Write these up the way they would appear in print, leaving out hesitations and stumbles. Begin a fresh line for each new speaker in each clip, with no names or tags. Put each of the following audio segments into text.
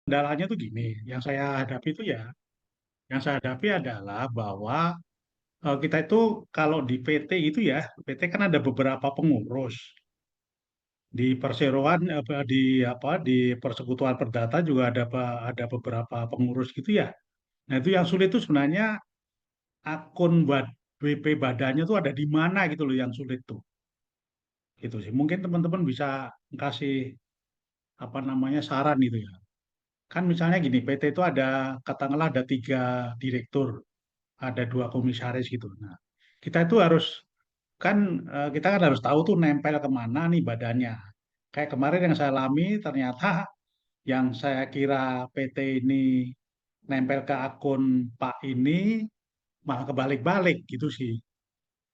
kendalanya tuh gini, yang saya hadapi itu ya, yang saya hadapi adalah bahwa kita itu kalau di PT itu ya, PT kan ada beberapa pengurus. Di perseroan di persekutuan perdata juga ada beberapa pengurus gitu ya. Nah, itu yang sulit itu sebenarnya akun WP badannya tuh ada di mana gitu loh yang sulit tuh. Gitu sih. Mungkin teman-teman bisa kasih apa namanya saran gitu ya. Kan misalnya gini, PT itu ada katakanlah ada 3 direktur, ada 2 komisaris gitu. Nah, kita itu harus kan kita kan harus tahu tuh nempel kemana nih badannya. Kayak kemarin yang saya alami ternyata yang saya kira PT ini nempel ke akun Pak ini malah kebalik-balik gitu sih.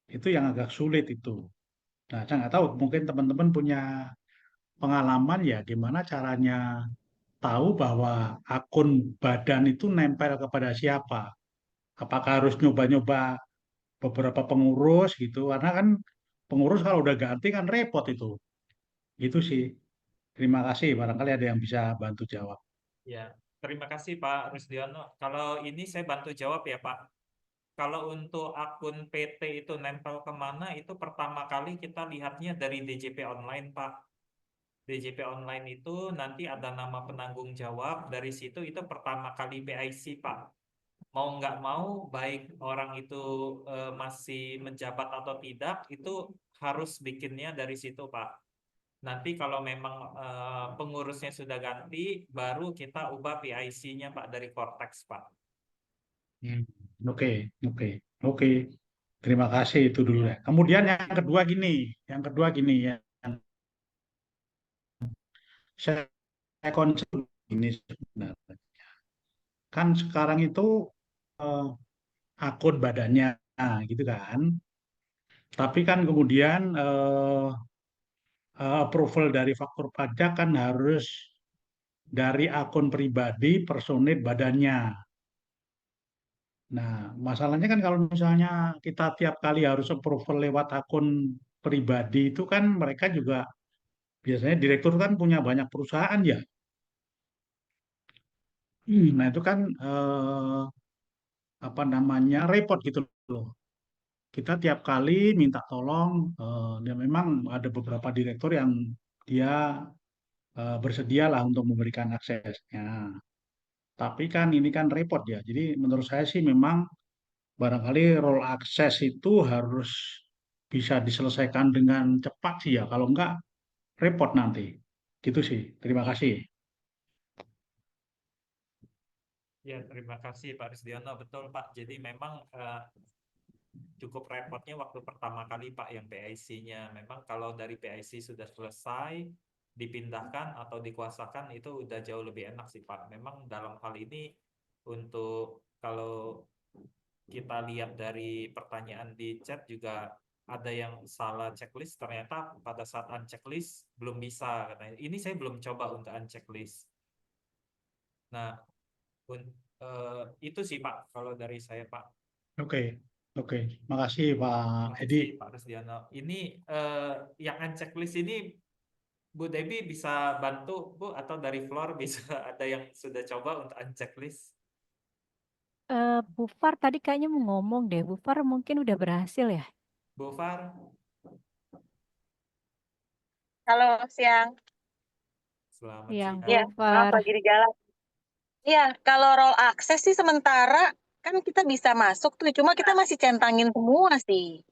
Itu yang agak sulit itu. Nah, saya nggak tahu, mungkin teman-teman punya pengalaman ya gimana caranya tahu bahwa akun badan itu nempel kepada siapa. Apakah harus nyoba-nyoba beberapa pengurus gitu, karena kan pengurus kalau udah ganti kan repot itu. Itu sih. Terima kasih, barangkali ada yang bisa bantu jawab.
Ya, terima kasih Pak Rusdiono. Kalau ini saya bantu jawab ya Pak. Kalau untuk akun PT itu nempel kemana, itu pertama kali kita lihatnya dari DJP online Pak. DJP online itu nanti ada nama penanggung jawab, dari situ itu pertama kali PIC Pak. Mau nggak mau, baik orang itu masih menjabat atau tidak, itu harus bikinnya dari situ Pak. Nanti kalau memang pengurusnya sudah ganti, baru kita ubah PIC-nya Pak dari Cortex Pak.
Hmm, Oke, oke, oke. Terima kasih itu dulu
Ya,
ya. Kemudian
itu.
yang kedua gini ya, yang saya concern ini sebenarnya. Kan sekarang itu eh, akun badannya gitu kan. Tapi kan kemudian approval dari faktur pajak kan harus dari akun pribadi personil badannya. Nah, masalahnya kan kalau misalnya kita tiap kali harus approval lewat akun pribadi itu kan mereka juga biasanya direktur kan punya banyak perusahaan ya. Nah, itu kan apa namanya repot gitu loh. Kita tiap kali minta tolong, ya memang ada beberapa direktur yang dia bersedia lah untuk memberikan aksesnya. Tapi kan ini kan repot ya. Jadi menurut saya sih memang barangkali role akses itu harus bisa diselesaikan dengan cepat sih ya. Kalau enggak repot nanti. Gitu sih. Terima kasih.
Ya, terima kasih Pak Risdiono. Betul Pak. Jadi memang cukup repotnya waktu pertama kali Pak yang PIC-nya. Memang kalau dari PIC sudah selesai, dipindahkan atau dikuasakan itu udah jauh lebih enak sih Pak. Memang dalam hal ini untuk kalau kita lihat dari pertanyaan di chat juga ada yang salah checklist, ternyata pada saat unchecklist belum bisa katanya. Ini saya belum coba untuk unchecklist. Nah, itu sih Pak kalau dari saya Pak.
Oke. Oke. Makasih Pak Edi.
Makasih Pak Rusdiano. Ini eh, yang unchecklist ini Bu Debi bisa bantu Bu, atau dari floor bisa ada yang sudah coba untuk unchecklist?
Bu Far tadi kayaknya mau ngomong deh. Bu Far mungkin udah berhasil ya?
Bu Far,
Halo, siang.
selamat
Yang Bu
Ya,
siang.
maaf
Far.
lagi di jalan. Iya, kalau role akses sih sementara kan kita bisa masuk tuh, cuma kita masih centangin semua sih.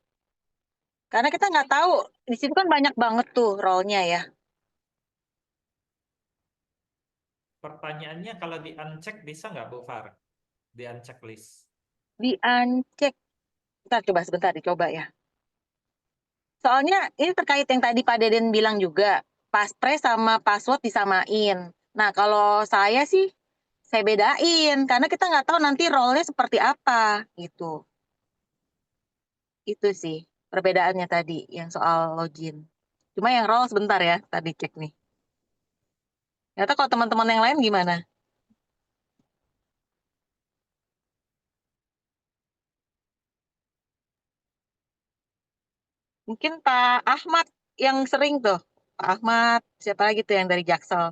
Karena kita nggak tahu, di situ kan banyak banget tuh role-nya ya.
Pertanyaannya kalau di uncheck bisa nggak Bu Far? Di unchecklist.
Di uncheck, ntar coba sebentar dicoba ya. Soalnya ini terkait yang tadi Pak Deden bilang juga, paspres sama password disamain. Nah, kalau saya sih, saya bedain, karena kita nggak tahu nanti role-nya seperti apa, gitu. Itu sih perbedaannya tadi yang soal login. Cuma yang role sebentar ya, tadi cek nih. Ternyata kalau teman-teman yang lain gimana? Mungkin Pak Ahmad yang sering tuh. Pak Ahmad, siapa lagi tuh yang dari Jaksel?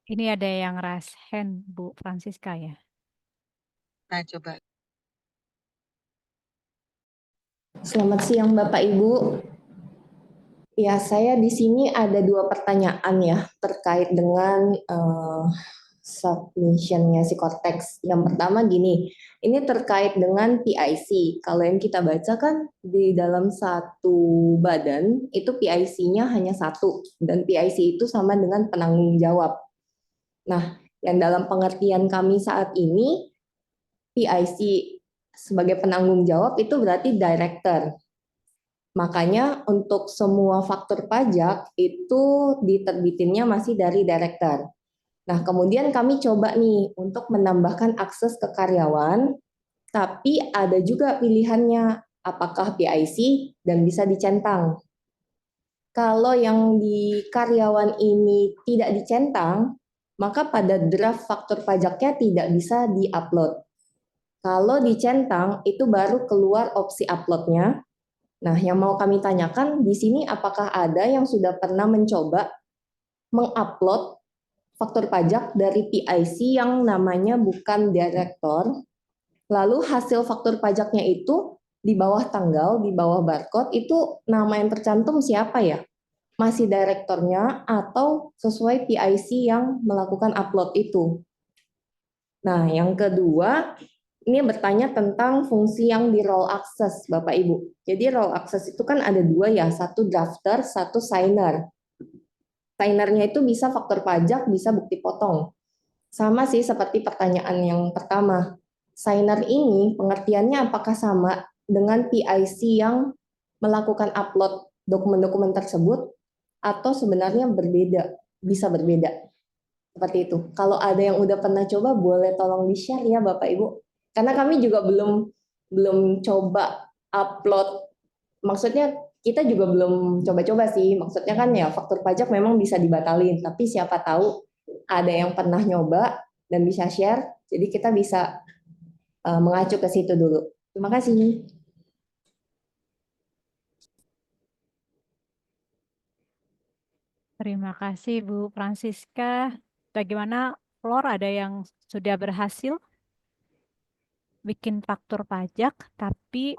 Ini ada yang raise hand, Bu Francisca ya.
Nah, coba.
Selamat siang Bapak Ibu. Ya, saya di sini ada 2 pertanyaan ya terkait dengan submission-nya si Cortex. Yang pertama gini, ini terkait dengan PIC. Kalau yang kita baca kan di dalam satu badan itu PIC-nya hanya 1 dan PIC itu sama dengan penanggung jawab. Nah, yang dalam pengertian kami saat ini PIC sebagai penanggung jawab itu berarti director. Makanya untuk semua faktur pajak itu diterbitinnya masih dari director. Nah, kemudian kami coba nih untuk menambahkan akses ke karyawan, tapi ada juga pilihannya apakah PIC dan bisa dicentang. Kalau yang di karyawan ini tidak dicentang, maka pada draft faktur pajaknya tidak bisa diupload. Kalau dicentang, itu baru keluar opsi uploadnya. Nah, yang mau kami tanyakan di sini apakah ada yang sudah pernah mencoba mengupload faktur pajak dari PIC yang namanya bukan direktor, lalu hasil faktur pajaknya itu di bawah tanggal, di bawah barcode, itu nama yang tercantum siapa ya? Masih direktornya atau sesuai PIC yang melakukan upload itu? Nah, yang kedua, ini bertanya tentang fungsi yang di role access, Bapak Ibu. Jadi role access itu kan ada 2 ya, satu drafter, satu signer. Signernya itu bisa faktur pajak, bisa bukti potong. Sama sih seperti pertanyaan yang pertama. Signer ini pengertiannya apakah sama dengan PIC yang melakukan upload dokumen-dokumen tersebut atau sebenarnya berbeda, bisa berbeda. Seperti itu. Kalau ada yang udah pernah coba boleh tolong di-share ya Bapak Ibu. Karena kami juga belum coba upload. Maksudnya kita juga belum coba-coba sih. Maksudnya kan ya faktur pajak memang bisa dibatalin, tapi siapa tahu ada yang pernah nyoba dan bisa share. Jadi kita bisa mengacu ke situ dulu. Terima kasih.
Terima kasih Bu Francisca. Bagaimana Flor, ada yang sudah berhasil bikin faktur pajak tapi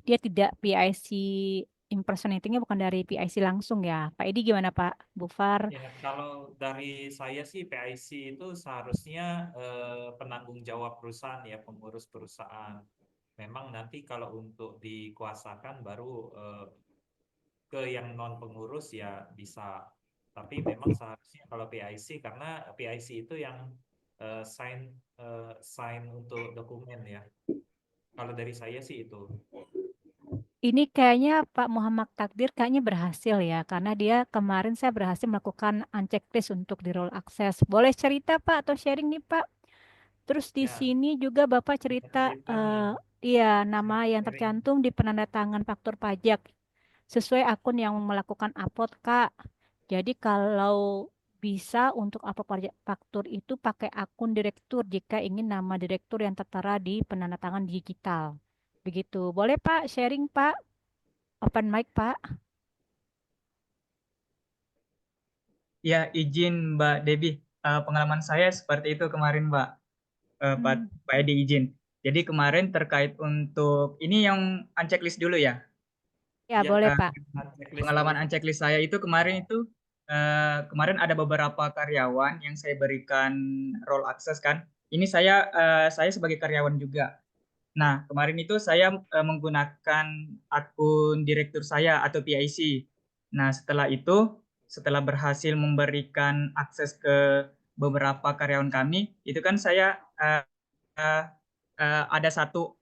dia tidak PIC impersonatingnya bukan dari PIC langsung ya. Pak Edi gimana Pak? Bu Far?
Ya, kalau dari saya sih PIC itu seharusnya penanggung jawab perusahaan ya, pengurus perusahaan. Memang nanti kalau untuk dikuasakan baru ke yang non pengurus ya bisa. Tapi memang seharusnya kalau PIC, karena PIC itu yang sign untuk dokumen ya. Kalau dari saya sih itu.
Ini kayaknya Pak Muhammad Takdir kayaknya berhasil ya, karena dia kemarin saya berhasil melakukan unchecklist untuk di role access. Boleh cerita Pak atau sharing nih Pak? Terus di
Ya,
sini juga Bapak cerita,
ceritanya
iya nama yang
sharing.
tercantum di penandatangan faktur pajak sesuai akun yang melakukan upload Kak. Jadi kalau bisa untuk upload pajak faktur itu pakai akun direktur jika ingin nama direktur yang tertera di penandatangan digital. Begitu. Boleh Pak sharing Pak? Open mic Pak.
Ya, izin Mbak Debbie. Pengalaman saya seperti itu kemarin, Mbak. Pak Edi izin. Jadi kemarin terkait untuk ini yang unchecklist dulu ya.
Ya,
Ya,
boleh Pak.
Pengalaman unchecklist saya itu kemarin kemarin ada beberapa karyawan yang saya berikan role access kan. Ini saya sebagai karyawan juga. Nah, kemarin itu saya menggunakan akun direktur saya atau PIC. Nah, setelah berhasil memberikan akses ke beberapa karyawan kami, itu kan saya ada satu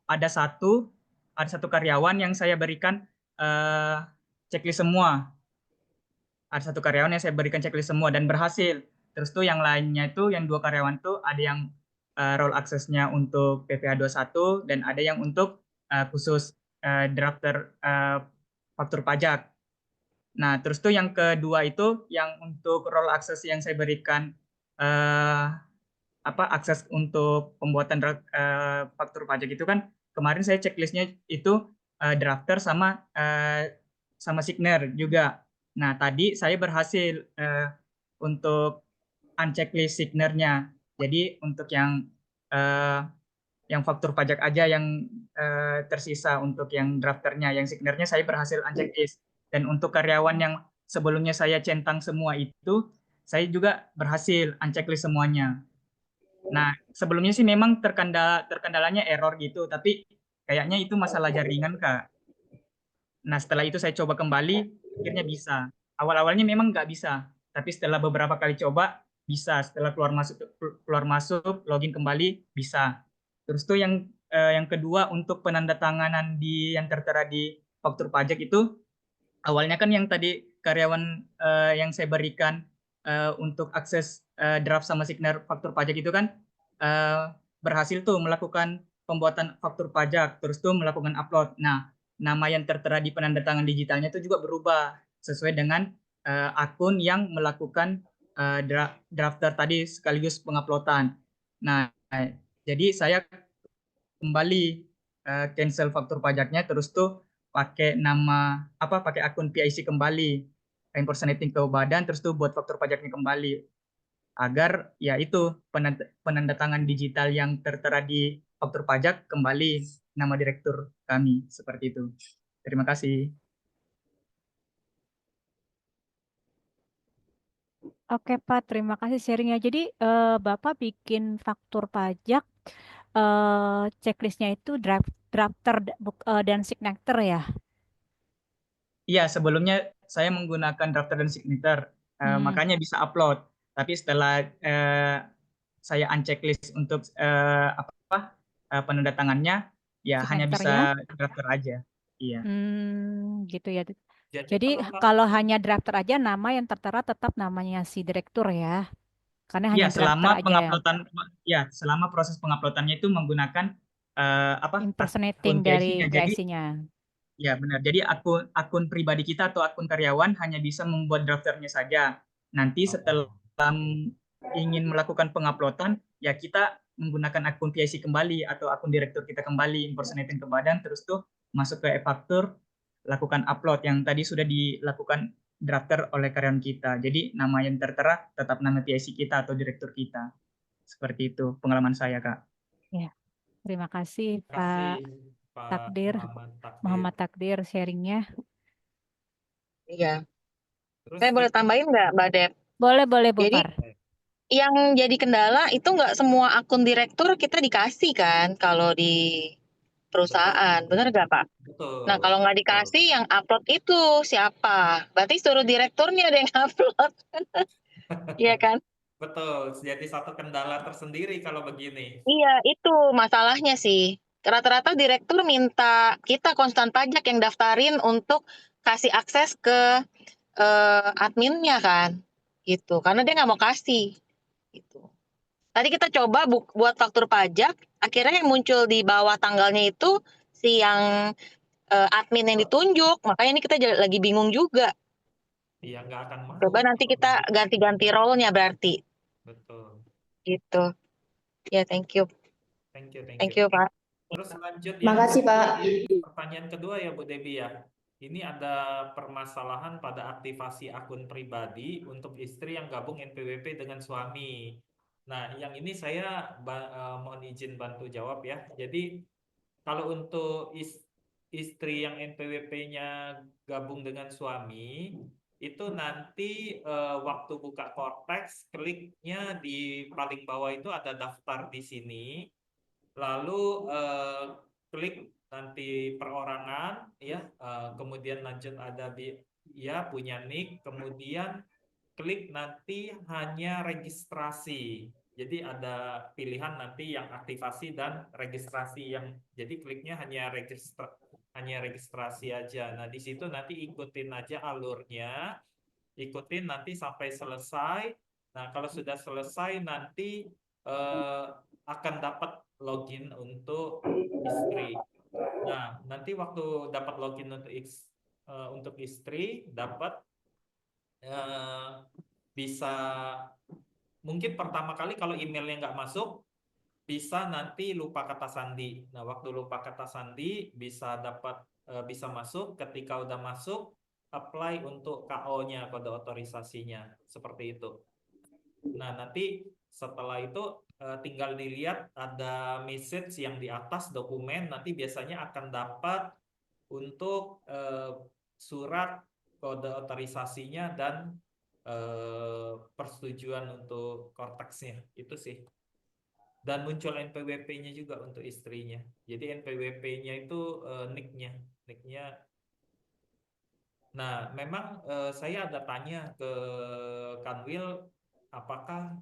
karyawan yang saya berikan checklist semua. Ada satu karyawan yang saya berikan checklist semua dan berhasil. Terus tuh yang lainnya itu yang 2 karyawan tuh ada yang role access-nya untuk PPh 21 dan ada yang untuk khusus drafter faktur pajak. Nah, terus tuh yang kedua itu yang untuk role access yang saya berikan akses untuk pembuatan faktur pajak itu kan kemarin saya checklistnya itu drafter sama signer juga. Nah, tadi saya berhasil untuk unchecklist signernya. Jadi untuk yang faktur pajak aja yang tersisa, untuk yang drafternya, yang signernya saya berhasil unchecklist. Dan untuk karyawan yang sebelumnya saya centang semua itu, saya juga berhasil unchecklist semuanya. Nah, sebelumnya sih memang terkendalanya error gitu, tapi kayaknya itu masalah jaringan, Kak. Nah, setelah itu saya coba kembali, akhirnya bisa. Awal-awalnya memang nggak bisa, tapi setelah beberapa kali coba, bisa. Setelah keluar masuk, login kembali, bisa. Terus tuh yang kedua, untuk penandatanganan yang tertera di faktur pajak itu, awalnya kan yang tadi karyawan yang saya berikan untuk akses draft sama signer faktur pajak itu kan berhasil tuh melakukan pembuatan faktur pajak, terus tuh melakukan upload. Nah, nama yang tertera di penandatangan digitalnya itu juga berubah sesuai dengan akun yang melakukan drafter tadi sekaligus penguploadan. Nah, jadi saya kembali cancel faktur pajaknya, terus tuh pakai akun PIC kembali, impersonating ke badan, terus tuh buat faktur pajaknya kembali, agar ya itu penandatangan digital yang tertera di faktur pajak kembali nama direktur kami, seperti itu. Terima kasih.
Oke Pak, terima kasih sharingnya. Jadi Bapak bikin faktur pajak, checklistnya itu drafter dan signature ya?
Iya, sebelumnya saya menggunakan drafter dan signature, makanya bisa upload. Tapi setelah saya unchecklist untuk penandatangannya, ya hanya
Signature-nya?
bisa drafter aja. Iya.
Gitu ya.
Jadi
Jadi kalau hanya drafter aja, nama yang tertera tetap namanya si direktur ya, karena
Iya,
hanya drafter aja ya.
selama proses penguploadannya itu menggunakan
Impersonating
akun
dari
PIC-nya. Jadi
PIC-nya.
ya benar. Jadi akun pribadi kita atau akun karyawan hanya bisa membuat drafternya saja. Nanti setelah ingin melakukan penguploadan, ya kita menggunakan akun PIC kembali atau akun direktur kita kembali, impersonating ke badan, terus tuh masuk ke e-faktur, lakukan upload yang tadi sudah dilakukan drafter oleh karyawan kita. Jadi nama yang tertera tetap nama PIC kita atau direktur kita. Seperti itu pengalaman saya, Kak.
Ya, terima kasih
Terima kasih
Pak
Pak
Takdir,
Takdir.
Muhammad Takdir sharingnya.
Iya.
Terus
Saya boleh tambahin nggak, Mbak Dep?
Boleh Bu
Jadi
Par.
yang jadi kendala itu nggak semua akun direktur kita dikasih kan kalau di perusahaan, bener nggak Pak?
Betul.
Nah kalau nggak dikasih, yang upload itu siapa? Berarti suruh direkturnya ada yang upload, iya kan?
Betul, jadi satu kendala tersendiri kalau begini.
Iya, itu masalahnya sih. Rata-rata direktur minta kita konsultan pajak yang daftarin untuk kasih akses ke adminnya kan, gitu. Karena dia nggak mau kasih, gitu. Tadi kita coba buat faktur pajak, akhirnya yang muncul di bawah tanggalnya itu si yang admin yang ditunjuk. Makanya ini kita lagi bingung juga.
Iya, nggak akan mau.
Coba nanti kita ganti-ganti role-nya berarti,
Betul.
gitu. Ya, thank you.
Thank you,
Thank you, Pak.
Terus lanjut
Makasih, Pak.
pertanyaan kedua ya Bu Devi ya. Ini ada permasalahan pada aktivasi akun pribadi untuk istri yang gabung NPWP dengan suami. Nah, yang ini saya mohon izin bantu jawab ya. Jadi kalau untuk istri yang NPWP-nya gabung dengan suami, itu nanti waktu buka Cortex, kliknya di paling bawah itu ada daftar di sini. Lalu klik nanti perorangan ya, kemudian lanjut ada ya punya nick, kemudian klik nanti hanya registrasi. Jadi ada pilihan nanti yang aktivasi dan registrasi, yang jadi kliknya hanya registrasi aja. Nah, di situ nanti ikutin aja alurnya, ikutin nanti sampai selesai. Nah, kalau sudah selesai nanti akan dapat login untuk istri. Nah, nanti waktu dapat login untuk istri, dapat bisa mungkin pertama kali kalau emailnya nggak masuk, bisa nanti lupa kata sandi. Nah, waktu lupa kata sandi bisa bisa masuk. Ketika udah masuk, apply untuk KO-nya, kode otorisasinya, seperti itu. Nah, nanti setelah itu tinggal dilihat ada message yang di atas dokumen, nanti biasanya akan dapat untuk surat kode otorisasinya dan persetujuan untuk Cortex-nya. Itu sih. Dan muncul NPWP-nya juga untuk istrinya. Jadi NPWP-nya itu nick-nya. Nah, memang saya ada tanya ke Kanwil apakah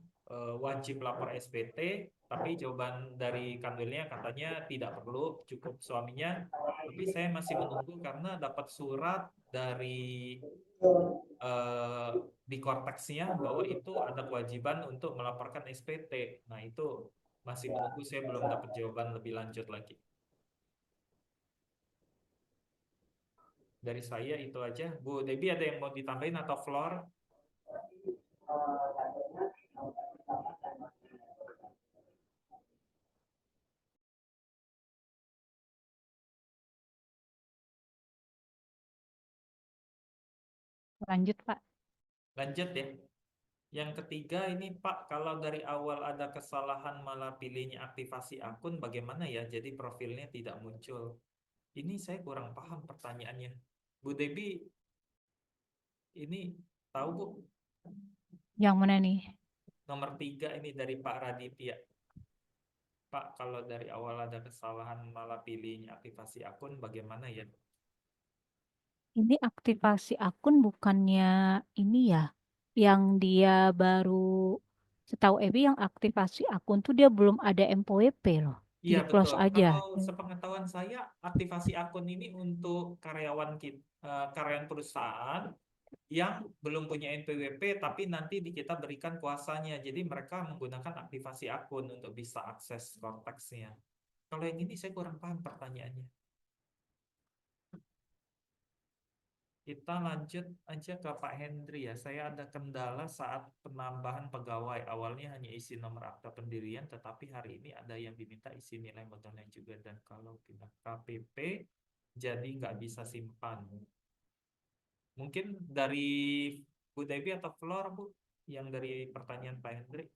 wajib lapor SPT, tapi jawaban dari Kanwilnya katanya tidak perlu, cukup suaminya. Tapi saya masih menunggu karena dapat surat dari di Cortex-nya bahwa itu ada kewajiban untuk melaporkan SPT. Nah, itu masih menunggu, saya belum dapat jawaban lebih lanjut lagi. Dari saya itu aja. Bu Debbie ada yang mau ditambahin atau Flor?
Lanjut, Pak.
Lanjut ya. Yang ketiga ini Pak, kalau dari awal ada kesalahan malah pilihnya aktivasi akun, bagaimana ya? Jadi profilnya tidak muncul. Ini saya kurang paham pertanyaannya. Bu Debbie, ini tahu Bu?
Yang mana nih?
Nomor 3 ini dari Pak Raditya. Pak, kalau dari awal ada kesalahan malah pilihnya aktivasi akun, bagaimana ya?
Ini aktivasi akun bukannya ini ya, yang dia baru, setahu Ebi yang aktivasi akun tuh dia belum ada MPWP loh,
Iya
di close
betul.
aja.
Kalau sepengetahuan saya, aktivasi akun ini untuk karyawan karyawan perusahaan yang belum punya NPWP, tapi nanti kita berikan kuasanya. Jadi mereka menggunakan aktivasi akun untuk bisa akses Cortex-nya. Kalau yang ini saya kurang paham pertanyaannya. Kita lanjut aja ke Pak Hendri ya. Saya ada kendala saat penambahan pegawai. Awalnya hanya isi nomor akta pendirian, tetapi hari ini ada yang diminta isi nilai modalnya juga. Dan kalau pindah KPP, jadi nggak bisa simpan. Mungkin dari Bu Devi atau Flor, Bu, yang dari pertanyaan Pak Hendri.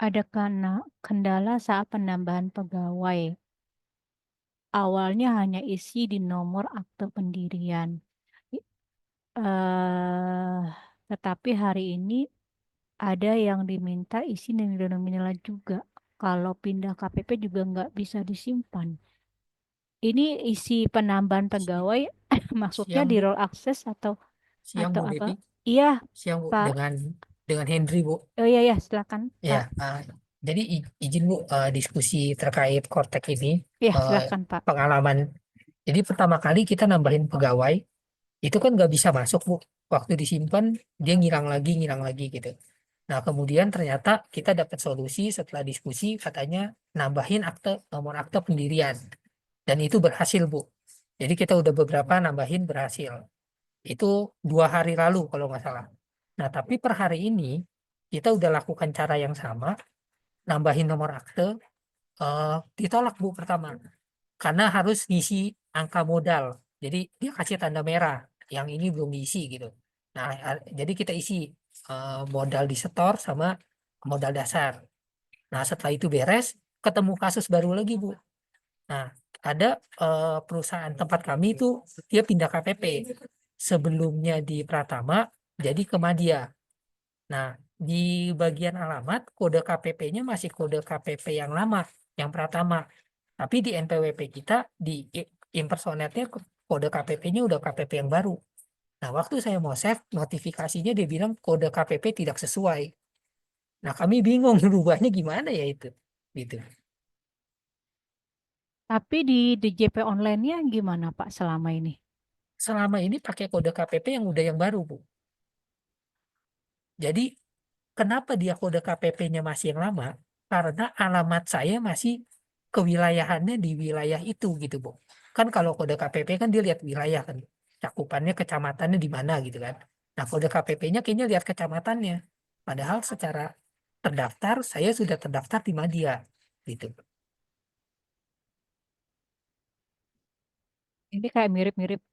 Ada kendala saat penambahan pegawai. Awalnya hanya isi di nomor akte pendirian. Tetapi hari ini ada yang diminta isi nilai nominal juga. Kalau pindah KPP juga nggak bisa disimpan. Ini isi penambahan pegawai, maksudnya
Siang,
di
Bu.
roll access atau
Siang, Bu
apa?
Devi.
Iya,
Siang, Bu.
Pak.
Dengan Henry, Bu.
Oh iya, silakan,
Ya,
Pak.
jadi izin, Bu, diskusi terkait Cortex ini,
Iya, silakan, Pak.
pengalaman. Jadi pertama kali kita nambahin pegawai, itu kan nggak bisa masuk, Bu. Waktu disimpan, dia ngilang lagi gitu. Nah, kemudian ternyata kita dapat solusi setelah diskusi, katanya nambahin nomor akte pendirian. Dan itu berhasil, Bu. Jadi kita udah beberapa nambahin berhasil. Itu 2 hari lalu kalau nggak salah. Nah, tapi per hari ini kita udah lakukan cara yang sama, nambahin nomor akte, ditolak Bu pertama, karena harus ngisi angka modal. Jadi dia kasih tanda merah, yang ini belum diisi gitu. Nah, jadi kita isi modal di setor sama modal dasar. Nah, setelah itu beres, ketemu kasus baru lagi Bu. Nah, ada perusahaan tempat kami itu dia pindah KPP. Sebelumnya di Pratama, jadi ke Madya. Nah, di bagian alamat, kode KPP-nya masih kode KPP yang lama, yang Pratama. Tapi di NPWP kita, di impersonatnya kode KPP-nya udah KPP yang baru. Nah, waktu saya mau save, notifikasinya dia bilang kode KPP tidak sesuai. Nah, kami bingung rubahnya gimana ya itu. Gitu.
Tapi di DJP online-nya gimana, Pak, selama ini?
Selama ini pakai kode KPP yang udah yang baru, Bu. Jadi, kenapa dia kode KPP-nya masih yang lama? Karena alamat saya masih kewilayahannya di wilayah itu gitu, Bu. Kan kalau kode KPP kan dia lihat wilayah kan. Cakupannya kecamatannya di mana gitu kan. Nah, kode KPP-nya kayaknya lihat kecamatannya. Padahal secara terdaftar saya sudah terdaftar di Madya gitu.
Ini kayak mirip-mirip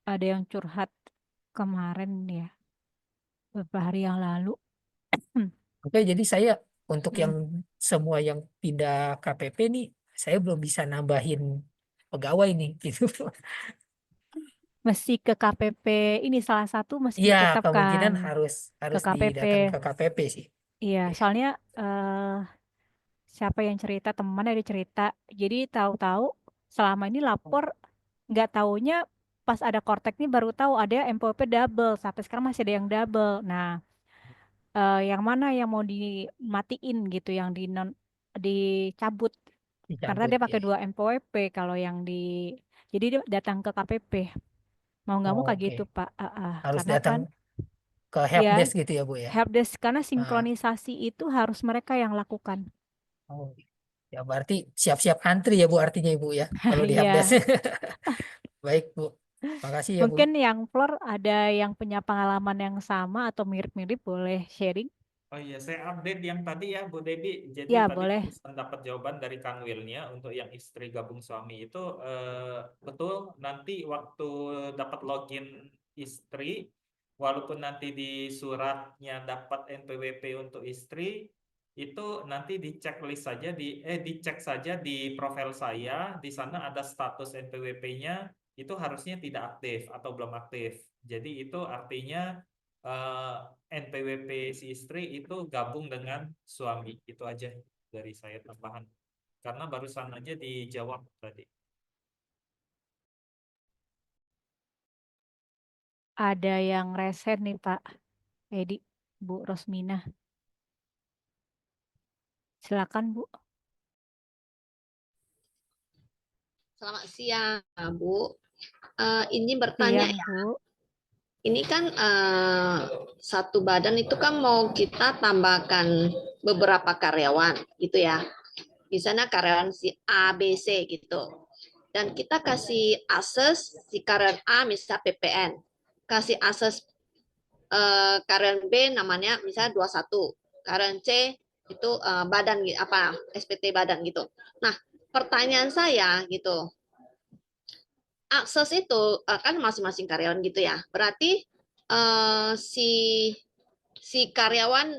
ada yang curhat kemarin ya. beberapa hari yang lalu.
Oke, jadi saya untuk
Hmm.
yang semua yang pindah KPP nih, saya belum bisa nambahin pegawai nih, gitu.
Mesti ke KPP ini salah satu mesti
Iya, kemungkinan
ditetapkan
harus
ke KPP.
didatang ke KPP sih.
Iya, soalnya siapa yang cerita, teman ada cerita. Jadi tahu-tahu selama ini lapor nggak taunya pas ada Kortek ini baru tahu ada MPWP double. Sampai sekarang masih ada yang double. Nah, yang mana yang mau dimatiin gitu, yang dicabut karena
Dicabut
dia
ya.
pakai 2 MPWP kalau yang jadi dia datang ke KPP mau nggak mau kayak
Oke,
gitu Pak.
harus
Karena
datang
kan
ke
ya
helpdesk gitu ya Bu ya.
helpdesk karena
Ah,
sinkronisasi itu harus mereka yang lakukan.
oh, ya berarti siap-siap antri ya Bu artinya Ibu ya, kalau di helpdesk.
Iya,
Baik Bu, makasih ya Bu.
mungkin yang Flor ada yang punya pengalaman yang sama atau mirip-mirip boleh sharing.
Oh iya, saya update yang tadi ya, Bu Debi. Jadi
Ya
tadi
boleh.
barusan dapat jawaban dari Kang Wilnya untuk yang istri gabung suami itu betul. Nanti waktu dapat login istri, walaupun nanti di suratnya dapat NPWP untuk istri, itu nanti dicek list saja dicek saja di profil saya. Di sana ada status NPWP-nya itu harusnya tidak aktif atau belum aktif. Jadi itu artinya NPWP si istri itu gabung dengan suami. Itu aja dari saya tambahan. Karena barusan aja dijawab tadi.
Ada yang resen nih Pak Edi, Bu Rosmina. Silakan Bu.
Selamat siang, Bu. Ini bertanya
Siang
ya,
Bu.
ini kan satu badan itu kan mau kita tambahkan beberapa karyawan gitu ya. Misalnya karyawan si A, B, C gitu. Dan kita kasih akses si karyawan A misalnya PPN. Kasih akses karyawan B namanya misalnya 21. Karyawan C itu badan apa SPT badan gitu. Nah, pertanyaan saya gitu. Akses itu kan masing-masing karyawan gitu ya. Berarti si karyawan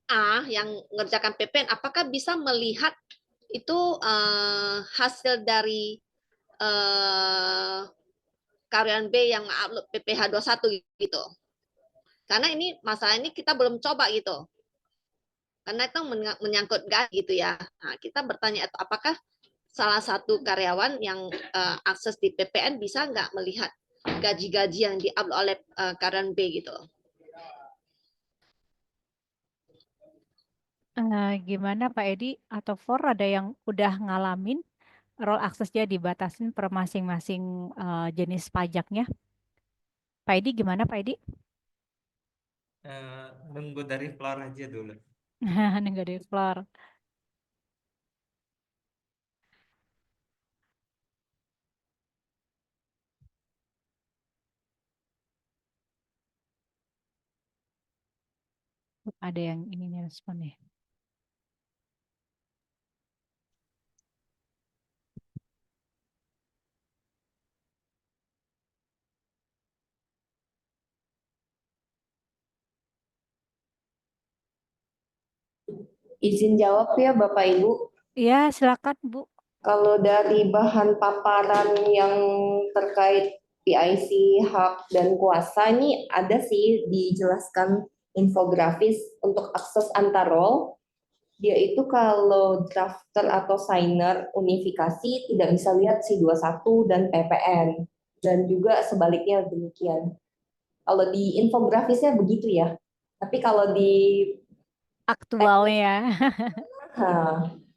A yang mengerjakan PPN apakah bisa melihat itu hasil dari karyawan B yang upload PPH 21 gitu. Karena ini masalah ini kita belum coba gitu. Karena itu menyangkut gaji gitu ya. Nah, kita bertanya apakah salah satu karyawan yang akses di PPN bisa nggak melihat gaji-gaji yang di-upload oleh karyawan B gitu.
Gimana Pak Edi atau Flor ada yang udah ngalamin role aksesnya dibatasin per masing-masing jenis pajaknya? Pak Edi gimana Pak Edi?
Nunggu dari Flor aja dulu.
Enggak dari Flor. Ada yang ini nih responnya.
Izin jawab ya Bapak Ibu.
Ya, silakan Bu.
Kalau dari bahan paparan yang terkait PIC, hak, dan kuasa ini ada sih dijelaskan infografis untuk akses antar role. Dia itu kalau drafter atau signer unifikasi tidak bisa lihat C21 dan PPN. Dan juga sebaliknya demikian. Kalau di infografisnya begitu ya. Tapi kalau di
Aktualnya.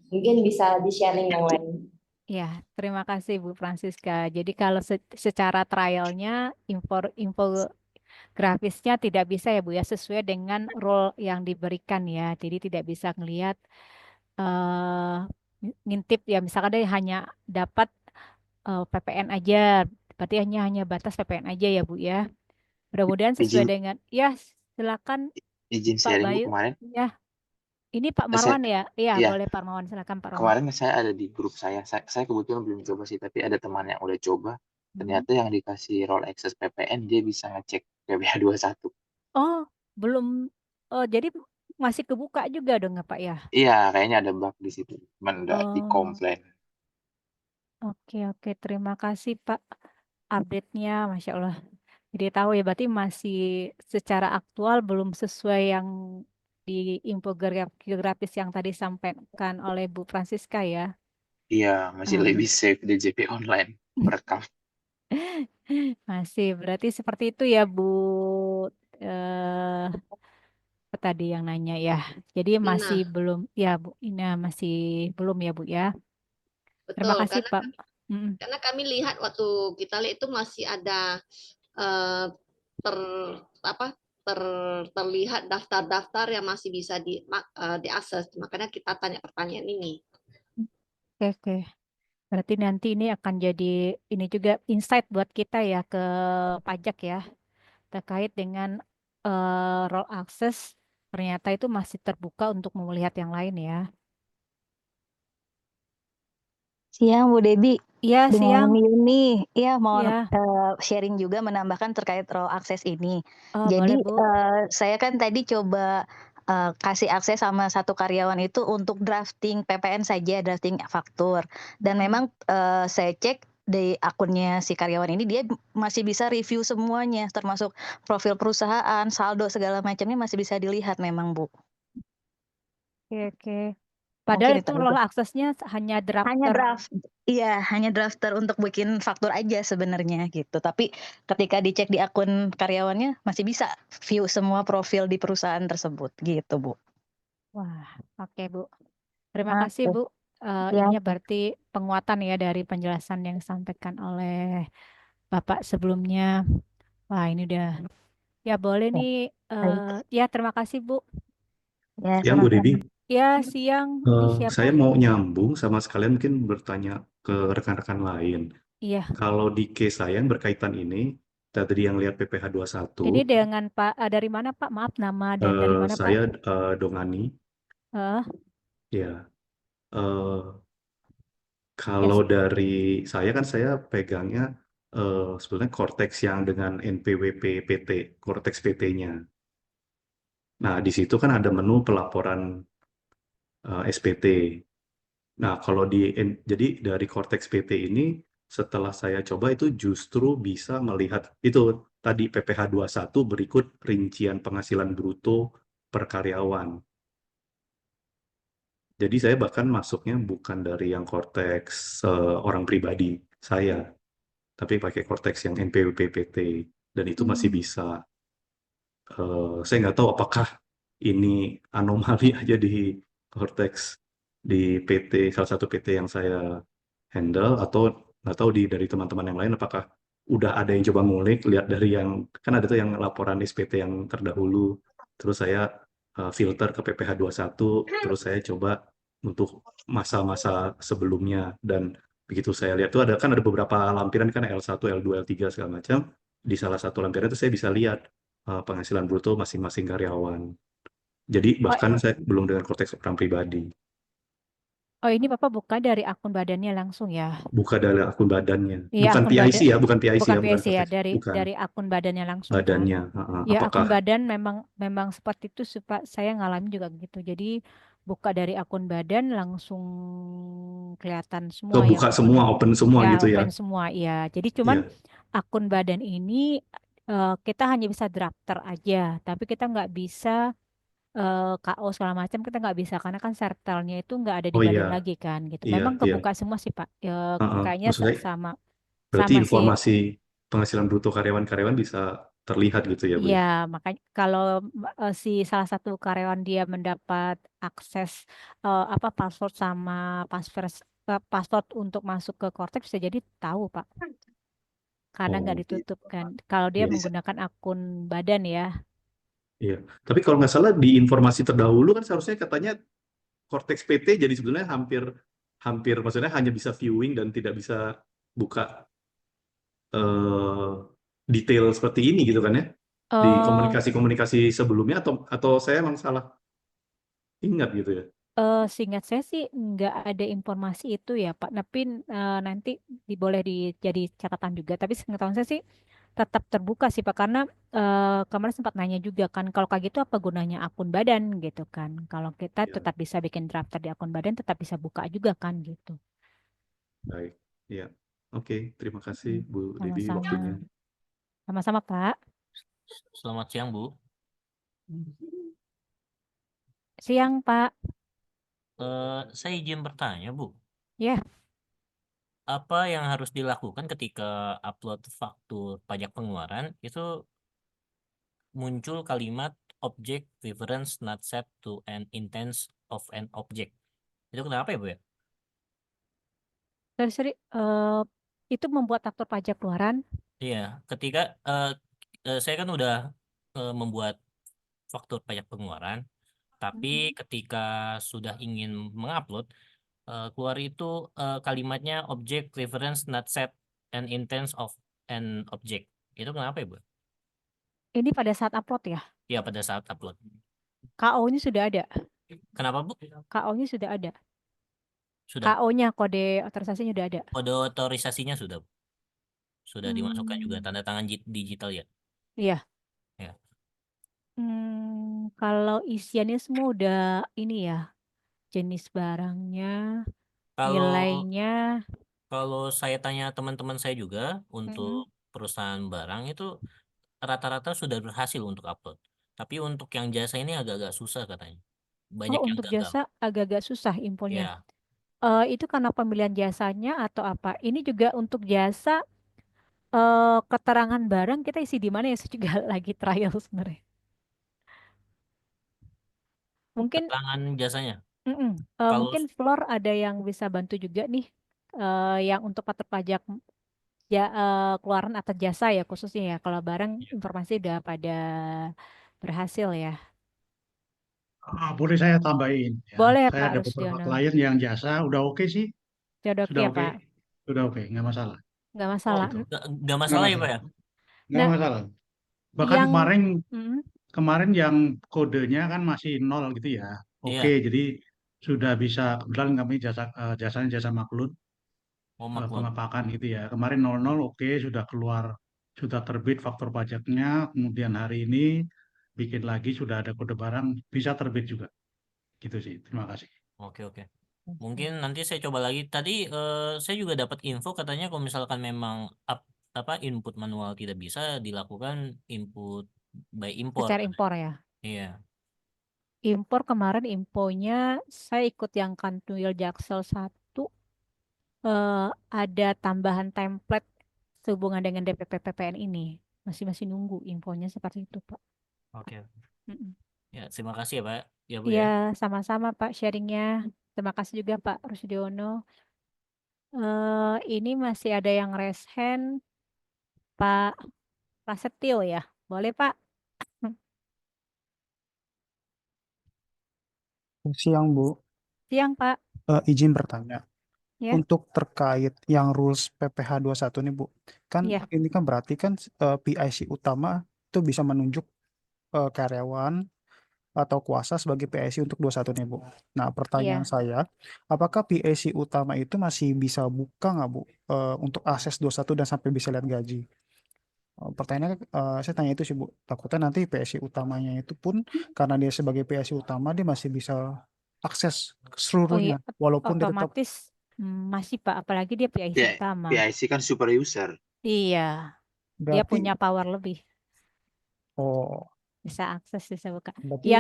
mungkin bisa di-sharing yang lain.
Ya, terima kasih Bu Francisca. Jadi kalau secara trialnya infografisnya tidak bisa ya Bu ya, sesuai dengan role yang diberikan ya. Jadi tidak bisa ngelihat ngintip ya, misalkan dia hanya dapat PPN aja, berarti hanya batas PPN aja ya Bu ya. Mudah-mudahan sesuai
Izin
dengan ya, silakan
izin
Pak
sharing Bu,
Bayu.
kemarin
Ya, ini Pak
saya
Marwan ya? Iya,
ya
boleh Pak Marwan, silakan Pak Marwan.
kemarin saya ada di grup saya kebetulan belum coba sih, tapi ada teman yang udah coba, ternyata yang dikasih role access PPN dia bisa ngecek PPH 21.
Oh, belum, jadi masih kebuka juga dong ya Pak ya?
Iya, kayaknya ada bug di situ. Cuman udah
Oh,
dikomplain.
oke, terima kasih Pak update-nya, Masya Allah. Jadi tahu ya, berarti masih secara aktual belum sesuai yang di infografis yang tadi disampaikan oleh Bu Francisca ya.
Iya, masih lebih safe DJP online merekam.
Masih, berarti seperti itu ya Bu, apa tadi yang nanya ya. Jadi masih
Ina,
belum, ya Bu Ina masih belum ya Bu ya. Terima
betul.
kasih Pak. Mm-mm.
Karena kami lihat waktu kita lihat itu masih ada eh, ter apa terlihat daftar-daftar yang masih bisa diakses. Makanya kita tanya pertanyaan ini.
Oke. Berarti nanti ini akan jadi ini juga insight buat kita ya ke pajak ya, terkait dengan role access ternyata itu masih terbuka untuk melihat yang lain ya.
Siang Bu Debi,
Iya,
dengan
siang.
Yuni. Iya, mau
Iya,
sharing juga menambahkan terkait role akses ini.
boleh
Jadi
Bu.
saya kan tadi coba kasih akses sama satu karyawan itu untuk drafting PPN saja, drafting faktur. Dan memang saya cek di akunnya si karyawan ini dia masih bisa review semuanya, termasuk profil perusahaan, saldo segala macamnya masih bisa dilihat memang Bu.
Oke. Padahal
Mungkin
itu
itu aja.
role access-nya hanya
Hanya
drafter.
iya, hanya drafter untuk bikin faktur aja sebenarnya gitu. Tapi ketika dicek di akun karyawannya masih bisa view semua profil di perusahaan tersebut gitu, Bu.
Wah, oke Bu. Terima
Oke.
kasih Bu.
Ya,
Ininya berarti penguatan ya dari penjelasan yang disampaikan oleh Bapak sebelumnya. Wah, ini udah. Ya boleh
ya,
nih.
baik.
Ya terima kasih Bu.
Ya,
Siang Bu
sama-sama.
Debi,
Ya siang ini
saya
siapa?
mau nyambung sama sekalian mungkin bertanya ke rekan-rekan lain.
Iya.
Kalau di case saya yang berkaitan ini, tadi yang lihat PPh 21,
Ini dengan Pak dari mana Pak? Maaf nama dan dari mana Pak?
saya Dongani,
Eh,
ya. eh,
yes.
Kalau dari saya kan saya pegangnya sebenarnya Cortex yang dengan NPWP PT, Cortex PT-nya. Nah, di situ kan ada menu pelaporan SPT. Nah, kalau jadi dari Cortex PT ini setelah saya coba itu justru bisa melihat itu tadi PPh 21 berikut rincian penghasilan bruto per karyawan. Jadi saya bahkan masuknya bukan dari yang Cortex orang pribadi saya, tapi pakai Cortex yang NPWP-PT dan itu masih bisa. Saya nggak tahu apakah ini anomali aja di Cortex di PT salah satu PT yang saya handle atau nggak tahu dari teman-teman yang lain apakah udah ada yang coba ngulik lihat dari yang kan ada tuh yang laporan SPT yang terdahulu terus saya filter ke PPh 21 terus saya coba untuk masa-masa sebelumnya dan begitu saya lihat tuh ada beberapa lampiran kan L1, L2, L3 segala macam di salah satu lampiran itu saya bisa lihat penghasilan bruto masing-masing karyawan. Jadi bahkan saya belum dengan Cortex orang pribadi.
Oh ini Bapak buka dari akun badannya langsung ya?
Buka dari akun badannya.
Iya
Bukan
akun
PIC
badan.
ya, bukan PIC
Bukan
ya, bukan
PIC ya,
Cortex. Bukan
dari akun badannya langsung kan?
badannya.
Ya
Apakah
akun badan memang seperti itu saya ngalamin juga gitu. Jadi buka dari akun badan langsung kelihatan semua yang
kebuka semua, open semua
ya
gitu ya?
open semua ya. Jadi cuman
Iya.
akun badan ini kita hanya bisa drafter aja, tapi kita nggak bisa KO segala macam kita nggak bisa karena kan sertelnya itu nggak ada di
Oh
badan
iya,
lagi kan gitu.
iya,
Memang
iya.
kebuka semua sih Pak. Kayaknya
Maksudnya
sama
berarti
sama sih.
informasi penghasilan bruto karyawan-karyawan bisa terlihat gitu ya, Bu?
Iya, makanya kalau si salah satu karyawan dia mendapat akses apa password sama password untuk masuk ke Cortex bisa jadi tahu Pak, karena
Oh,
nggak
gitu.
ditutup kan. Kalau dia
Iya,
menggunakan akun badan ya.
iya. Tapi kalau nggak salah di informasi terdahulu kan seharusnya katanya Cortex PT jadi sebenarnya hampir hampir maksudnya hanya bisa viewing dan tidak bisa buka eh, detail seperti ini gitu kan ya di
eh
komunikasi-komunikasi sebelumnya atau saya emang salah ingat gitu ya.
Seingat saya sih nggak ada informasi itu ya Pak. Tapi nanti boleh jadi catatan juga. Tapi seingat saya sih tetap terbuka sih Pak, karena kemarin sempat nanya juga kan, kalau kayak gitu apa gunanya akun badan gitu kan. Kalau kita
Ya,
tetap bisa bikin drafter di akun badan, tetap bisa buka juga kan gitu.
baik. Ya, oke. Terima kasih Bu Dewi
Sama-sama.
waktunya.
Sama-sama Pak.
Selamat siang, Bu.
Siang Pak.
Saya izin bertanya, Bu.
Ya,
Apa yang harus dilakukan ketika upload faktur pajak pengeluaran itu muncul kalimat object reference not set to an intent of an object. Itu kenapa ya, Bu ya?
sorry, itu membuat faktur pajak keluaran.
Iya, ketika saya kan udah membuat faktur pajak pengeluaran, tapi ketika sudah ingin mengupload, keluar itu kalimatnya object reference not set and intent of an object. Itu kenapa ya, Bu?
Ini pada saat upload ya.
Ya, pada saat upload.
KO-nya sudah ada.
Kenapa, Bu?
KO-nya sudah ada.
Sudah.
KO-nya, kode otorisasinya sudah ada.
Kode otorisasinya sudah, Bu. Sudah dimasukkan juga tanda tangan digital ya.
Iya.
Ya.
Kalau isiannya semua udah ini ya, jenis barangnya,
Kalau
nilainya.
kalau saya tanya teman-teman saya juga untuk perusahaan barang itu rata-rata sudah berhasil untuk upload. Tapi untuk yang jasa ini agak-agak susah katanya. Banyak
Oh,
yang
untuk
gagal.
jasa agak-agak susah infonya.
Ya,
Itu karena pemilihan jasanya atau apa? Ini juga untuk jasa keterangan barang kita isi di mana ya? Saya juga lagi trial sebenarnya. Mungkin
keterangan jasanya. Kalau
mungkin Flor ada yang bisa bantu juga nih, yang untuk faktur pajak ya, keluaran atau jasa ya khususnya ya. Kalau barang informasi udah pada berhasil ya.
Boleh saya tambahin ya.
Boleh
Saya
Pak
ada beberapa
Rusdiono.
klien yang jasa udah oke sih,
Jodoh
sudah
ya
oke,
Pak.
sudah oke, nggak masalah.
Nggak
oh,
masalah.
Gitu.
nggak
Nggak
masalah ya, Pak
masalah,
ya?
nggak
Nah,
masalah. Bahkan
yang
kemarin yang kodenya kan masih nol gitu ya. Oke,
Iya.
jadi sudah bisa, kebetulan kami jasanya jasa maklun,
Oh, maklum.
pengepakan gitu ya. Kemarin 00 oke, sudah keluar, sudah terbit faktur pajaknya. Kemudian hari ini bikin lagi, sudah ada kode barang, bisa terbit juga. Gitu sih. Terima kasih.
Oke, oke. Mungkin nanti saya coba lagi. Tadi saya juga dapat info katanya kalau misalkan memang input manual tidak bisa dilakukan input by import.
secara impor ya.
Iya.
Impor kemarin infonya saya ikut yang Kanwil Jaksel 1, ada tambahan template sehubungan dengan DPP PPN ini. Masih nunggu infonya seperti itu Pak.
Oke.
Mm-mm.
Ya, terima kasih ya, Pak. Ya, Bu
Iya,
ya.
sama-sama Pak sharingnya. Terima kasih juga Pak Rusdiono. Ini masih ada yang raise hand, Pak Prasetyo ya. Boleh Pak?
Siang, Bu.
Siang Pak.
Izin bertanya.
Ya.
Untuk terkait yang rules PPh 21 nih, Bu. Kan
Iya.
ini kan berarti kan PIC utama itu bisa menunjuk karyawan atau kuasa sebagai PIC untuk 21 nih, Bu. Nah, pertanyaan
Iya.
saya, apakah PIC utama itu masih bisa buka nggak, Bu, untuk akses 21 dan sampai bisa lihat gaji? Pertanyaannya, saya tanya itu sih, Bu. Takutnya nanti PIC utamanya itu pun karena dia sebagai PIC utama dia masih bisa akses
Oh iya,
seluruhnya walaupun dia tetap
otomatis masih Pak, apalagi dia PIC
Ya,
utama.
PIC kan super user.
Iya, dia
berarti
punya power lebih,
oh
bisa akses, bisa buka.
berarti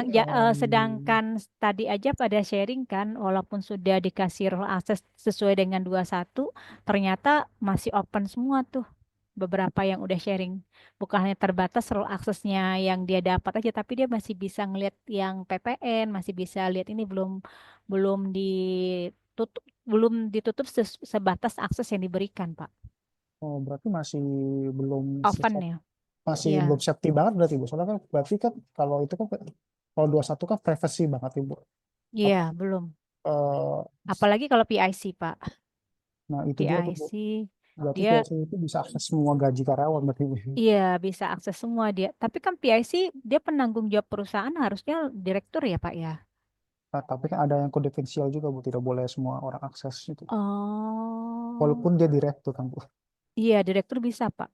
Sedangkan tadi aja pada sharing kan, walaupun sudah dikasih role akses sesuai dengan 21, ternyata masih open semua tuh. Beberapa yang udah sharing, bukan hanya terbatas role aksesnya yang dia dapat aja, tapi dia masih bisa ngelihat yang PPN, masih bisa lihat ini belum ditutup sebatas akses yang diberikan Pak.
berarti masih belum
Open ya.
masih
Iya.
belum safety banget berarti, Bu. Soalnya kan berarti kan kalau itu kan kalau 21 kan privacy banget, Ibu.
Iya, belum.
Eh,
Apalagi kalau PIC Pak.
nah itu dia tuh, Bu.
PIC
Berarti
dia
PIC itu bisa akses semua gaji karyawan berarti, Bu.
iya bisa akses semua dia. Tapi kan PIC dia penanggung jawab perusahaan, harusnya direktur ya Pak ya.
Nah, tapi kan ada yang konfidensial juga, Bu. Tidak boleh semua orang akses itu.
Oh.
Walaupun dia direktur kan, Bu.
Iya, direktur bisa Pak.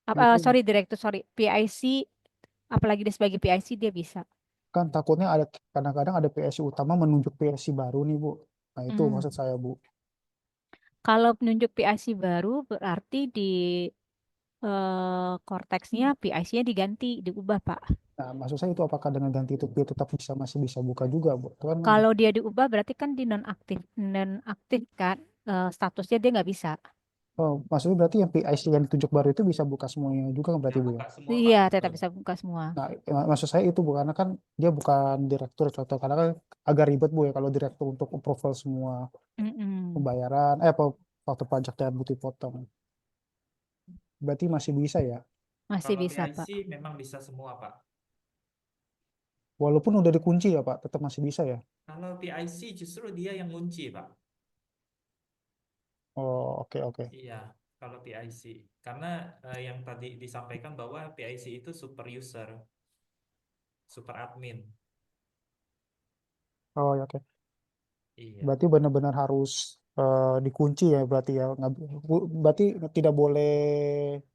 Itu
sorry direktur, sorry, PIC, apalagi dia sebagai PIC dia bisa.
kan takutnya ada kadang-kadang ada PSI utama menunjuk PSI baru nih Bu. Nah itu
Hmm.
maksud saya Bu.
Kalau penunjuk PIC baru berarti di korteksnya PIC-nya diganti, diubah Pak.
Nah maksud saya itu apakah dengan ganti itu dia tetap masih bisa buka juga Bu? Itu kan
Kalau dia diubah berarti kan di nonaktif kan, statusnya dia nggak bisa.
maksudnya berarti yang PIC yang ditunjuk baru itu bisa buka semuanya juga kan berarti Bu ya?
Buka semua Pak,
Iya, tetap
betul.
bisa buka semua.
Nah, maksud saya itu Bu karena kan dia bukan direktur contoh karena kan agak ribet Bu ya kalau direktur untuk approval semua
Mm-mm.
pembayaran faktur pajak dan bukti potong. Berarti masih bisa ya?
Masih
Kalau
bisa Pak.
PIC memang bisa semua Pak.
Walaupun udah dikunci ya Pak, tetap masih bisa ya?
Kalau PIC justru dia yang ngunci Pak.
Oh, oke.
Iya, kalau PIC. Karena yang tadi disampaikan bahwa PIC itu super user, super admin.
Oh, ya, oke.
Iya.
Berarti benar-benar harus dikunci ya berarti ya. Berarti tidak boleh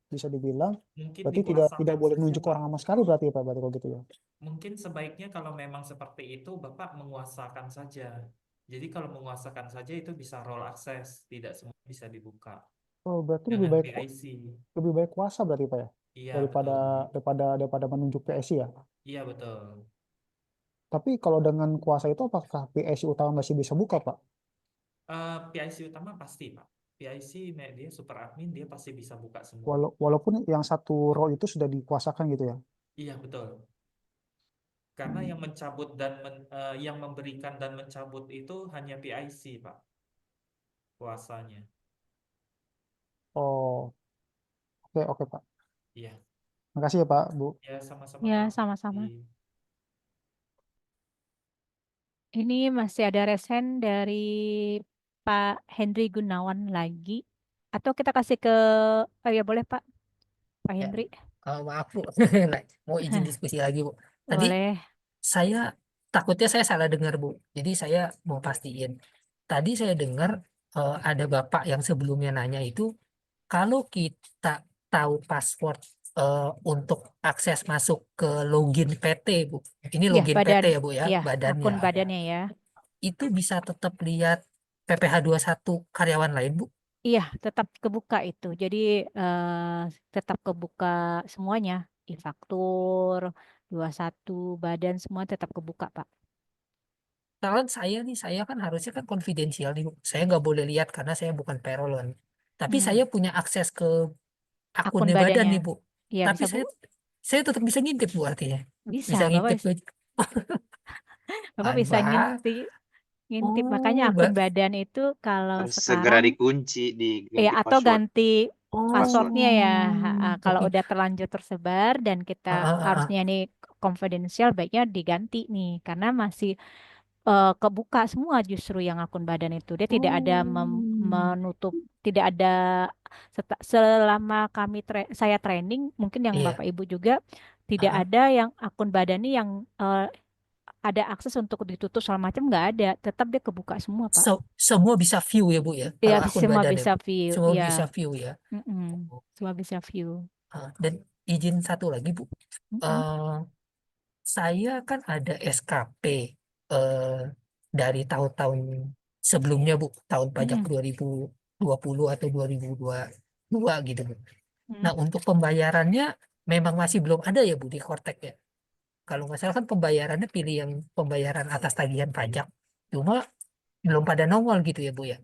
bisa dibilang
Mungkin
berarti tidak
dikuasakan
boleh
saja
nunjuk
Pak.
orang sama sekali berarti ya Pak berarti kalau gitu ya.
Mungkin sebaiknya kalau memang seperti itu Bapak menguasakan saja. Jadi kalau menguasakan saja itu bisa role access, tidak semua bisa dibuka
Oh, berarti
dengan PIC.
lebih baik kuasa berarti Pak ya
Iya,
daripada
betul.
daripada menunjuk PSI ya.
Iya, betul.
Tapi kalau dengan kuasa itu apakah PSI utama masih bisa buka Pak?
PIC utama pasti Pak. PIC dia super admin, dia pasti bisa buka semua.
Walaupun yang satu role itu sudah dikuasakan gitu ya.
Iya, betul. Karena yang mencabut dan yang memberikan dan mencabut itu hanya PIC Pak, kuasanya.
Oh, oke Pak.
Iya.
Makasih ya Pak, Bu.
Ya, sama-sama
Ya,
Pak.
sama-sama.
Iya.
Ini masih ada resen dari Pak Henry Gunawan lagi. Atau kita kasih ke, oh ya boleh Pak
Ya,
Henry.
maaf Bu, mau izin diskusi lagi Bu. Tadi
Boleh.
saya takutnya saya salah dengar Bu. Jadi saya mau pastiin. Tadi saya dengar ada Bapak yang sebelumnya nanya itu kalau kita tahu password untuk akses masuk ke login PT Bu. Ini
Ya,
login PT
badan.
ya Bu ya,
Ya,
badannya.
akun badannya ya.
Itu bisa tetap lihat PPh 21 karyawan lain Bu.
Iya, tetap kebuka itu. Jadi tetap kebuka semuanya. E-faktur, 21, badan semua tetap kebuka, Pak.
Kalau saya kan harusnya kan konfidensial nih Bu. Saya nggak boleh lihat karena saya bukan payroll kan. Tapi
Hmm.
saya punya akses ke
Akun
akunnya badan
badannya.
nih Bu.
Iya,
Tapi
bisa Bu.
saya tetap bisa ngintip Bu artinya.
Bisa,
Bisa
Bapak
ngintip.
Bapak bisa ngintip. Makanya akun badan itu kalau
Harus segera
sekarang
dikunci, diganti
atau
password.
ganti passwordnya ya. Kalau
Oke.
udah terlanjur tersebar dan kita harusnya ini konfidensial, baiknya diganti nih karena masih kebuka semua justru yang akun badan itu. Dia tidak ada menutup, tidak ada selama saya training, mungkin yang
Iya.
Bapak Ibu juga tidak ada yang akun badan ini yang ada akses untuk ditutup segala macam, nggak ada. Tetap dia kebuka semua, Pak.
Semua bisa view ya Bu ya.
Ya,
Kalau akun
semua
badan
bisa
ya.
view.
Semua
Ya.
bisa view ya.
Semua bisa view.
Dan izin satu lagi Bu. Saya kan ada SKP dari tahun-tahun sebelumnya Bu, tahun pajak 2020 atau 2022 gitu Bu. Nah untuk pembayarannya memang masih belum ada ya Bu di Kortek ya. Kalau nggak salah kan pembayarannya pilih yang pembayaran atas tagihan pajak. Cuma belum pada nongol gitu ya Bu ya.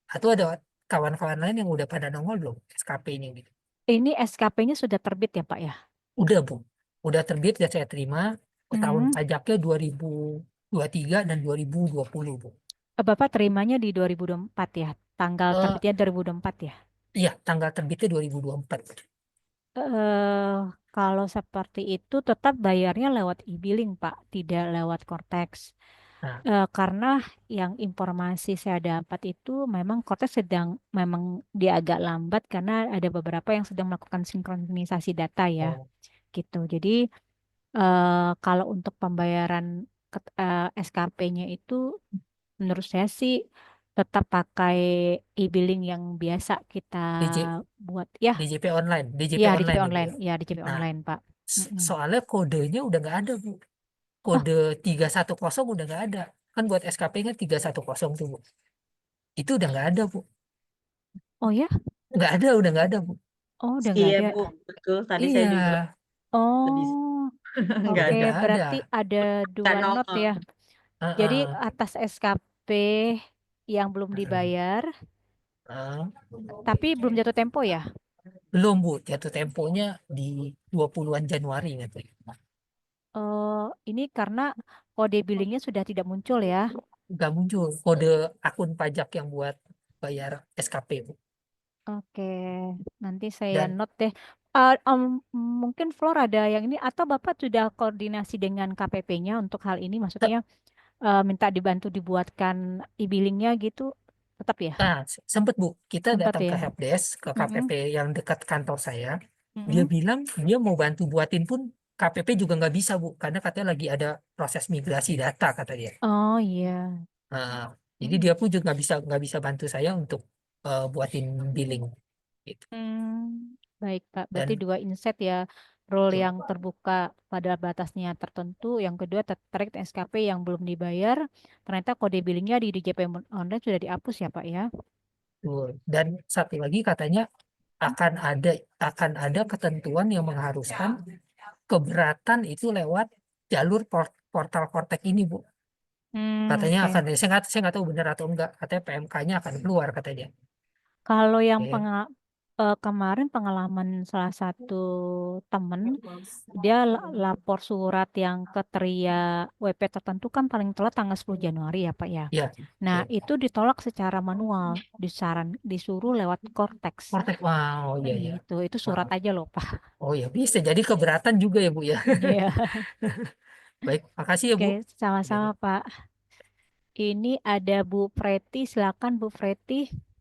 Atau ada kawan-kawan lain yang udah pada nongol belum SKP-nya gitu.
Ini SKP-nya sudah terbit ya Pak ya?
Udah Bu, udah terbit dan saya terima tahun pajaknya 2023 dan 2020 Bu.
Bapak terimanya di 2024 ya? Tanggal terbitnya 2024 ya?
Iya, tanggal terbitnya 2024.
Kalau seperti itu tetap bayarnya lewat e-billing Pak, tidak lewat Kortex. Karena yang informasi saya dapat itu memang Kortex memang dia agak lambat karena ada beberapa yang sedang melakukan sinkronisasi data ya, gitu. Jadi kalau untuk pembayaran SKP-nya itu menurut saya sih tetap pakai e-billing yang biasa kita
DJ,
buat ya.
DJP online, DJP
Iya, DJP
online ya Bu
online.
ya.
Iya, DJP
Nah,
online, Pak. Mm-mm.
soalnya kodenya udah nggak ada Bu.
Oh,
Kode 310 udah nggak ada. Kan buat SKP kan 310 tuh Bu. Itu udah nggak ada Bu.
oh ya?
Nggak ada, udah nggak ada Bu.
Oh, udah nggak
Iya
ada.
Bu, betul. Tadi saya juga
Iya,
lebih
Oh,
nggak
oke.
nggak ada.
Berarti ada
nggak
dua not
nongol.
ya. Jadi
Heeh.
atas SKP yang belum dibayar,
Heeh.
tapi belum jatuh tempo ya?
Belum Bu, jatuh temponya di 20-an Januari katanya.
Ini karena kode billingnya sudah tidak muncul ya.
Nggak muncul kode akun pajak yang buat bayar SKP Bu.
Oke, nanti saya
Dan
note deh. Mungkin Flor ada yang ini atau Bapak sudah koordinasi dengan KPP-nya untuk hal ini, maksudnya minta dibantu dibuatkan e-billingnya gitu, tetap ya?
sempet Bu, kita
Sempat
datang ke
ya?
helpdesk, ke KPP yang dekat kantor saya. Dia
Mm-mm.
bilang dia mau bantu buatin pun KPP juga nggak bisa Bu, karena katanya lagi ada proses migrasi data kata dia.
Oh iya.
Jadi dia pun juga nggak bisa bantu saya untuk buatin billing gitu.
Baik Pak, berarti
Dan
dua insight ya, role yang terbuka pada batasnya tertentu, yang kedua terkait SKP yang belum dibayar, ternyata kode billingnya di DJP online sudah dihapus ya Pak ya?
betul. Dan satu lagi katanya akan ada ketentuan yang mengharuskan keberatan itu lewat jalur portal Kortek ini Bu. Katanya
Oke.
akan, saya nggak tahu benar atau enggak, katanya PMK-nya akan keluar katanya.
Kalau yang
Oke.
kemarin pengalaman salah satu temen, dia lapor surat yang ke TRIA WP tertentu kan paling telat tanggal 10 Januari ya Pak ya.
Iya,
Nah,
iya.
itu ditolak secara manual, disuruh lewat Cortex.
Kortek, wow, iya ya.
Itu surat aja loh Pak.
Oh ya, bisa jadi keberatan juga ya Bu ya.
Iya.
Baik, makasih ya Bu.
Oke, sama-sama Pak. Ini ada Bu Preti, silakan Bu Preti.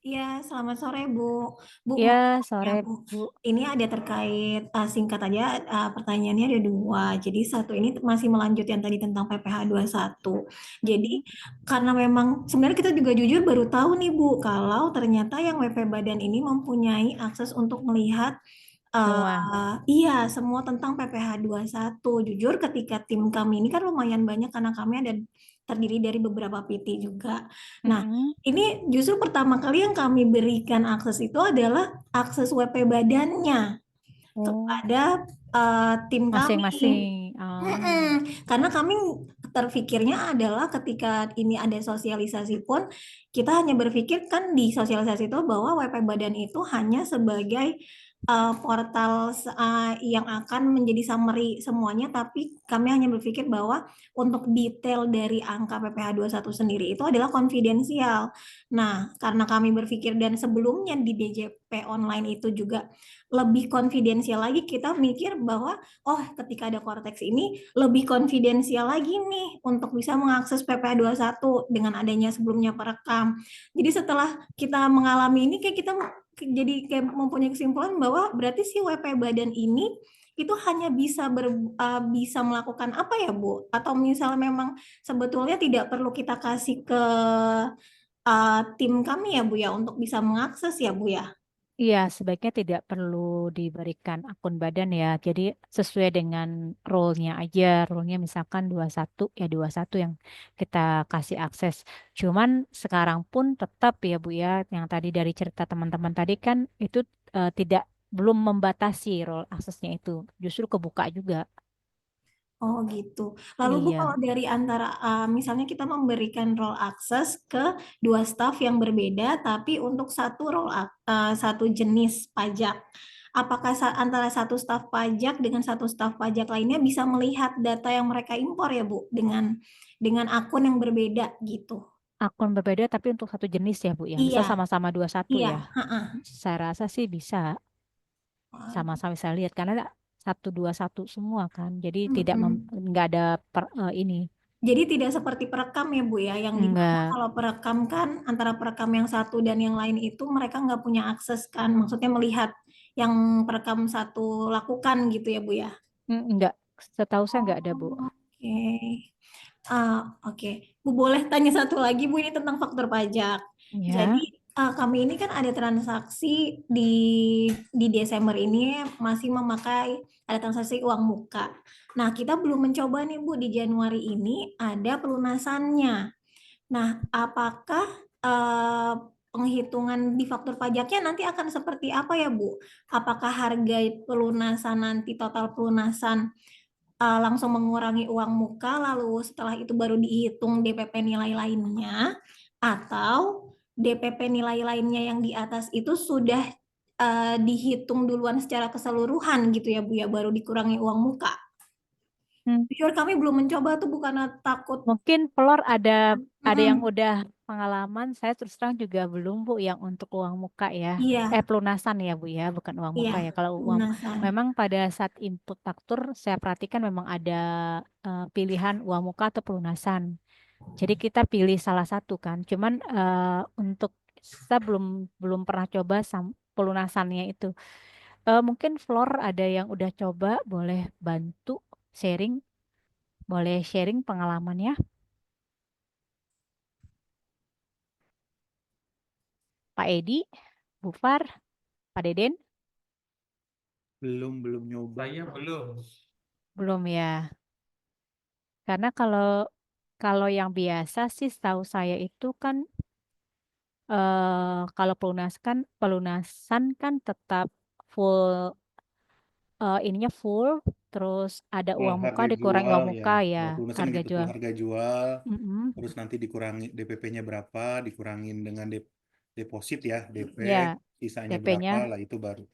Iya, selamat sore Bu. Bu,
Ya,
mau
sore
tanya Bu.
Bu.
Ini ada terkait singkat aja pertanyaannya ada dua. Jadi satu ini masih melanjut yang tadi tentang PPh 21. Jadi karena memang sebenarnya kita juga jujur baru tahu nih Bu, kalau ternyata yang WP Badan ini mempunyai akses untuk melihat
Semua.
iya, semua tentang PPh 21. Jujur ketika tim kami ini kan lumayan banyak karena kami ada terdiri dari beberapa PT juga. Nah, ini justru pertama kali yang kami berikan akses itu adalah akses WP badannya kepada tim kami.
Masing-masing.
Karena kami terfikirnya adalah ketika ini ada sosialisasi pun kita hanya berpikir kan di sosialisasi itu bahwa WP Badan itu hanya sebagai portal yang akan menjadi summary semuanya, tapi kami hanya berpikir bahwa untuk detail dari angka PPh 21 sendiri itu adalah konfidensial. Nah, karena kami berpikir dan sebelumnya di DJP online itu juga lebih konfidensial lagi, kita mikir bahwa oh ketika ada Cortex ini lebih konfidensial lagi nih untuk bisa mengakses PPh 21 dengan adanya sebelumnya perekam. Jadi setelah kita mengalami ini kayak kita jadi kayak mempunyai kesimpulan bahwa berarti si WP Badan ini itu hanya bisa bisa melakukan apa ya Bu? Atau misalnya memang sebetulnya tidak perlu kita kasih ke tim kami ya Bu ya untuk bisa mengakses ya Bu ya?
Iya, sebaiknya tidak perlu diberikan akun badan ya. Jadi sesuai dengan role-nya aja. Role-nya misalkan 21, ya 21 yang kita kasih akses. Cuman sekarang pun tetap ya Bu ya, yang tadi dari cerita teman-teman tadi kan itu belum membatasi role aksesnya itu. Justru kebuka juga.
Oh gitu. Lalu Bu,
Iya.
kalau dari antara misalnya kita memberikan role access ke dua staf yang berbeda, tapi untuk satu jenis pajak, apakah antara satu staf pajak dengan satu staf pajak lainnya bisa melihat data yang mereka impor ya Bu, dengan akun yang berbeda gitu?
Akun berbeda tapi untuk satu jenis ya Bu ya. Misal
Iya.
sama-sama 21
Iya.
ya. Saya rasa sih bisa. Sama-sama bisa lihat karena 121 semua kan. Jadi nggak ada ini.
Jadi tidak seperti perekam ya Bu ya, yang dimana
Enggak.
kalau perekam kan antara perekam yang satu dan yang lain itu mereka nggak punya akses kan, maksudnya melihat yang perekam satu lakukan gitu ya Bu ya?
Enggak, setahu saya enggak ada Bu.
Oke. Bu, boleh tanya satu lagi Bu, ini tentang faktur pajak.
Ya.
Jadi kami ini kan ada transaksi di Desember ini masih memakai ada transaksi uang muka. Nah, kita belum mencoba nih Bu, di Januari ini ada pelunasannya. Nah, apakah penghitungan di faktur pajaknya nanti akan seperti apa ya Bu? Apakah harga pelunasan nanti total pelunasan langsung mengurangi uang muka, lalu setelah itu baru dihitung DPP nilai lainnya, atau DPP nilai lainnya yang di atas itu sudah dihitung duluan secara keseluruhan gitu ya Bu ya, baru dikurangi uang muka. Jujur kami belum mencoba tuh, bukan takut.
Mungkin Pelor ada yang udah pengalaman, saya terus terang juga belum Bu yang untuk uang muka ya.
Iya.
Pelunasan ya Bu ya, bukan uang muka
Iya,
ya. Kalau uang
pelunasan.
memang pada saat input faktur saya perhatikan memang ada pilihan uang muka atau pelunasan. Jadi kita pilih salah satu kan. Cuman untuk saya belum pernah coba pelunasannya itu. Mungkin Flor ada yang udah coba, boleh bantu sharing, boleh sharing pengalamannya. Pak Edi, Bu Far, Pak Deden?
Belum nyoba.
Saya belum.
Belum ya. Karena kalau yang biasa sih setahu saya itu kan kalau pelunasan kan tetap full, ininya full, terus ada uang muka
Harga
dikurangi
jual
uang
ya.
muka ya,
Pelunasan
harga
gitu tuh
jual.
harga jual.
Mm-mm.
Terus nanti dikurangi DPP-nya berapa, dikurangin dengan deposit ya, DP,
Ya,
sisanya
DP-nya,
berapa lah itu baru.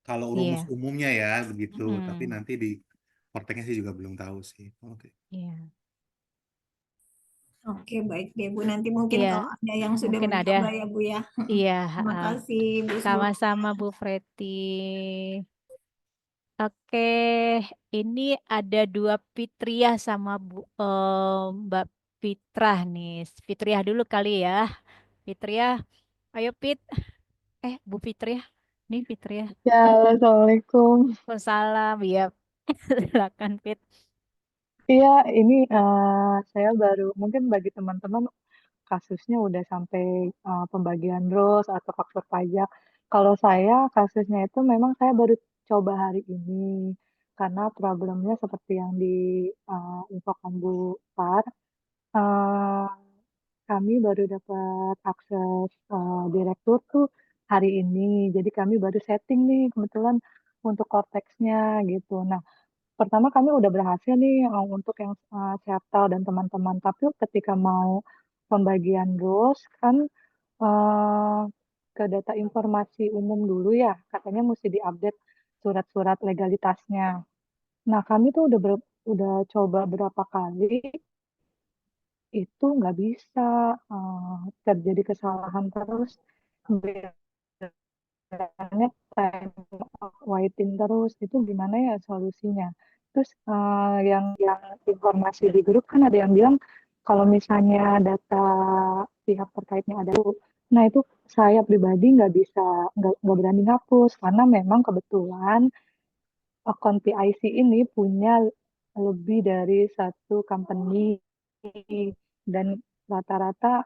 Kalau
iya.
rumus umumnya ya begitu, tapi
Mm-mm.
nanti di prakteknya sih juga belum tahu sih. Oke.
Iya.
Oke, baik deh Bu. Nanti mungkin
Iya,
kalau ada yang sudah
mungkin ada.
mencoba ya Bu ya.
Iya,
Terima kasih Bu.
sama-sama Bu Freti. Oke, ini ada dua Fitriah sama Mbak Fitrah nih. Fitriah dulu kali ya. Fitriah, ayo Fit. Bu Fitriah. Nih Fitriah.
Ya, Assalamualaikum.
Waalaikumsalam. Iya, silakan Fit.
Iya, ini saya baru, mungkin bagi teman-teman kasusnya udah sampai pembagian ROS atau faktur pajak. Kalau saya kasusnya itu memang saya baru coba hari ini, karena problemnya seperti yang infokan Bu Far, eh, kami baru dapat akses direktur tuh hari ini. Jadi kami baru setting nih kebetulan untuk Cortex-nya gitu. Nah, pertama kami udah berhasil nih untuk yang Sertal dan teman-teman. Tapi ketika mau pembagian ROS kan eh, ke data informasi umum dulu ya, katanya mesti diupdate surat-surat legalitasnya. Nah, kami tuh udah coba berapa kali itu nggak bisa, terjadi kesalahan terus, bilangnya time waiting terus, itu gimana ya solusinya? Terus yang informasi di grup kan ada yang bilang kalau misalnya data pihak terkaitnya ada, nah itu saya pribadi nggak berani ngapus karena memang kebetulan akun PIC ini punya lebih dari satu company dan rata-rata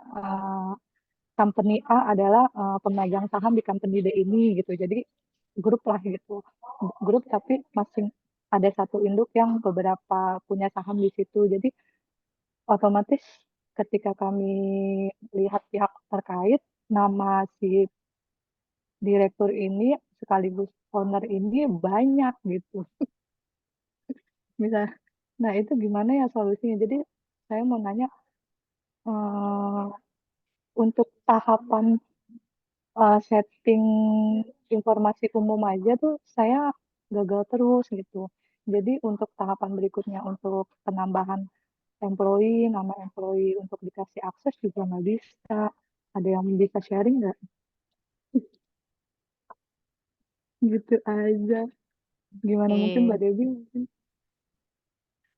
company A adalah pemegang saham di company D ini gitu. Jadi grup lah gitu. Grup tapi masing ada satu induk yang beberapa punya saham di situ. Jadi otomatis ketika kami lihat pihak terkait, nama si direktur ini sekaligus owner ini banyak gitu. Bisa. Nah, itu gimana ya solusinya? Jadi saya mau nanya untuk tahapan setting informasi umum aja tuh saya gagal terus gitu. Jadi untuk tahapan berikutnya untuk penambahan employee, nama employee untuk dikasih akses juga nggak bisa. Ada yang bisa sharing nggak? Gitu aja. Gimana mungkin Mbak Debbie? Mungkin?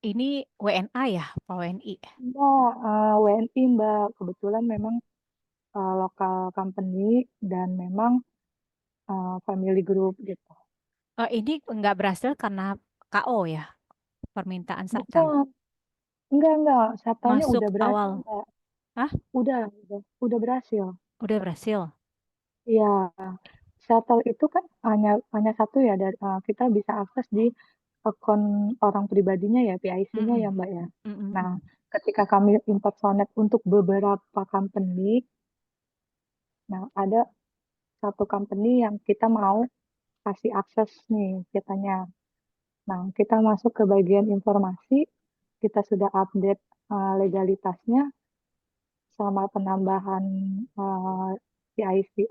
Ini WNA ya, Pak WNI?
Mbak, WNI Mbak. Kebetulan memang lokal company dan memang family group gitu.
Ini nggak berhasil karena KO ya, permintaan saktam.
Enggak, shuttle-nya
Masuk
udah berhasil,
awal.
Mbak.
Hah?
Udah berhasil.
Udah berhasil.
Iya, shuttle itu kan hanya satu ya, kita bisa akses di akun orang pribadinya ya, PIC-nya ya, Mbak ya. Nah, ketika kami impersonate untuk beberapa company, nah ada satu company yang kita mau kasih akses nih kitanya. Nah, kita masuk ke bagian informasi, kita sudah update legalitasnya sama penambahan PIC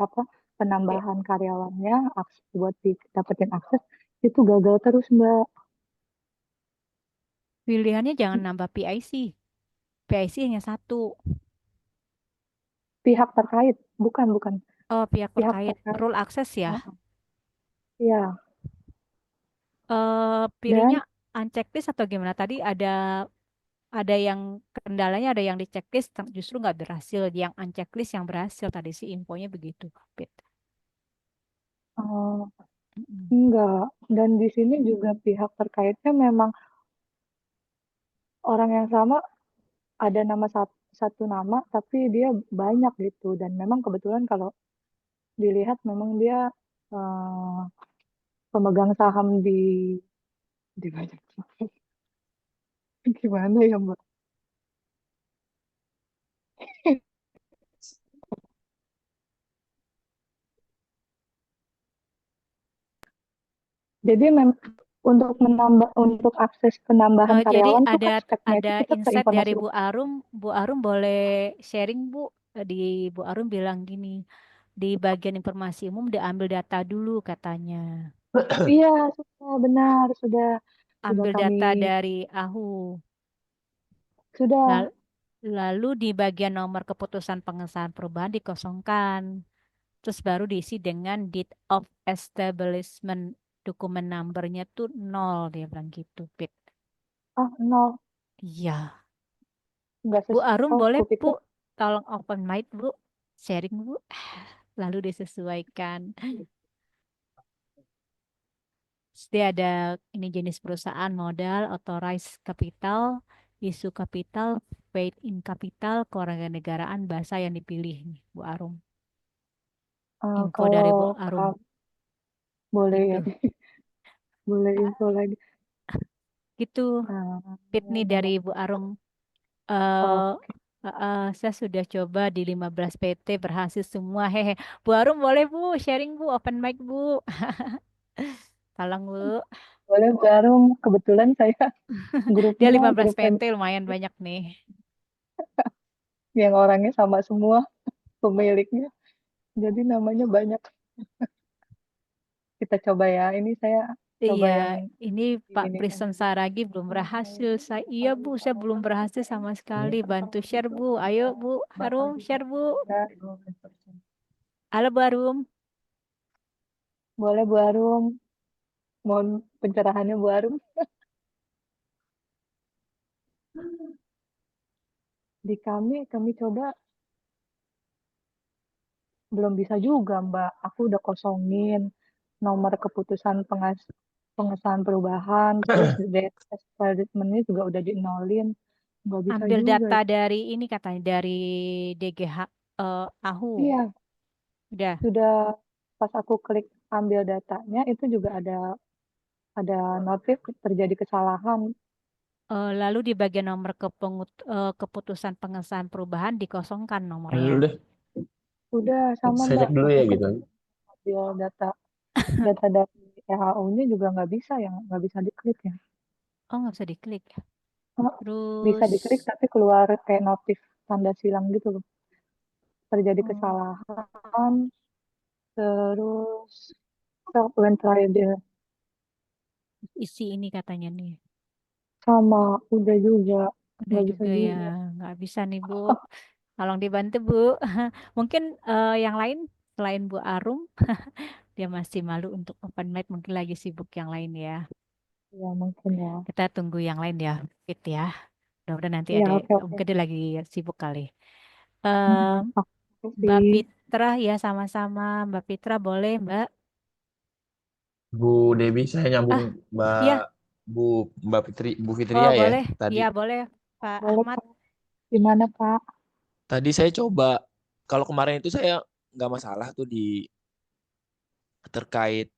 penambahan karyawannya buat dapetin akses itu gagal terus, Mbak.
Pilihannya jangan nambah PIC. PIC hanya satu.
Pihak terkait, bukan.
Oh, pihak
Pihak
terkait.
terkait.
Rule access ya.
Iya.
Pilihnya unchecklist atau gimana? Tadi ada yang kendalanya, ada yang di checklist justru nggak berhasil, yang unchecklist yang berhasil tadi sih infonya begitu, Pit.
Enggak, dan di sini juga pihak terkaitnya memang orang yang sama, ada nama satu nama tapi dia banyak gitu, dan memang kebetulan kalau dilihat memang dia pemegang saham di banyak tempat. Gimana ya, Mbak? Jadi memang untuk akses penambahan
Jadi
karyawan tuh kan
ada
speknya itu kita ke
insight
informasi
dari Bu Arum. Bu Arum boleh sharing, Bu. Di Bu Arum bilang gini, di bagian informasi umum diambil data dulu katanya.
Iya, benar, sudah
Ambil
kami
data dari AHU.
sudah.
Lalu di bagian nomor keputusan pengesahan perubahan dikosongkan. Terus baru diisi dengan date of establishment. Dokumen numbernya tuh 0, dia bilang gitu, Pit.
0.
Iya.
Enggak
Bu Arum boleh,
kupikir.
Bu, tolong open mic, Bu. Sharing, Bu. Lalu disesuaikan. Dia ada ini jenis perusahaan, modal, authorized capital, isu kapital, paid in capital, kewarganegaraan, bahasa yang dipilih nih, Bu Arum. Info dari Bu Arum.
Boleh ya.
Gitu.
Boleh info lagi.
Gitu. Pit nih dari Bu Arum. Saya sudah coba di 15 PT berhasil semua. Hehe. Bu Arum boleh, Bu, sharing, Bu, open mic, Bu. Tolong, Bu.
Boleh, Bu Arum. Kebetulan saya grupnya
Dia 15
grup
PT lumayan banyak nih.
yang orangnya sama semua pemiliknya. Jadi namanya banyak. Kita coba ya. Ini saya coba
Iya,
yang
ini Pak Prison Saragi belum berhasil. Iya, Bu, saya belum berhasil sama sekali. Bantu share, Bu. Ayo, Bu. Harum, share, Bu. Halo, Bu Arum.
Boleh, Bu Arum. Mohon pencerahannya, Bu Arum. Di kami coba belum bisa juga, Mbak. Aku udah kosongin nomor keputusan pengesahan perubahan, terus establishment-nya juga udah dinolin. Nggak bisa
Ambil
juga.
data dari ini katanya, dari DGH AHU.
Iya.
Udah.
Sudah pas aku klik ambil datanya, itu juga ada notif terjadi kesalahan.
Lalu di bagian nomor keputusan pengesahan perubahan dikosongkan nomornya.
Udah.
Udah sama,
Saya
Mbak.
cek dulu ya gitu.
Ambil data dari WHO-nya juga nggak bisa diklik ya.
Oh, nggak bisa diklik. Terus
Bisa diklik tapi keluar kayak notif tanda silang gitu loh. Terjadi kesalahan, terus when tried
isi ini katanya nih.
sama udah juga.
Udah
Nggak
juga
bisa
ya, nggak bisa nih, Bu. Tolong dibantu, Bu. Mungkin yang lain selain Bu Arum, dia masih malu untuk open mic, mungkin lagi sibuk yang lain ya.
Ya mungkin ya.
Kita tunggu yang lain ya, Fit ya. Mudah-mudahan nanti
Ya,
ada,
oke.
mungkin dia lagi sibuk kali.
Oke
Mbak
sih.
Fitra ya, sama-sama. Mbak Fitra boleh, Mbak?
Bu Debi, saya nyambung
iya.
Bu Fitria
Oh,
ya
boleh.
tadi.
Iya, boleh. Pak
Boleh
Ahmad.
Pak. Gimana Pak?
Tadi saya coba, kalau kemarin itu saya nggak masalah tuh di terkait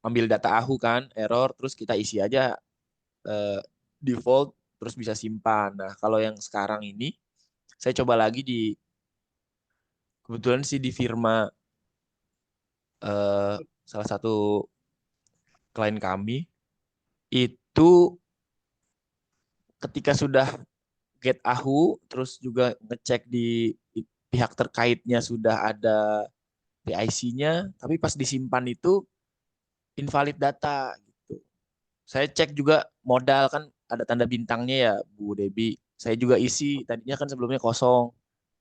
ambil data AHU kan, error, terus kita isi aja default, terus bisa simpan. Nah, kalau yang sekarang ini, saya coba lagi kebetulan sih di firma salah satu klien kami, itu ketika sudah get AHU, terus juga ngecek di pihak terkaitnya sudah ada PIC-nya, tapi pas disimpan itu invalid data gitu. Saya cek juga modal kan ada tanda bintangnya ya Bu Debi. Saya juga isi, tadinya kan sebelumnya kosong.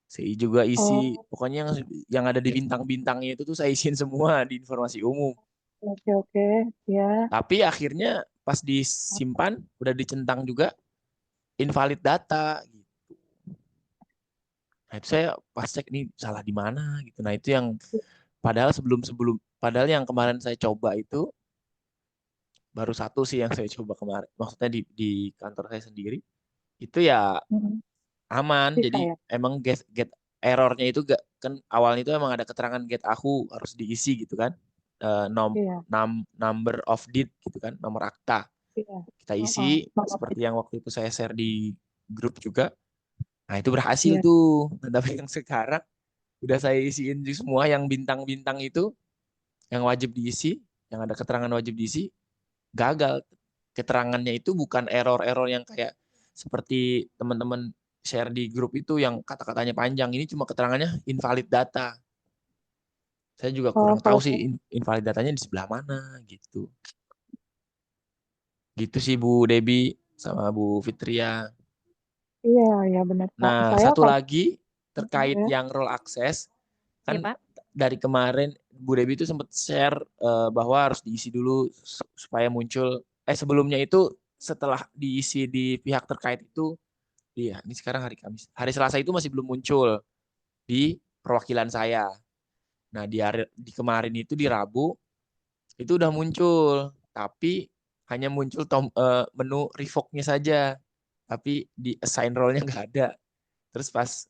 Saya juga isi,
Oh,
pokoknya yang ada di bintang-bintangnya itu tuh saya isiin semua di informasi umum.
oke, ya.
Tapi akhirnya pas disimpan udah dicentang juga invalid data gitu. Nah, itu saya pas cek nih salah di mana gitu. Nah, itu yang padahal padahal yang kemarin saya coba itu baru satu sih yang saya coba kemarin. Maksudnya di kantor saya sendiri itu ya
Mm-mm.
aman.
Bisa
Jadi
ya?
emang get errornya itu gak kan awalnya itu emang ada keterangan get AHU harus diisi gitu kan.
Iya,
Number of deed gitu kan, nomor akta.
iya.
Kita
Heeh.
isi
Nomor
seperti yang waktu itu saya share di grup juga. Nah, itu berhasil
Iya.
tuh. Nah, tapi yang sekarang udah saya isiin semua yang bintang-bintang itu yang wajib diisi, yang ada keterangan wajib diisi, gagal. Keterangannya itu bukan error-error yang kayak seperti teman-teman share di grup itu yang kata-katanya panjang. Ini cuma keterangannya invalid data. Saya juga
Oh,
kurang tahu
kalau
sih invalid datanya di sebelah mana gitu. Gitu sih Bu Debi sama Bu Fitria.
iya, ya benar Pak.
Nah,
Saya
satu
kalau
lagi terkait
ya,
yang role access,
Ya,
kan
Pak.
dari kemarin Bu Debi itu sempat share bahwa harus diisi dulu supaya muncul, sebelumnya itu setelah diisi di pihak terkait itu, iya, ini sekarang hari Kamis. Hari Selasa itu masih belum muncul di perwakilan saya. Nah, di kemarin itu di Rabu, itu udah muncul, tapi hanya muncul menu revoke-nya saja. Tapi di assign role-nya nggak ada. Terus pas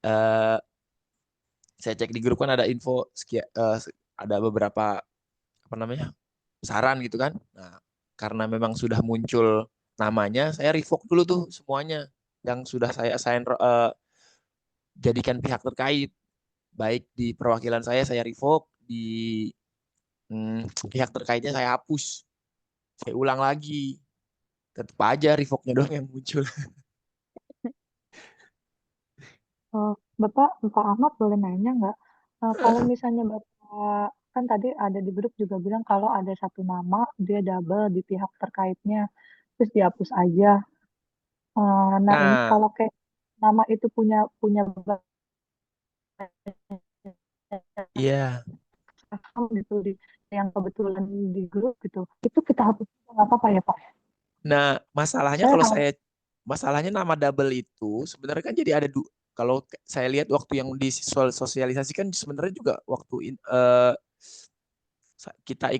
eh, saya cek di grup kan ada info ada beberapa apa namanya saran gitu kan. Nah, karena memang sudah muncul namanya, saya revoke dulu tuh semuanya yang sudah saya assign jadikan pihak terkait. Baik di perwakilan saya revoke, di pihak terkaitnya saya hapus. Saya ulang lagi. Tetap aja revoke-nya doang yang muncul.
Bapak Ahmad boleh nanya nggak? Kalau misalnya Bapak kan tadi ada di grup juga bilang kalau ada satu nama dia double di pihak terkaitnya, terus dihapus aja. Nah ini
Nah,
kalau kayak nama itu punya punya
iya.
paham gitu di yang kebetulan di grup gitu, itu kita hapus juga nggak apa-apa ya Pak?
Nah, masalahnya
Saya
kalau
tahu.
masalahnya nama double itu sebenarnya kan jadi ada kalau saya lihat waktu yang disosialisasikan sebenarnya juga waktu saya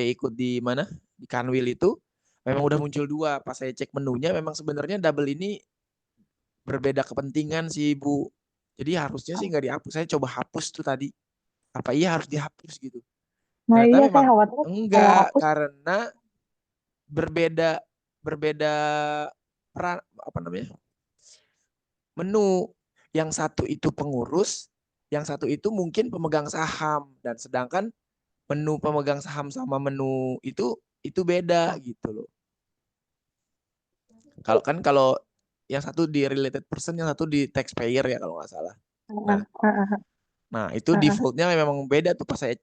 ikut di mana di Kanwil itu memang udah muncul dua. Pas saya cek menunya memang sebenarnya double ini berbeda kepentingan sih Bu. Jadi harusnya sih nggak dihapus. Saya coba hapus tuh tadi. Apa iya harus dihapus gitu?
Nah
Ternyata
iya saya
memang
khawatir kalau
enggak
hapus.
karena berbeda berbeda peran apa namanya menu. Yang satu itu pengurus, yang satu itu mungkin pemegang saham dan sedangkan menu pemegang saham sama menu itu beda gitu loh. Kalau yang satu di related person, yang satu di taxpayer ya kalau nggak salah. Nah itu defaultnya memang beda tuh pas saya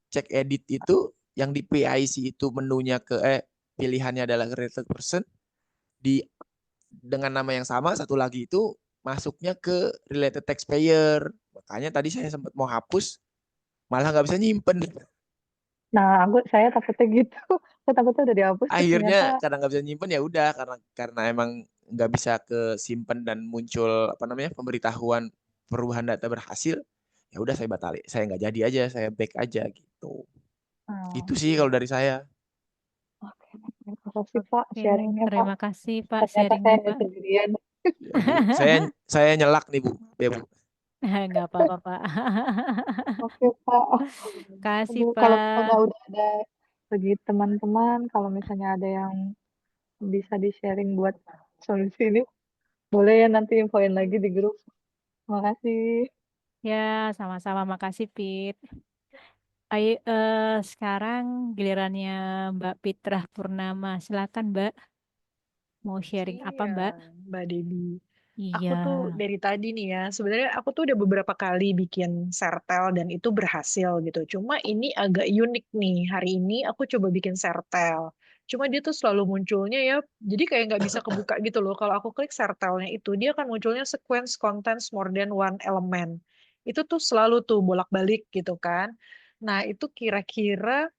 cek edit itu yang di PIC itu menunya pilihannya adalah related person di dengan nama yang sama satu lagi itu masuknya ke related taxpayer. Makanya tadi saya sempat mau hapus malah nggak bisa nyimpen.
Nah saya takutnya gitu. Saya takutnya udah dihapus terus ternyata
Akhirnya karena nggak bisa nyimpen ya udah karena emang nggak bisa ke simpen dan muncul apa namanya pemberitahuan perubahan data berhasil, ya udah saya batalin, saya nggak jadi aja, saya back aja gitu. Itu sih kalau dari saya.
Oke. Terima kasih Pak
Oke,
sharingnya Pak.
terima kasih Pak
Ternyata saya
sharingnya
nggak
Pak.
sendirian.
Ya, Bu. Saya nyelak nih, Bu. Ya, Bu.
Nggak apa-apa Pak.
Oke Pak.
Kasih
Aduh, kalau
Pak.
misalnya udah ada bagi teman-teman, kalau misalnya ada yang bisa di-sharing buat solusi ini, boleh ya nanti infoin lagi di grup. Terima kasih.
Ya, sama-sama. Makasih Pit. Ayo, sekarang gilirannya Mbak Fitrah Purnama. Silakan Mbak. Mau sharing apa Mbak?
Mbak Debbie. Aku
Iya.
tuh dari tadi nih ya, sebenarnya aku tuh udah beberapa kali bikin sertel dan itu berhasil gitu. Cuma ini agak unik nih. Hari ini aku coba bikin sertel. Cuma dia tuh selalu munculnya ya, jadi kayak nggak bisa kebuka gitu loh. Kalau aku klik sertelnya itu, dia akan munculnya sequence contents more than one element. Itu tuh selalu tuh bolak-balik gitu kan. Nah itu kira-kira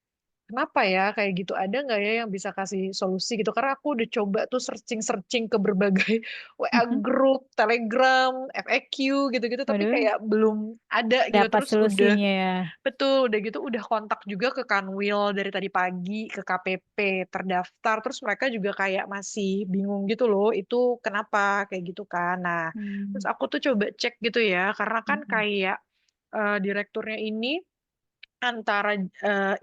kenapa ya kayak gitu? Ada nggak ya yang bisa kasih solusi gitu? Karena aku udah coba tuh searching-searching ke berbagai WA group, Telegram, FAQ gitu-gitu, tapi
Waduh,
kayak belum ada gitu.
dapat
Terus udah,
solusinya ya.
betul, udah gitu udah kontak juga ke Kanwil dari tadi pagi, ke KPP, terdaftar. Terus mereka juga kayak masih bingung gitu loh, itu kenapa kayak gitu kan. Nah, terus aku tuh coba cek gitu ya, karena kan kayak direkturnya ini antara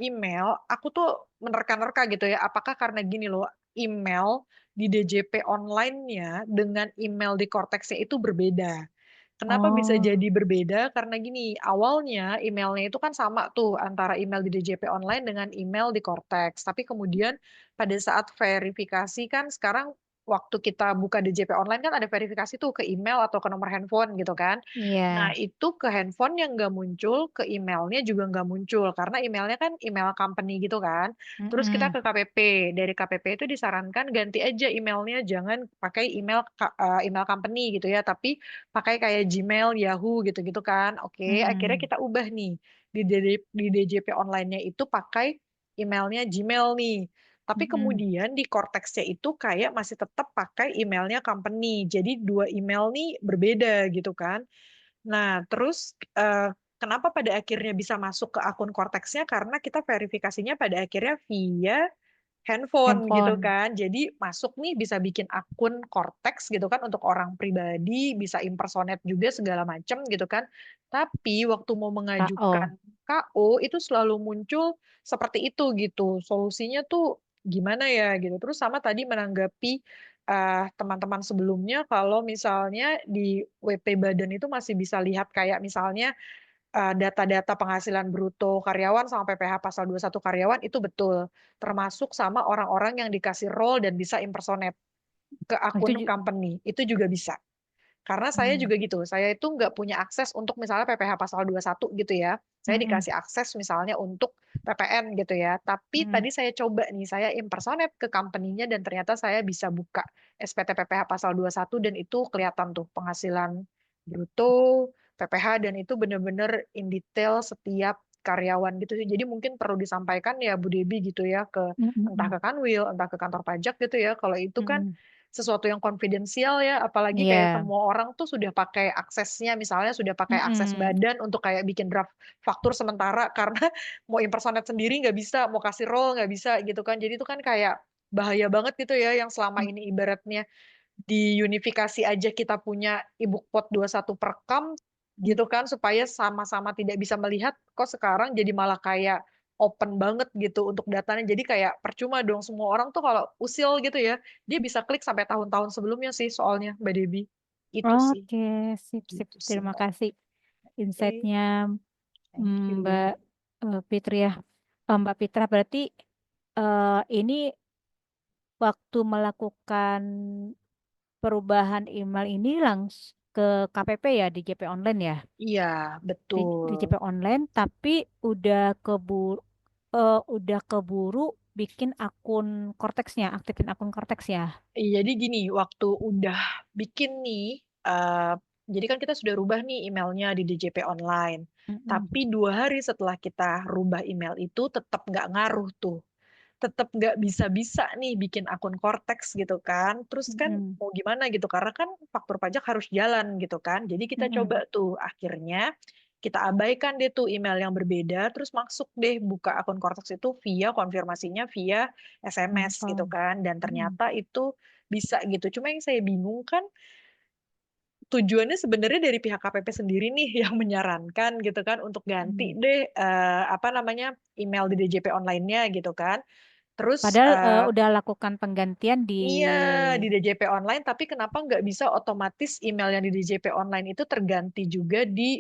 email, aku tuh menerka-nerka gitu ya, apakah karena gini loh, email di DJP online-nya dengan email di Cortex-nya itu berbeda. Kenapa bisa
Oh,
jadi berbeda? Karena gini, awalnya emailnya itu kan sama tuh antara email di DJP online dengan email di Cortex. Tapi kemudian pada saat verifikasi kan sekarang waktu kita buka DJP online kan ada verifikasi tuh ke email atau ke nomor handphone gitu kan. Nah,
iya.
itu ke handphone yang nggak muncul, ke emailnya juga nggak muncul. Karena emailnya kan email company gitu kan. Terus kita ke KPP. Dari KPP itu disarankan ganti aja emailnya, jangan pakai email company gitu ya, tapi pakai kayak Gmail, Yahoo gitu-gitu kan. Oke, akhirnya kita ubah nih. Di DJP online-nya itu pakai emailnya Gmail nih. Tapi kemudian di Cortex-nya itu kayak masih tetap pakai emailnya company. Jadi dua email nih berbeda gitu kan. Nah, terus kenapa pada akhirnya bisa masuk ke akun Cortex-nya? Karena kita verifikasinya pada akhirnya via handphone gitu
Handphone.
kan. Jadi masuk nih bisa bikin akun Cortex gitu kan untuk orang pribadi, bisa impersonate juga segala macam gitu kan. Tapi waktu mau
KO.
mengajukan KO itu selalu muncul seperti itu gitu. Solusinya tuh gimana ya gitu. Terus sama tadi menanggapi teman-teman sebelumnya kalau misalnya di WP Badan itu masih bisa lihat kayak misalnya data-data penghasilan bruto karyawan sama PPh pasal 21 karyawan itu betul. Termasuk sama orang-orang yang dikasih role dan bisa impersonate ke
Oh, itu
akun company. Itu juga bisa. Karena saya juga gitu, saya itu nggak punya akses untuk misalnya PPh pasal 21 gitu ya. Saya dikasih akses misalnya untuk PPN gitu ya. Tapi tadi saya coba nih, saya impersonate ke company-nya dan ternyata saya bisa buka SPT PPh pasal 21 dan itu kelihatan tuh penghasilan bruto, PPh dan itu benar-benar in detail setiap karyawan gitu sih. Jadi mungkin perlu disampaikan ya Bu Debi gitu ya ke entah ke Kanwil, entah ke kantor pajak gitu ya. Kalau itu kan sesuatu yang konfidensial ya, apalagi kayak
Iya.
semua orang tuh sudah pakai aksesnya, misalnya sudah pakai akses badan untuk kayak bikin draft faktur sementara karena mau impersonate sendiri nggak bisa, mau kasih role nggak bisa gitu kan. Jadi itu kan kayak bahaya banget gitu ya yang selama ini ibaratnya di unifikasi aja kita punya iBookpot 21 perekam gitu kan supaya sama-sama tidak bisa melihat, kok sekarang jadi malah kayak open banget gitu untuk datanya. Jadi kayak percuma dong semua orang tuh kalau usil gitu ya, dia bisa klik sampai tahun-tahun sebelumnya sih soalnya Mbak Debbie. Itu sih.
Oke, sip.
Gitu sih
Terima
Mbak.
kasih
Oke,
insight-nya
thank you.
Mbak Fitri ya. Mbak Fitra berarti ini waktu melakukan perubahan email ini langsung ke KPP ya di JP online ya.
Iya,
Di
betul.
JP online tapi udah keburu bikin akun Cortex-nya, aktifin akun Cortex ya.
Jadi gini, waktu udah bikin nih, jadi kan kita sudah rubah nih emailnya di DJP online. Tapi 2 hari setelah kita rubah email itu tetap nggak ngaruh tuh. Tetap nggak bisa-bisa nih bikin akun Cortex gitu kan. Terus kan mau gimana gitu, karena kan faktur pajak harus jalan gitu kan. Jadi kita coba tuh akhirnya kita abaikan deh tuh email yang berbeda, terus masuk deh buka akun Cortex itu via konfirmasinya via SMS gitu
Handphone.
kan, dan
Mm-mm.
ternyata itu bisa gitu. Cuma yang saya bingung kan tujuannya sebenarnya dari pihak KPP sendiri nih yang menyarankan gitu kan untuk ganti deh apa namanya email di DJP online-nya gitu kan. Terus
Padahal udah lakukan penggantian di
iya di DJP online, tapi kenapa nggak bisa otomatis email yang di DJP online itu terganti juga di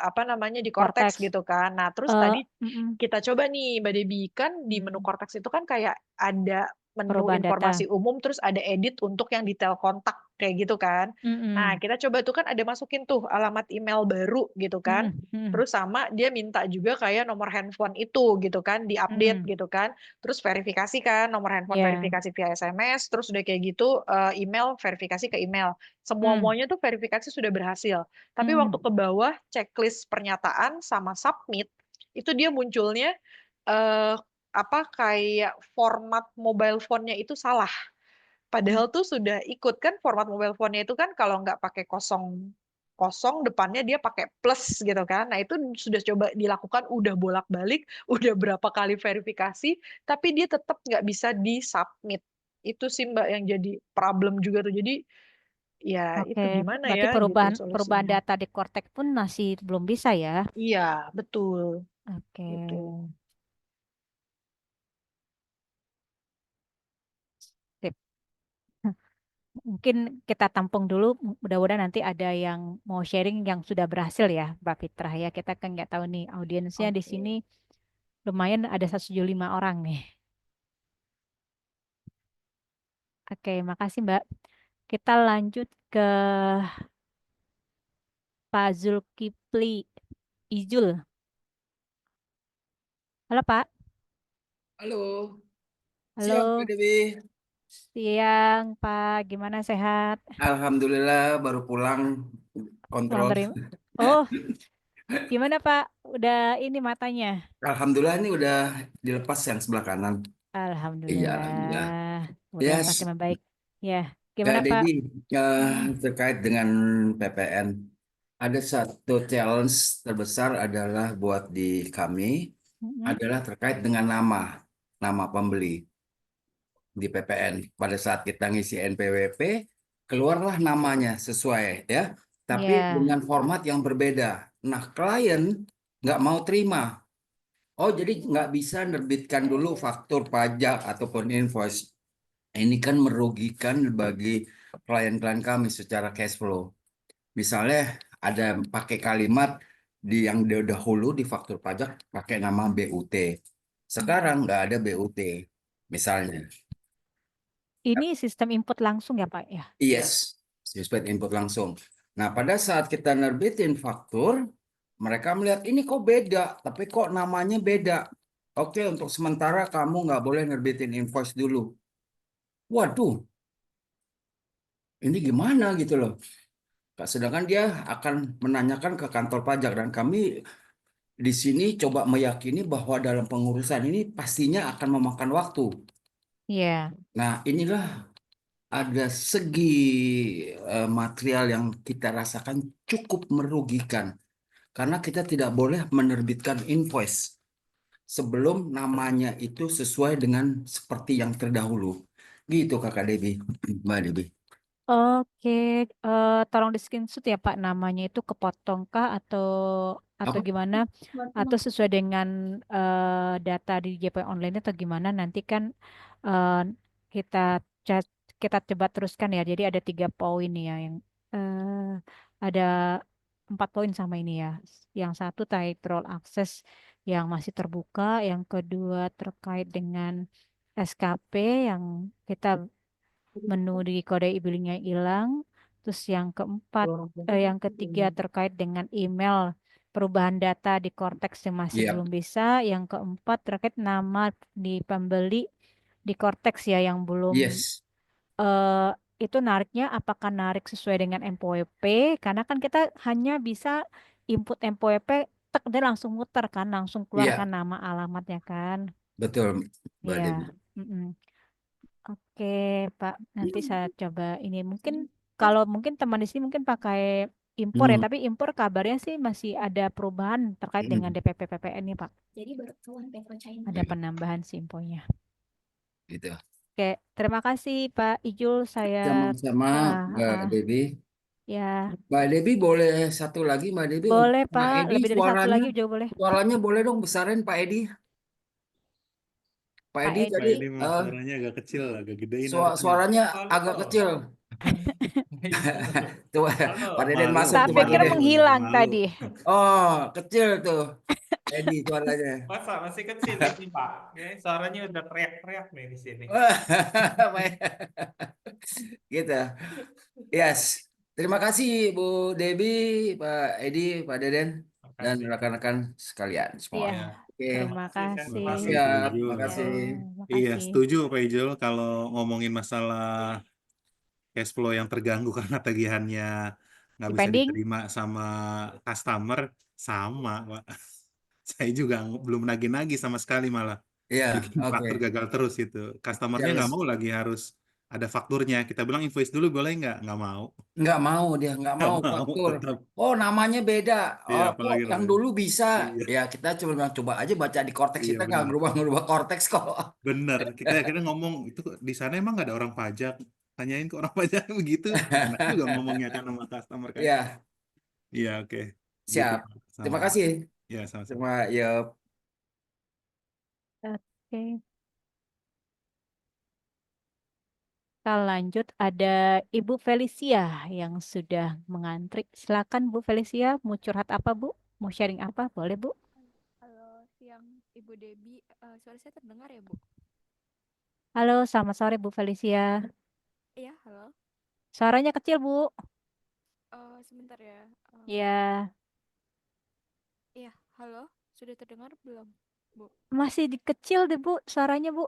apa namanya di Cortex
Cortex.
gitu kan. Nah terus tadi
Mm-mm.
kita coba nih Mbak Debbie kan di menu Cortex itu kan kayak ada menu
Perubahan data.
informasi umum terus ada edit untuk yang detail kontak kayak gitu kan. Nah
Mm-mm.
kita coba tuh kan ada masukin tuh alamat email baru gitu kan.
Mm-mm.
Terus sama dia minta juga kayak nomor handphone itu gitu kan diupdate
Mm-mm.
gitu kan. Terus verifikasi kan nomor handphone
Yeah.
verifikasi via SMS. Terus udah kayak gitu email verifikasi ke email.
Mm.
Semuanya tuh verifikasi sudah berhasil. Tapi waktu
Mm.
ke bawah checklist pernyataan sama submit itu dia munculnya eh apa kayak format mobile phone-nya itu salah. Padahal tuh sudah ikut kan format mobile phone-nya itu kan kalau nggak pakai kosong kosong depannya dia pakai plus gitu kan. Nah itu sudah coba dilakukan udah bolak-balik, udah berapa kali verifikasi, tapi dia tetap nggak bisa di-submit. Itu sih Mbak yang jadi problem juga tuh. Jadi ya itu
Oke,
gimana
berarti
ya gitu
perubahan
solusinya.
data di Cortex pun masih belum bisa ya?
Iya, betul.
Oke.
Gitu.
Sip. Mungkin kita tampung dulu, mudah-mudahan nanti ada yang mau sharing yang sudah berhasil ya, Mbak Fitrah ya. Kita kan nggak tahu nih audiensnya di sini lumayan ada 175 orang nih. Oke, makasih Mbak. Kita lanjut ke Pak Zulkifli Izul. Halo Pak.
Halo, siang Mbak
Halo,
Dewi.
siang Pak. Gimana sehat?
Alhamdulillah baru pulang
Pulang
kontrol.
dari... Oh, gimana Pak? Udah ini matanya?
Alhamdulillah ini udah dilepas yang sebelah kanan. Iya, alhamdulillah.
Alhamdulillah. Udah
Yes,
semakin membaik. Ya,
Kak
gimana Pak?
Dewi,
Mm-mm.
terkait dengan PPN, ada satu challenge terbesar adalah buat di kami
Mm-mm.
adalah terkait dengan nama pembeli di PPN. Pada saat kita ngisi NPWP, keluarlah namanya sesuai ya, tapi
Ya,
dengan format yang berbeda. Nah, klien nggak mau terima. Oh, jadi nggak bisa nerbitkan dulu faktur pajak ataupun invoice. Ini kan merugikan bagi klien-klien kami secara cash flow. Misalnya ada pakai kalimat yang dahulu di faktur pajak pakai nama BUT. Sekarang nggak ada BUT, misalnya.
ini sistem input langsung ya Pak ya?
Yes, suspend input langsung. Nah, pada saat kita nerbitin faktur, mereka melihat ini kok beda, tapi kok namanya beda. Oke, untuk sementara kamu nggak boleh nerbitin invoice dulu. Waduh, ini gimana gitu loh. Sedangkan dia akan menanyakan ke kantor pajak dan kami di sini coba meyakini bahwa dalam pengurusan ini pastinya akan memakan waktu.
Iya.
Nah, inilah ada segi material yang kita rasakan cukup merugikan karena kita tidak boleh menerbitkan invoice sebelum namanya itu sesuai dengan seperti yang terdahulu. Gitu Kakak Debbie, Mbak Debbie.
Oke, tolong di screenshot ya Pak, namanya itu kepotong kah atau
Apa?
gimana? Atau sesuai dengan data di JP online atau gimana? Nanti kan eh, kita kita coba teruskan ya. Jadi ada 3 poin ya yang ada 4 poin sama ini ya. Yang satu tight role access yang masih terbuka, yang kedua terkait dengan SKP yang kita menu di kode e-billingnya hilang. Terus yang ketiga terkait dengan email perubahan data di Cortex yang masih
Iya.
belum bisa. Yang keempat terkait nama di pembeli di Cortex ya yang belum
Yes.
itu nariknya apakah narik sesuai dengan MPWP karena kan kita hanya bisa input MPWP tek dia langsung muter kan langsung keluarkan
Iya,
nama alamatnya kan.
betul, Mbak
Iya.
Debbie.
Mm-mm. Oke, Pak. Nanti saya coba ini. Mungkin kalau mungkin teman di sini mungkin pakai impor ya,
Hmm.
tapi impor kabarnya sih masih ada perubahan terkait dengan DPP PPN nih Pak.
Jadi baru keluar Petro China.
Ada penambahan sih infonya.
Gitu.
Oke, terima kasih Pak Ijul. Saya
Sama-sama Mbak Devi.
ya
Mbak Devi boleh satu lagi Mbak Devi untuk
boleh
Pak
Pak,
Edi
lebih dari satu lagi
suaranya.
juga boleh.
Suaranya boleh dong besarin Pak Edi. Pak
Pak
Edi
Pak
tadi
Edi mah suaranya agak kecil, agak gedein harusnya.
suaranya
Halo.
agak kecil. Tuh,
Halo.
Pak Deden
Malu,
masuk
Tak
tuh Pak
pikir
Deden.
menghilang
malu.
tadi.
Oh, kecil tuh. Edi suaranya.
Masa masih kecil ini Pak? Ya, suaranya udah teriak-teriak nih di sini.
Gitu. Yes. Terima kasih Bu Debi, Pak Edi, Pak Deden, dan
Makasih.
rekan-rekan sekalian
Iya,
semua.
Ya.
Oke.
terima kasih.
Makasih
Siap,
Pak Ijul.
makasih.
Iya,
Makasih.
setuju Pak Ijul kalau ngomongin masalah cash flow yang terganggu karena tagihannya nggak bisa
Depending.
diterima sama customer, sama Pak. Saya juga belum nagih-nagih sama sekali malah.
Iya,
Bikin
oke.
faktur gagal terus itu. Customernya nggak
Jelas.
mau lagi harus ada fakturnya. Kita bilang invoice dulu boleh nggak? Nggak mau.
Nggak mau dia, nggak
Nggak
mau
mau
faktur.
tetap.
Oh, namanya beda.
Iya,
Oh, kok
apalagi
yang
namanya.
dulu bisa.
Iya,
Ya, kita cuma coba aja baca di Cortex,
iya
kita nggak
benar.
ngerubah Cortex kok.
Bener. Kita akhirnya ngomong itu di sana emang nggak ada orang pajak. Tanyain ke orang pajak begitu. Enak juga ngomongnya kan sama customer kan.
Iya,
Iya, oke. Gitu.
siap. Terima
Sama.
kasih.
Ya, sama-sama.
Terima, ya.
Oke. Kita lanjut, ada Ibu Felicia yang sudah mengantri. Silakan Bu Felicia, mau curhat apa Bu? Mau sharing apa? Boleh Bu?
Halo, siang Ibu Debi. Suara saya terdengar ya, Bu?
Halo, selamat sore Bu Felicia.
Iya, halo.
Suaranya kecil Bu.
Sebentar ya.
Ya,
Iya, halo. Sudah terdengar belum, Bu?
masih kecil deh Bu, suaranya Bu.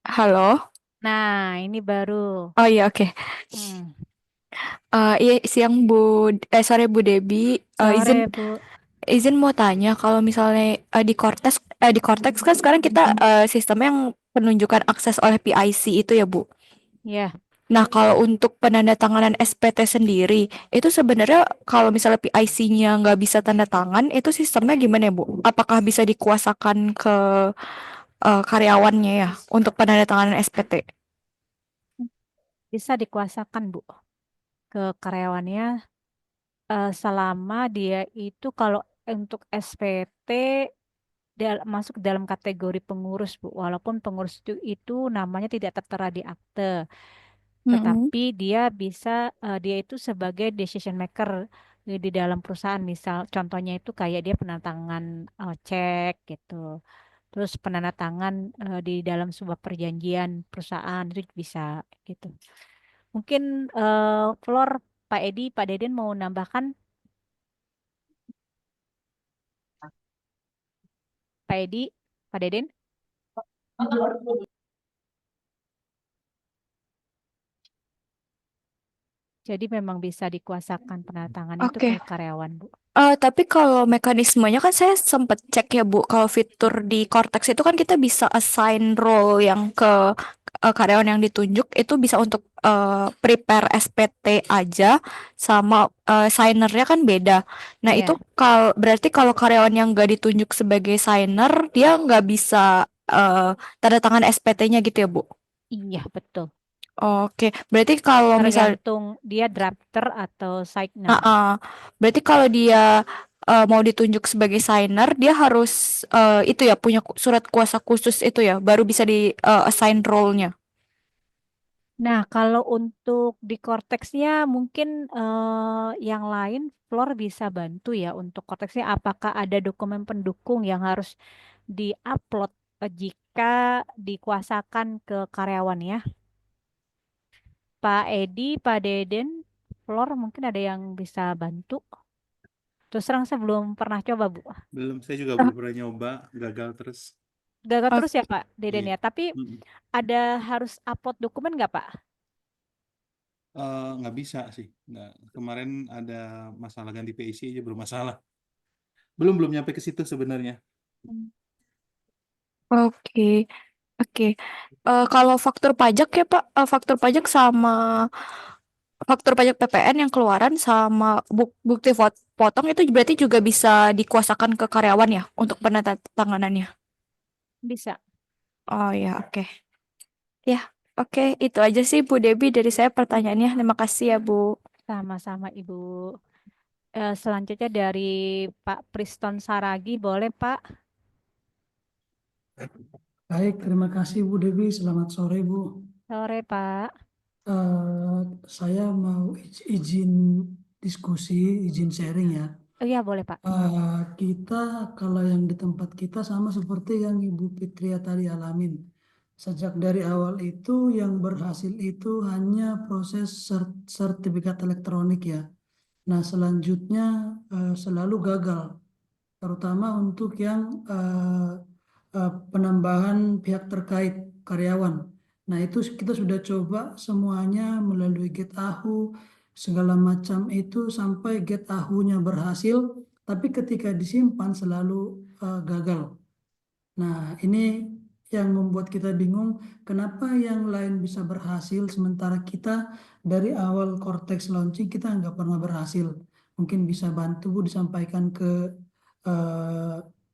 Halo.
Nah, ini baru.
Oh iya, oke.
Hmm.
Iya, siang Bu. Sore Bu Debi.
Sore Bu.
Izin mau tanya kalau misalnya di Cortex kan sekarang kita sistemnya yang penunjukan akses oleh PIC itu ya, Bu.
Ya.
Nah, kalau untuk penandatanganan SPT sendiri, itu sebenarnya kalau misalnya PIC-nya nggak bisa tanda tangan, itu sistemnya gimana ya, Bu? Apakah bisa dikuasakan ke karyawannya ya untuk penandatanganan SPT?
Bisa dikuasakan Bu ke karyawannya selama dia itu kalau untuk SPT masuk dalam kategori pengurus Bu, walaupun pengurus itu namanya tidak tertera di akte, tetapi dia bisa dia itu sebagai decision maker di dalam perusahaan. Misal contohnya itu kayak dia penandatangan cek gitu, terus penandatangan di dalam sebuah perjanjian perusahaan itu bisa gitu. Mungkin Flor, Pak Edi, Pak Deden mau nambahkan? Pak Edi, Pak Deden? Jadi memang bisa dikuasakan penandatangan itu
Oke.
ke karyawan, Bu.
Tapi kalau mekanismenya kan saya sempat cek ya Bu, kalau fitur di Cortex itu kan kita bisa assign role yang ke karyawan yang ditunjuk itu bisa untuk prepare SPT aja sama signernya kan beda. Nah
Iya.
itu berarti kalau karyawan yang nggak ditunjuk sebagai signer dia nggak bisa tanda tangan SPT-nya gitu ya Bu?
Iya, betul.
Oke, berarti kalau misal
Tergantung dia drafter atau signer.
berarti kalau dia mau ditunjuk sebagai signer, dia harus itu ya punya surat kuasa khusus itu ya, baru bisa di assign role-nya.
Nah, kalau untuk di Cortex-nya mungkin yang lain Flor bisa bantu ya untuk Cortex-nya. Apakah ada dokumen pendukung yang harus di-upload jika dikuasakan ke karyawan ya? Pak Edi, Pak Deden, Flor mungkin ada yang bisa bantu. Terus terang saya belum pernah coba, Bu.
Belum, saya juga belum pernah nyoba, gagal terus.
Gagal terus ya Pak Deden
Iya.
ya. Tapi ada harus upload dokumen nggak Pak?
Nggak bisa sih. Nggak. Kemarin ada masalah ganti PIC aja belum masalah. Belum nyampe ke situ sebenarnya.
Oke, oke. Kalau faktur pajak ya Pak, faktur pajak sama faktur pajak PPN yang keluaran sama bukti potong itu berarti juga bisa dikuasakan ke karyawan ya untuk penandatanganannya.
Bisa.
Oh ya, oke. Ya, oke. Itu aja sih Bu Debi dari saya pertanyaannya. Terima kasih ya Bu.
Sama-sama Ibu. Selanjutnya dari Pak Priston Saragi, boleh Pak?
Baik, terima kasih Bu Dewi. Selamat sore Bu.
Sore Pak.
Saya mau izin diskusi, izin sharing ya.
Oh iya boleh Pak.
Kita kalau yang di tempat kita sama seperti yang Ibu Fitria tadi alamin. Sejak dari awal itu yang berhasil itu hanya proses sertifikat elektronik ya. Nah selanjutnya selalu gagal, terutama untuk yang penambahan pihak terkait karyawan. Nah itu kita sudah coba semuanya melalui GetAhu, segala macam itu sampai GetAhu-nya berhasil, tapi ketika disimpan selalu gagal. Nah ini yang membuat kita bingung, kenapa yang lain bisa berhasil sementara kita dari awal Cortex launching kita nggak pernah berhasil. Mungkin bisa bantu Bu disampaikan ke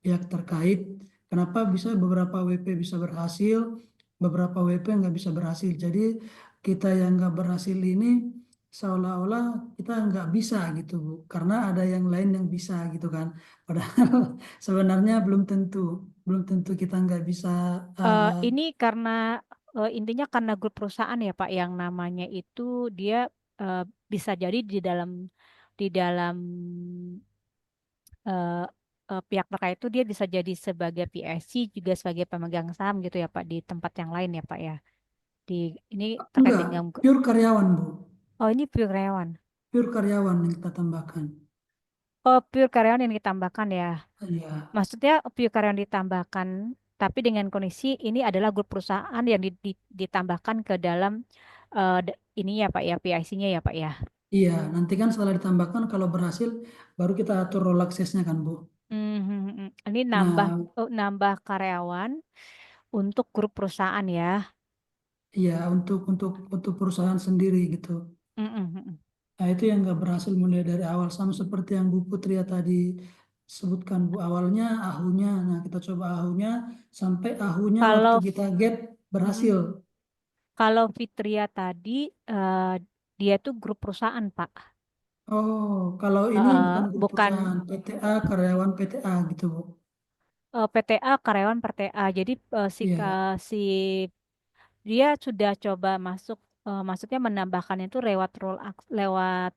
pihak terkait, kenapa bisa beberapa WP bisa berhasil, beberapa WP nggak bisa berhasil. Jadi kita yang nggak berhasil ini seolah-olah kita nggak bisa gitu Bu, karena ada yang lain yang bisa gitu kan. Padahal sebenarnya belum tentu kita nggak bisa.
Ini karena intinya karena grup perusahaan ya Pak, yang namanya itu dia bisa jadi di dalam pihak terkait itu dia bisa jadi sebagai PSC juga sebagai pemegang saham gitu ya Pak di tempat yang lain ya Pak ya. Ini terkait
Enggak,
dengan
pure karyawan Bu,
oh ini pure karyawan.
pure karyawan yang kita tambahkan.
Oh pure karyawan yang ditambahkan ya.
Iya,
Maksudnya pure karyawan ditambahkan, tapi dengan kondisi ini adalah grup perusahaan yang ditambahkan ke dalam ini ya Pak ya, PIC-nya ya Pak ya.
iya. Nanti kan setelah ditambahkan kalau berhasil baru kita atur roll access-nya kan Bu.
Ini
Nah,
nambah karyawan untuk grup perusahaan ya.
iya untuk perusahaan sendiri gitu. Nah itu yang nggak berhasil mulai dari awal, sama seperti yang Bu Putria tadi sebutkan Bu, awalnya ahunya. Nah kita coba ahunya sampai ahunya waktu
Kalau
kita get berhasil.
Kalau Fitria tadi dia tuh grup perusahaan Pak.
Oh, kalau ini bukan grup
Bukan
perusahaan, PTA, karyawan PTA gitu Bu.
PTA karyawan PTA. Jadi
Iya,
si dia sudah coba maksudnya menambahkan itu lewat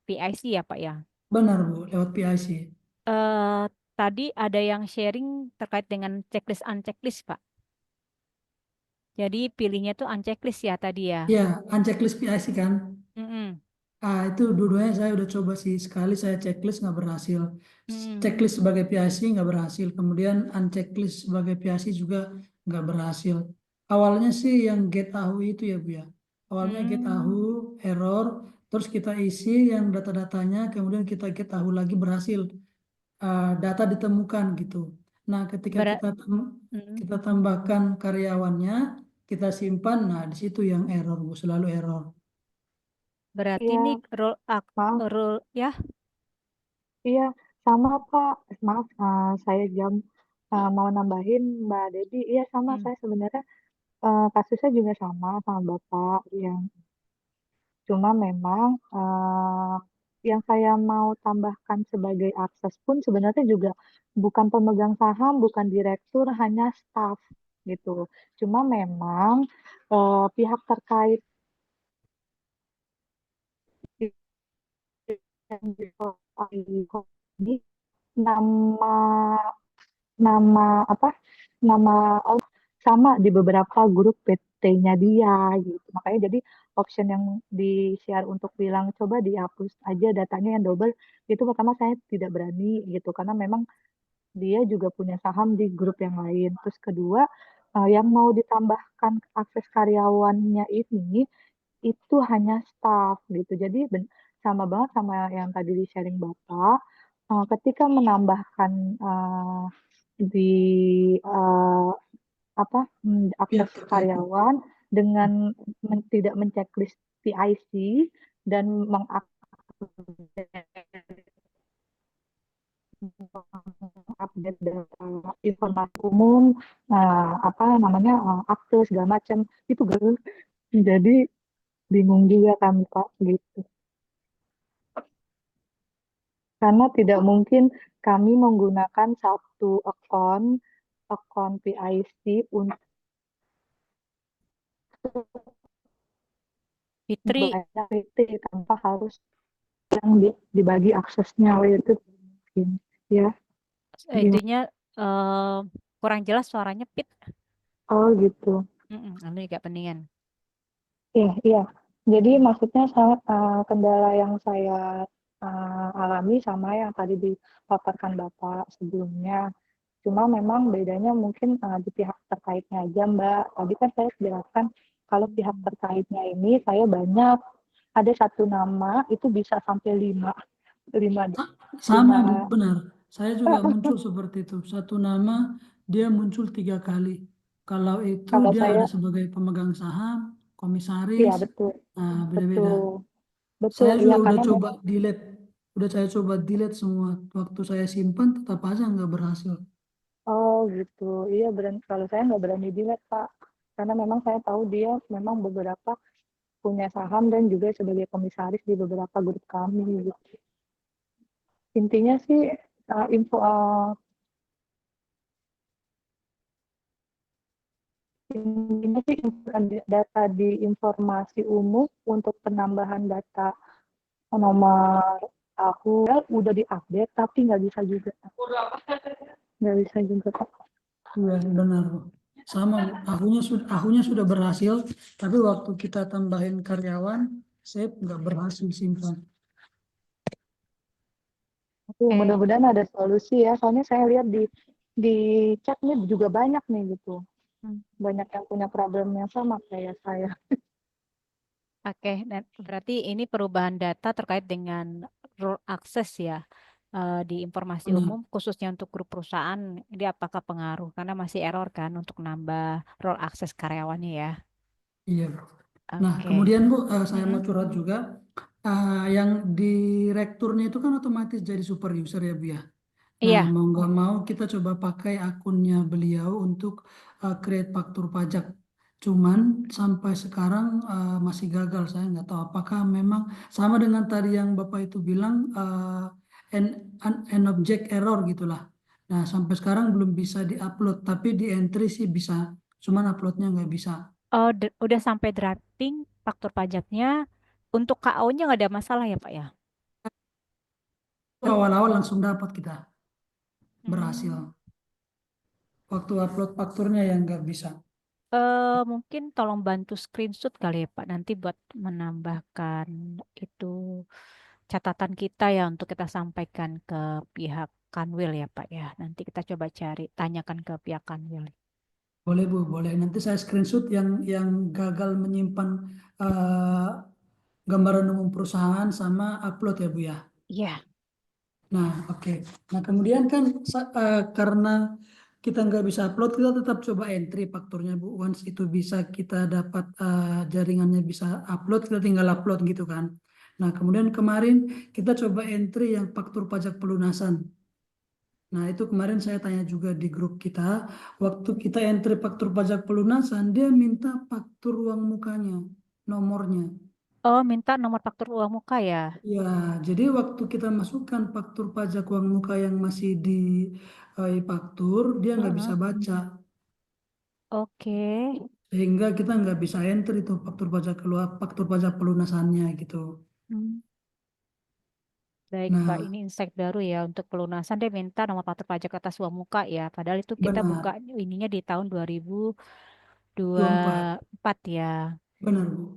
PIC ya Pak ya.
benar Bu, lewat PIC.
Tadi ada yang sharing terkait dengan checklist unchecklist Pak. Jadi pilihnya tuh unchecklist ya tadi ya.
Iya, unchecklist PIC kan. Itu dua-duanya saya udah coba sih. Sekali saya checklist nggak berhasil. Checklist sebagai PIC nggak berhasil. Kemudian unchecklist sebagai PIC juga nggak berhasil. Awalnya sih yang GetAhu itu ya Bu ya. Awalnya GetAhu error. Terus kita isi yang data-datanya. Kemudian kita GetAhu lagi berhasil. Data ditemukan gitu. Nah ketika kita tambahkan karyawannya, kita simpan. Nah di situ yang error Bu. Selalu error.
Berarti
Iya,
ini
maaf.
rule ya.
Iya, sama Pak. Maaf, saya mau nambahin Mbak Debbie. Iya, sama. Saya sebenarnya kasusnya juga sama Bapak. Yang cuma memang yang saya mau tambahkan sebagai akses pun sebenarnya juga bukan pemegang saham, bukan direktur, hanya staff gitu. Cuma memang pihak terkait yang ini nama nama apa nama sama di beberapa grup PT-nya dia gitu. Makanya jadi option yang di-share untuk bilang coba dihapus aja datanya yang double itu pertama saya tidak berani gitu karena memang dia juga punya saham di grup yang lain. Terus kedua yang mau ditambahkan akses karyawannya ini itu hanya staff gitu. Jadi sama banget sama yang tadi di sharing Bapak. Ketika menambahkan di uh, akses karyawan dengan tidak menceklis PIC dan mengupdate data informasi umum, apa namanya akte segala macam itu gak, jadi bingung juga kami Pak gitu. Karena tidak mungkin kami menggunakan satu akun PIC untuk
Fitri,
banyak PT tanpa harus yang dibagi aksesnya itu mungkin ya. Gimana?
itunya kurang jelas suaranya Pit.
Oh gitu.
Ini agak peningan.
Iya, iya. Jadi maksudnya kendala yang saya alami sama yang tadi dipaparkan Bapak sebelumnya. Cuma memang bedanya mungkin di pihak terkaitnya aja, Mbak. Tadi kan saya jelaskan kalau pihak terkaitnya ini saya banyak. Ada satu nama itu bisa sampai lima
Sama Bu, benar. Saya juga muncul seperti itu. Satu nama dia muncul 3 kali. Kalau itu
Kalau
dia
saya,
ada sebagai pemegang saham,
iya
komisaris,
betul,
beda-beda.
betul,
Saya
iya
juga udah
karena
coba
memang,
delete, saya coba delete semua. Waktu saya simpan tetap aja nggak berhasil.
oh gitu, iya berani. Kalau saya nggak berani delete Pak, karena memang saya tahu dia memang beberapa punya saham dan juga sebagai komisaris di beberapa grup kami gitu. Intinya sih info intinya sih data di informasi umum untuk penambahan data nomor aku udah diupdate tapi nggak bisa juga, nggak bisa juga Pak.
Iya, benar Bu. Sama Bu. Ahunya sudah berhasil, tapi waktu kita tambahin karyawan, saya nggak berhasil simpan.
Mudah-mudahan ada solusi ya, soalnya saya lihat di chatnya juga banyak nih gitu, banyak yang punya problem yang sama kayak saya.
Oke, dan berarti ini perubahan data terkait dengan role access ya di informasi
Benar.
umum khususnya untuk grup perusahaan, ini apakah pengaruh karena masih error kan untuk nambah role access karyawannya ya?
Iya, Bro. Nah,
Oke.
kemudian Bu, saya mau curhat juga. Yang direkturnya itu kan otomatis jadi super user ya Bu ya. Nah,
Iya.
mau nggak mau kita coba pakai akunnya beliau untuk create faktur pajak. Cuman sampai sekarang masih gagal. Saya nggak tahu apakah memang sama dengan tadi yang Bapak itu bilang an object error gitulah. Nah, sampai sekarang belum bisa diupload, tapi di entry sih bisa. Cuman uploadnya nggak bisa.
Oh, udah sampai drafting faktur pajaknya untuk KO-nya nggak ada masalah ya Pak ya?
Awal-awal langsung dapat kita berhasil. Waktu upload fakturnya yang nggak bisa.
Mungkin tolong bantu screenshot kali ya Pak nanti buat menambahkan itu catatan kita ya untuk kita sampaikan ke pihak Kanwil ya Pak ya. Nanti kita coba cari tanyakan ke pihak Kanwil.
Boleh Bu, boleh. Nanti saya screenshot yang gagal menyimpan gambaran umum perusahaan sama upload ya Bu ya.
Iya.
Nah, oke. Nah, kemudian kan karena kita nggak bisa upload, kita tetap coba entry fakturnya Bu. Once itu bisa kita dapat jaringannya bisa upload, kita tinggal upload gitu kan. Nah, kemudian kemarin kita coba entry yang faktur pajak pelunasan. Nah, itu kemarin saya tanya juga di grup kita, waktu kita entry faktur pajak pelunasan, dia minta faktur uang mukanya, nomornya.
Oh, minta nomor faktur uang muka ya?
Ya, jadi waktu kita masukkan faktur pajak uang muka yang masih di faktur, dia nggak bisa baca.
Oke.
Sehingga kita nggak bisa enter itu faktur pajak keluar, faktur pajak pelunasannya gitu.
Baik
Nah,
Pak, ini insight baru ya untuk pelunasan dia minta nomor faktur pajak atas uang muka ya. Padahal itu kita
benar,
buka ininya di tahun 2024 ya.
benar Bu.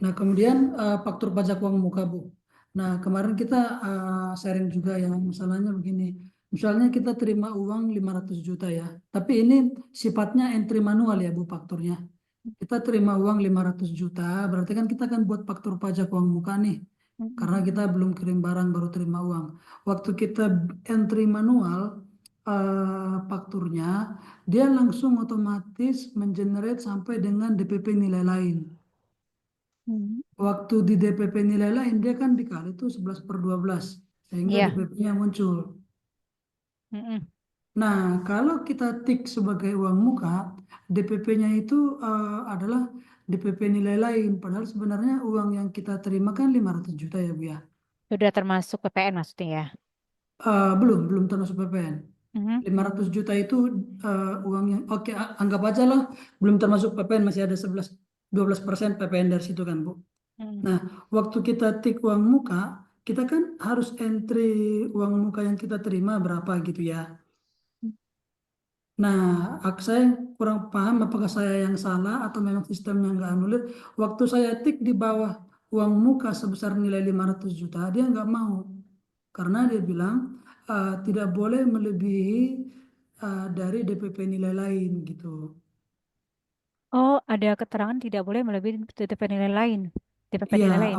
Nah, kemudian faktur pajak uang muka Bu. Nah, kemarin kita sharing juga ya, masalahnya begini. Misalnya kita terima uang 500 juta ya, tapi ini sifatnya entry manual ya Bu fakturnya. Kita terima uang 500 juta, berarti kan kita akan buat faktur pajak uang muka nih. Karena kita belum kirim barang, baru terima uang. Waktu kita entry manual fakturnya, dia langsung otomatis mengenerate sampai dengan DPP nilai lain. Waktu di DPP nilai lain dia kan dikali itu 11/12 sehingga
Iya.
DPP-nya muncul.
Mm-mm.
Nah, kalau kita tik sebagai uang muka, DPP-nya itu adalah DPP nilai lain. Padahal sebenarnya uang yang kita terima kan 500 juta ya Bu ya.
Sudah termasuk PPN maksudnya ya.
Belum termasuk PPN.
Mhm.
500 juta itu uang yang oke, anggap aja lah belum termasuk PPN, masih ada 12% PPN dari situ kan Bu. Nah, waktu kita tik uang muka, kita kan harus entry uang muka yang kita terima berapa gitu ya. Nah, saya kurang paham apakah saya yang salah atau memang sistemnya nggak anulir. Waktu saya tik di bawah uang muka sebesar nilai 500 juta, dia nggak mau. Karena dia bilang tidak boleh melebihi dari DPP nilai lain gitu.
Oh, ada keterangan tidak boleh melebihi DPP nilai lain. DPP
Iya,
nilai lain.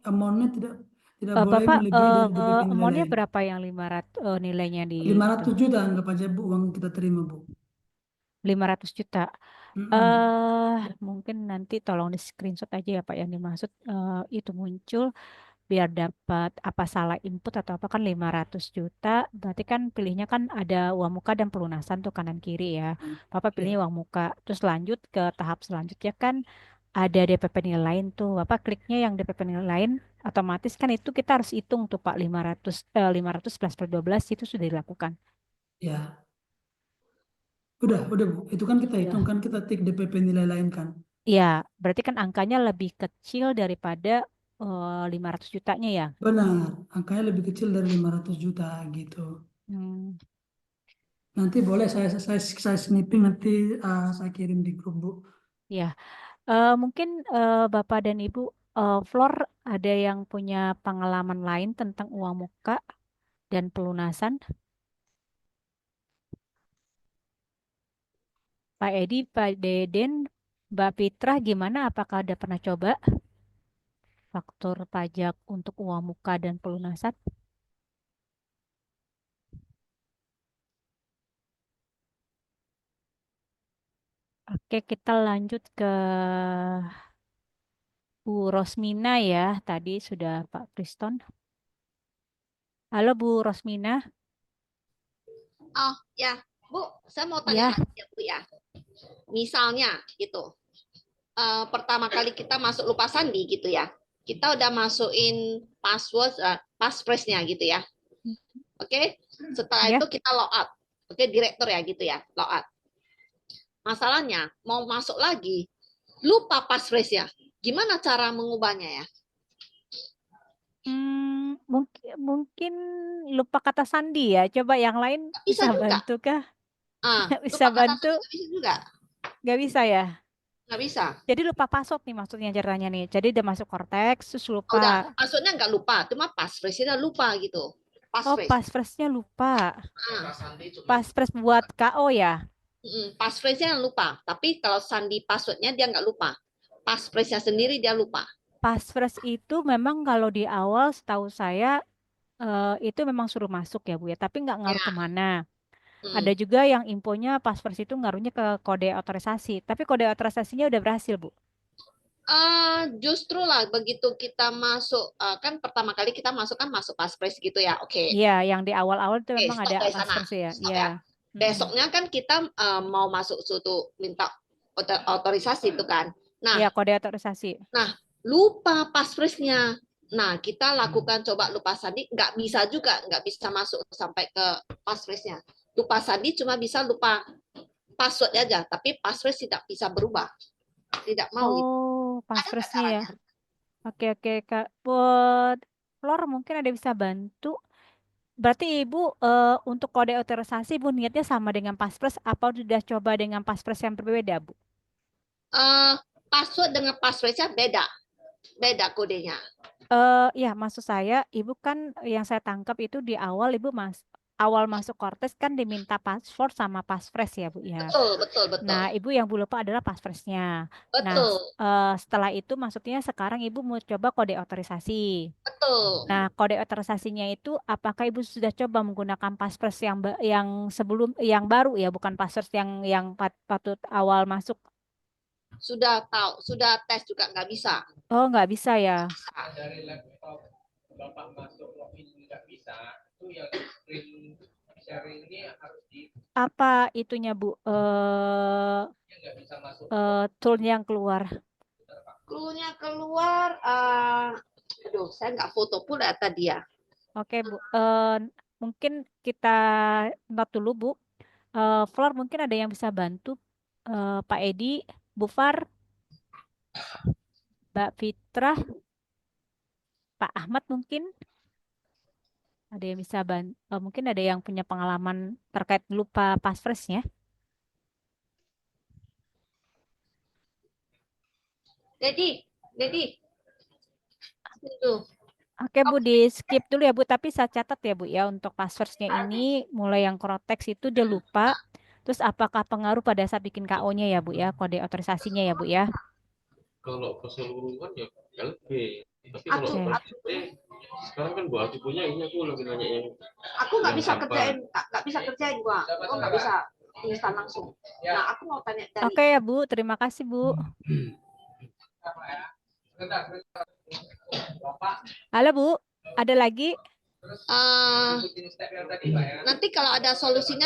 amountnya tidak boleh
Bapak
melebihi dari DPP nilai
amountnya
lain.
berapa yang 500 nilainya di
500 juta anggap aja Bu uang kita terima Bu.
500 juta. Mungkin nanti tolong di screenshot aja ya Pak yang dimaksud itu muncul biar dapat apa salah input atau apa kan 500 juta. Berarti kan pilihnya kan ada uang muka dan pelunasan tuh kanan kiri ya. Bapak pilihnya uang muka. Terus lanjut ke tahap selanjutnya kan ada DPP nilai lain tuh. Bapak kliknya yang DPP nilai lain otomatis kan itu kita harus hitung tuh Pak 500 11/12 itu sudah dilakukan.
Ya. Udah Bu. Itu kan kita
Iya.
hitung kan, kita tik DPP nilai lain kan.
Iya, berarti kan angkanya lebih kecil daripada 500 jutanya ya.
Benar, angkanya lebih kecil dari 500 juta gitu. Nanti boleh saya snipping nanti saya kirim di grup Bu.
Ya, mungkin Bapak dan Ibu Flor ada yang punya pengalaman lain tentang uang muka dan pelunasan? Pak Edi, Pak Deden, Mbak Fitra, gimana? Apakah ada pernah coba faktur pajak untuk uang muka dan pelunasan? Oke, kita lanjut ke Bu Rosmina ya. Tadi sudah Pak Kriston. Halo Bu Rosmina.
Oh ya, Bu, saya mau tanya
Ya.
lagi ya Bu ya. Misalnya gitu, pertama kali kita masuk lupa sandi gitu ya, kita udah masukin password, passphrase-nya gitu ya. Oke, setelah
Ya.
itu kita logout. Oke, direktur ya gitu ya, logout. Masalahnya mau masuk lagi, lupa passphrase-nya. Gimana cara mengubahnya ya?
Mungkin lupa kata sandi ya. Coba yang lain
Bisa
bisa
juga.
bantu kah? Bisa
Lupa kata
bantu?
sandi bisa juga.
Nggak bisa ya?
Nggak bisa.
Jadi lupa password nih maksudnya caranya nih. Jadi udah masuk Cortex terus lupa.
Udah, passwordnya nggak lupa, cuma passphrase-nya lupa gitu.
Oh,
Passphrase.
passphrase-nya lupa.
Ah.
Passphrase buat KO ya?
Passphrase-nya lupa, tapi kalau sandi password-nya dia nggak lupa. Passphrase-nya sendiri dia lupa.
Passphrase itu memang kalau di awal setahu saya itu memang suruh masuk ya Bu ya, tapi nggak ngaruh kemana. Ada juga yang infonya passphrase itu ngaruhnya ke kode otorisasi, tapi kode otorisasinya udah berhasil Bu.
Justru lah begitu kita masuk, kan pertama kali kita masuk kan masuk passphrase gitu ya, oke.
Iya, yang di awal-awal itu
Oke,
memang
stop
ada
dari sana.
passphrase ya.
Stop
Iya.
ya. Besoknya kan kita mau masuk suatu minta otorisasi itu kan. Nah,
Iya, kode otorisasi.
Nah, lupa passphrase-nya. Nah, kita lakukan coba lupa sandi, nggak bisa juga, nggak bisa masuk sampai ke passphrase-nya. Lupa sandi cuma bisa lupa password aja, tapi passphrase tidak bisa berubah. Tidak mau gitu.
Oh, passphrase-nya ya. Oke, Kak. Buat Flor mungkin ada bisa bantu. Berarti Ibu untuk kode otorisasi Ibu niatnya sama dengan passphrase apa sudah coba dengan passphrase yang berbeda, Bu?
Password dengan passphrase-nya beda. Beda kodenya.
Ya, maksud saya Ibu kan yang saya tangkap itu di awal Ibu awal masuk Cortex kan diminta password sama passphrase ya Bu ya.
Betul.
Nah, Ibu yang Bu lupa adalah passphrase-nya. Nah,
Betul.
setelah itu maksudnya sekarang Ibu mau coba kode otorisasi.
Betul.
Nah, kode otorisasinya itu apakah Ibu sudah coba menggunakan passphrase yang sebelum yang baru ya, bukan passphrase yang patut awal masuk?
Sudah tahu, sudah tes juga nggak bisa.
Oh, nggak bisa ya.
Dari laptop Bapak masuk login nggak bisa, itu yang screen sharing ini harus di
Apa itunya, Bu?
nggak bisa masuk.
Toolnya yang keluar.
Clue-nya keluar, aduh, saya nggak foto pun ya tadi ya.
Oke, Bu. Mungkin kita note dulu, Bu. Flor mungkin ada yang bisa bantu. Pak Edi, Bu Far, Mbak Fitrah, Pak Ahmad mungkin ada yang bisa bantu. Mungkin ada yang punya pengalaman terkait lupa password-nya.
Dedi, itu.
Oke, Bu, di skip dulu ya, Bu. Tapi saya catat ya, Bu, ya, untuk password-nya ini mulai yang Cortex itu dia lupa. Terus apakah pengaruh pada saat bikin KO-nya ya, Bu, ya, kode otorisasinya ya, Bu, ya.
Kalau keseluruhan ya LB. Tapi kalau PTP sekarang kan gua punya ini aku lagi nanya yang
aku nggak bisa kerjain gua nggak bisa instan langsung. Nah, aku mau tanya dari.
Oke ya, Bu, terima kasih, Bu. Halo, Bu, ada lagi?
Nanti kalau ada solusinya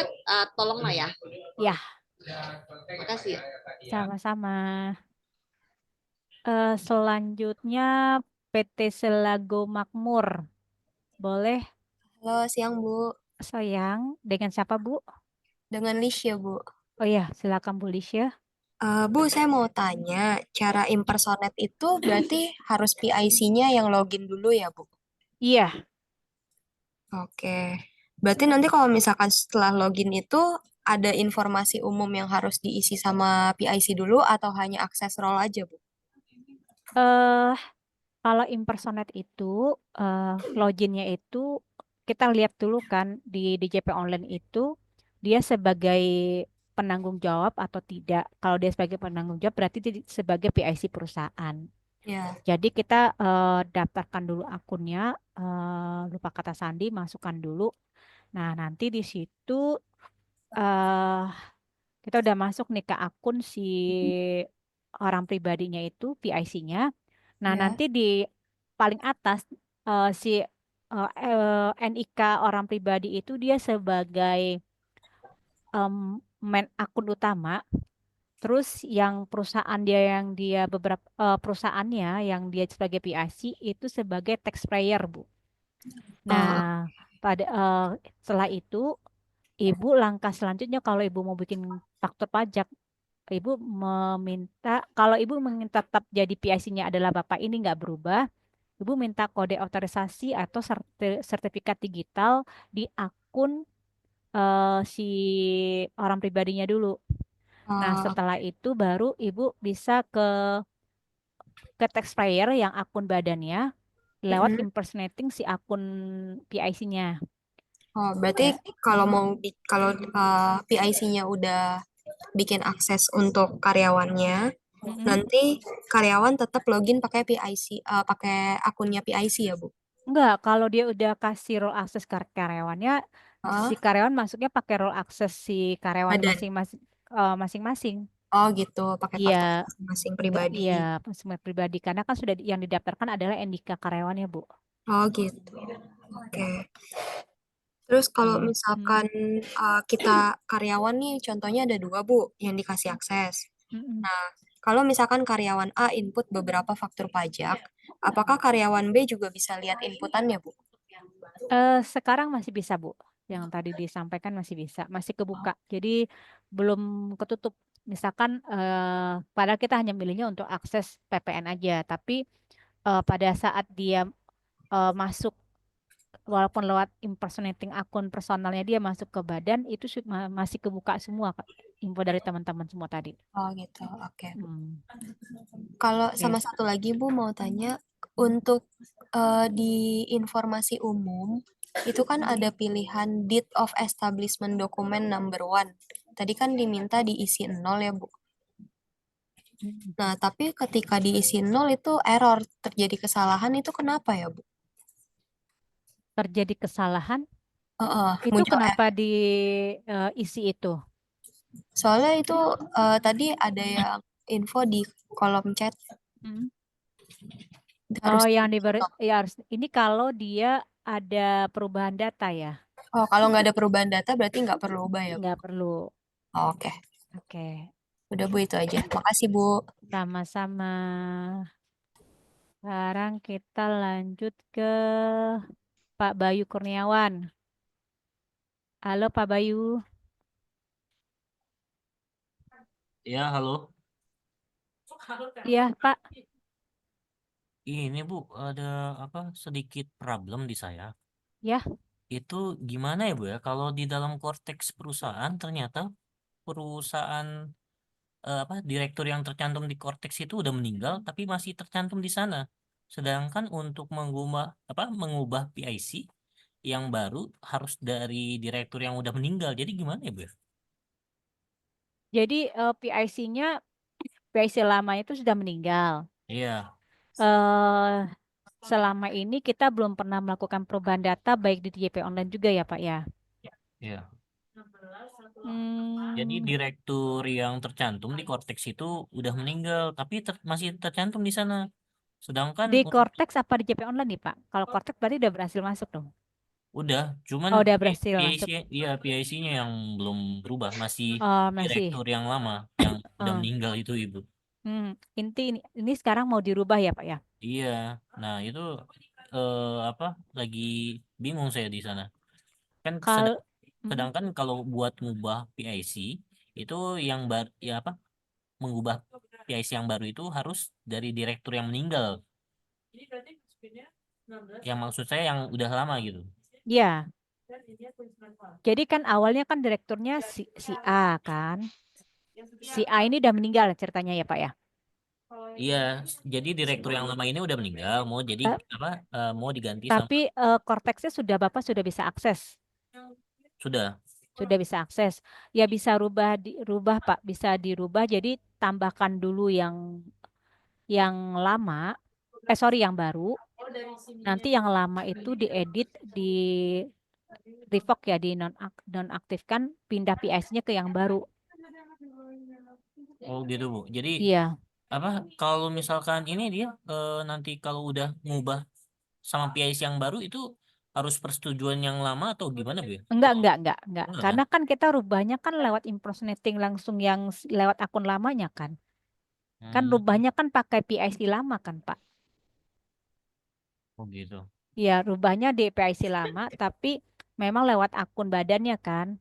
tolonglah ya.
Ya.
Makasih.
Sama-sama. Selanjutnya PT Selago Makmur. Boleh?
Halo, siang Bu.
Sayang, dengan siapa, Bu?
Dengan Lisya, Bu.
Oh ya, silakan Bu Lisya.
Bu, saya mau tanya, cara impersonate itu berarti harus PIC-nya yang login dulu ya, Bu?
Iya.
Oke. Berarti nanti kalau misalkan setelah login itu ada informasi umum yang harus diisi sama PIC dulu atau hanya akses role aja, Bu?
Kalau impersonate itu loginnya itu kita lihat dulu kan di DJP online itu dia sebagai penanggung jawab atau tidak. Kalau dia sebagai penanggung jawab berarti dia sebagai PIC perusahaan.
Ya.
Jadi kita daftarkan dulu akunnya, lupa kata sandi, masukkan dulu. Nah, nanti di situ kita udah masuk nih ke akun si orang pribadinya itu, PIC-nya. Nah,
Ya.
nanti di paling atas si NIK orang pribadi itu dia sebagai main akun utama. Terus yang perusahaan dia beberapa perusahaannya yang dia sebagai PIC itu sebagai taxpayer, Bu. Nah, setelah itu Ibu langkah selanjutnya kalau Ibu mau bikin faktur pajak, Ibu meminta kalau Ibu ingin tetap jadi PIC-nya adalah Bapak ini nggak berubah, Ibu minta kode otorisasi atau sertifikat digital di akun si orang pribadinya dulu. Nah, setelah itu baru Ibu bisa ke taxpayer yang akun badannya lewat impersonating si akun PIC-nya.
Oh, berarti kalau PIC-nya udah bikin akses untuk karyawannya, nanti karyawan tetap login pakai PIC, pakai akunnya PIC ya, Bu?
Enggak, kalau dia udah kasih role access ke karyawannya, si karyawan masuknya pakai role access si karyawan masing-masing.
Oh gitu, pakai
Iya,
masing-masing pribadi.
iya, masing-masing pribadi. Karena kan sudah yang didaftarkan adalah NIK karyawannya, Bu.
Oh gitu. Oke. Terus kalau misalkan kita karyawan nih, contohnya ada 2, Bu, yang dikasih akses. Nah, kalau misalkan karyawan A input beberapa faktur pajak, apakah karyawan B juga bisa lihat inputannya, Bu?
Sekarang masih bisa, Bu. Yang tadi disampaikan masih bisa, masih kebuka. Jadi belum ketutup. Misalkan padahal kita hanya milihnya untuk akses PPN aja, tapi pada saat dia masuk walaupun lewat impersonating akun personalnya dia masuk ke badan itu masih kebuka semua info dari teman-teman semua tadi.
Oh gitu, oke. Kalau sama satu lagi Bu mau tanya, untuk di informasi umum itu kan ada pilihan Deed of Establishment Document number 1. Tadi kan diminta diisi 0 ya Bu. Nah, tapi ketika diisi 0 itu error, terjadi kesalahan itu kenapa ya Bu?
Terjadi kesalahan? Itu
muncul
kenapa diisi itu?
Soalnya itu tadi ada yang info di kolom chat.
Hmm.
Harus
Oh, yang ya harus ini kalau dia ada perubahan data ya?
Oh, kalau nggak ada perubahan data berarti nggak perlu ubah ya, Bu?
Nggak perlu.
Oh, oke.
Oke,
Udah, Bu, itu aja. Makasih, Bu.
sama-sama. Sekarang kita lanjut ke Pak Bayu Kurniawan. Halo Pak Bayu.
Ya, halo.
Iya Pak.
Ini Bu, ada apa sedikit problem di saya.
Ya.
Itu gimana ya Bu ya? Kalau di dalam konteks perusahaan ternyata perusahaan direktur yang tercantum di konteks itu udah meninggal tapi masih tercantum di sana. Sedangkan untuk mengubah PIC yang baru harus dari direktur yang udah meninggal. Jadi gimana ya Bu ya?
Jadi PIC-nya PIC lama itu sudah meninggal.
Iya.
Selama ini kita belum pernah melakukan perubahan data baik di DJP online juga ya Pak ya.
Iya. Jadi direktur yang tercantum di Cortex itu udah meninggal, tapi masih tercantum di sana. Sedangkan
Di Cortex apa di JP online nih Pak? Kalau Cortex berarti udah berhasil masuk dong.
udah, cuman
Oh, udah berhasil masuk.
PIC-nya yang belum berubah, masih
Masih.
direktur yang lama yang udah meninggal itu Ibu.
Ini sekarang mau dirubah ya Pak ya?
Iya. Nah, itu lagi bingung saya di sana. Kan sedangkan kalau buat ngubah PIC itu yang mengubah PIC yang baru itu harus dari direktur yang meninggal. Yang maksud saya yang udah lama gitu.
Iya. Jadi kan awalnya kan direkturnya si A kan. Si A ini udah meninggal ceritanya ya Pak ya?
Iya, jadi direktur yang lama ini udah meninggal, mau jadi mau diganti sama.
Tapi Cortex-nya Bapak sudah bisa akses.
Sudah.
Sudah bisa akses. Ya bisa dirubah Pak, bisa dirubah jadi tambahkan dulu yang lama, yang baru. Nanti yang lama itu diedit, di revoke ya, di nonaktifkan, pindah PIC-nya ke yang baru.
Oh gitu Bu. Jadi
iya.
Kalau misalkan ini dia nanti kalau udah ngubah sama PIC yang baru itu harus persetujuan yang lama atau gimana Bu ya?
Enggak.
Enggak,
Karena kan kita rubahnya kan lewat impersonating langsung yang lewat akun lamanya kan. Kan rubahnya kan pakai PIC lama kan Pak.
Oh gitu.
Ya, rubahnya di PIC lama, tapi memang lewat akun badannya kan.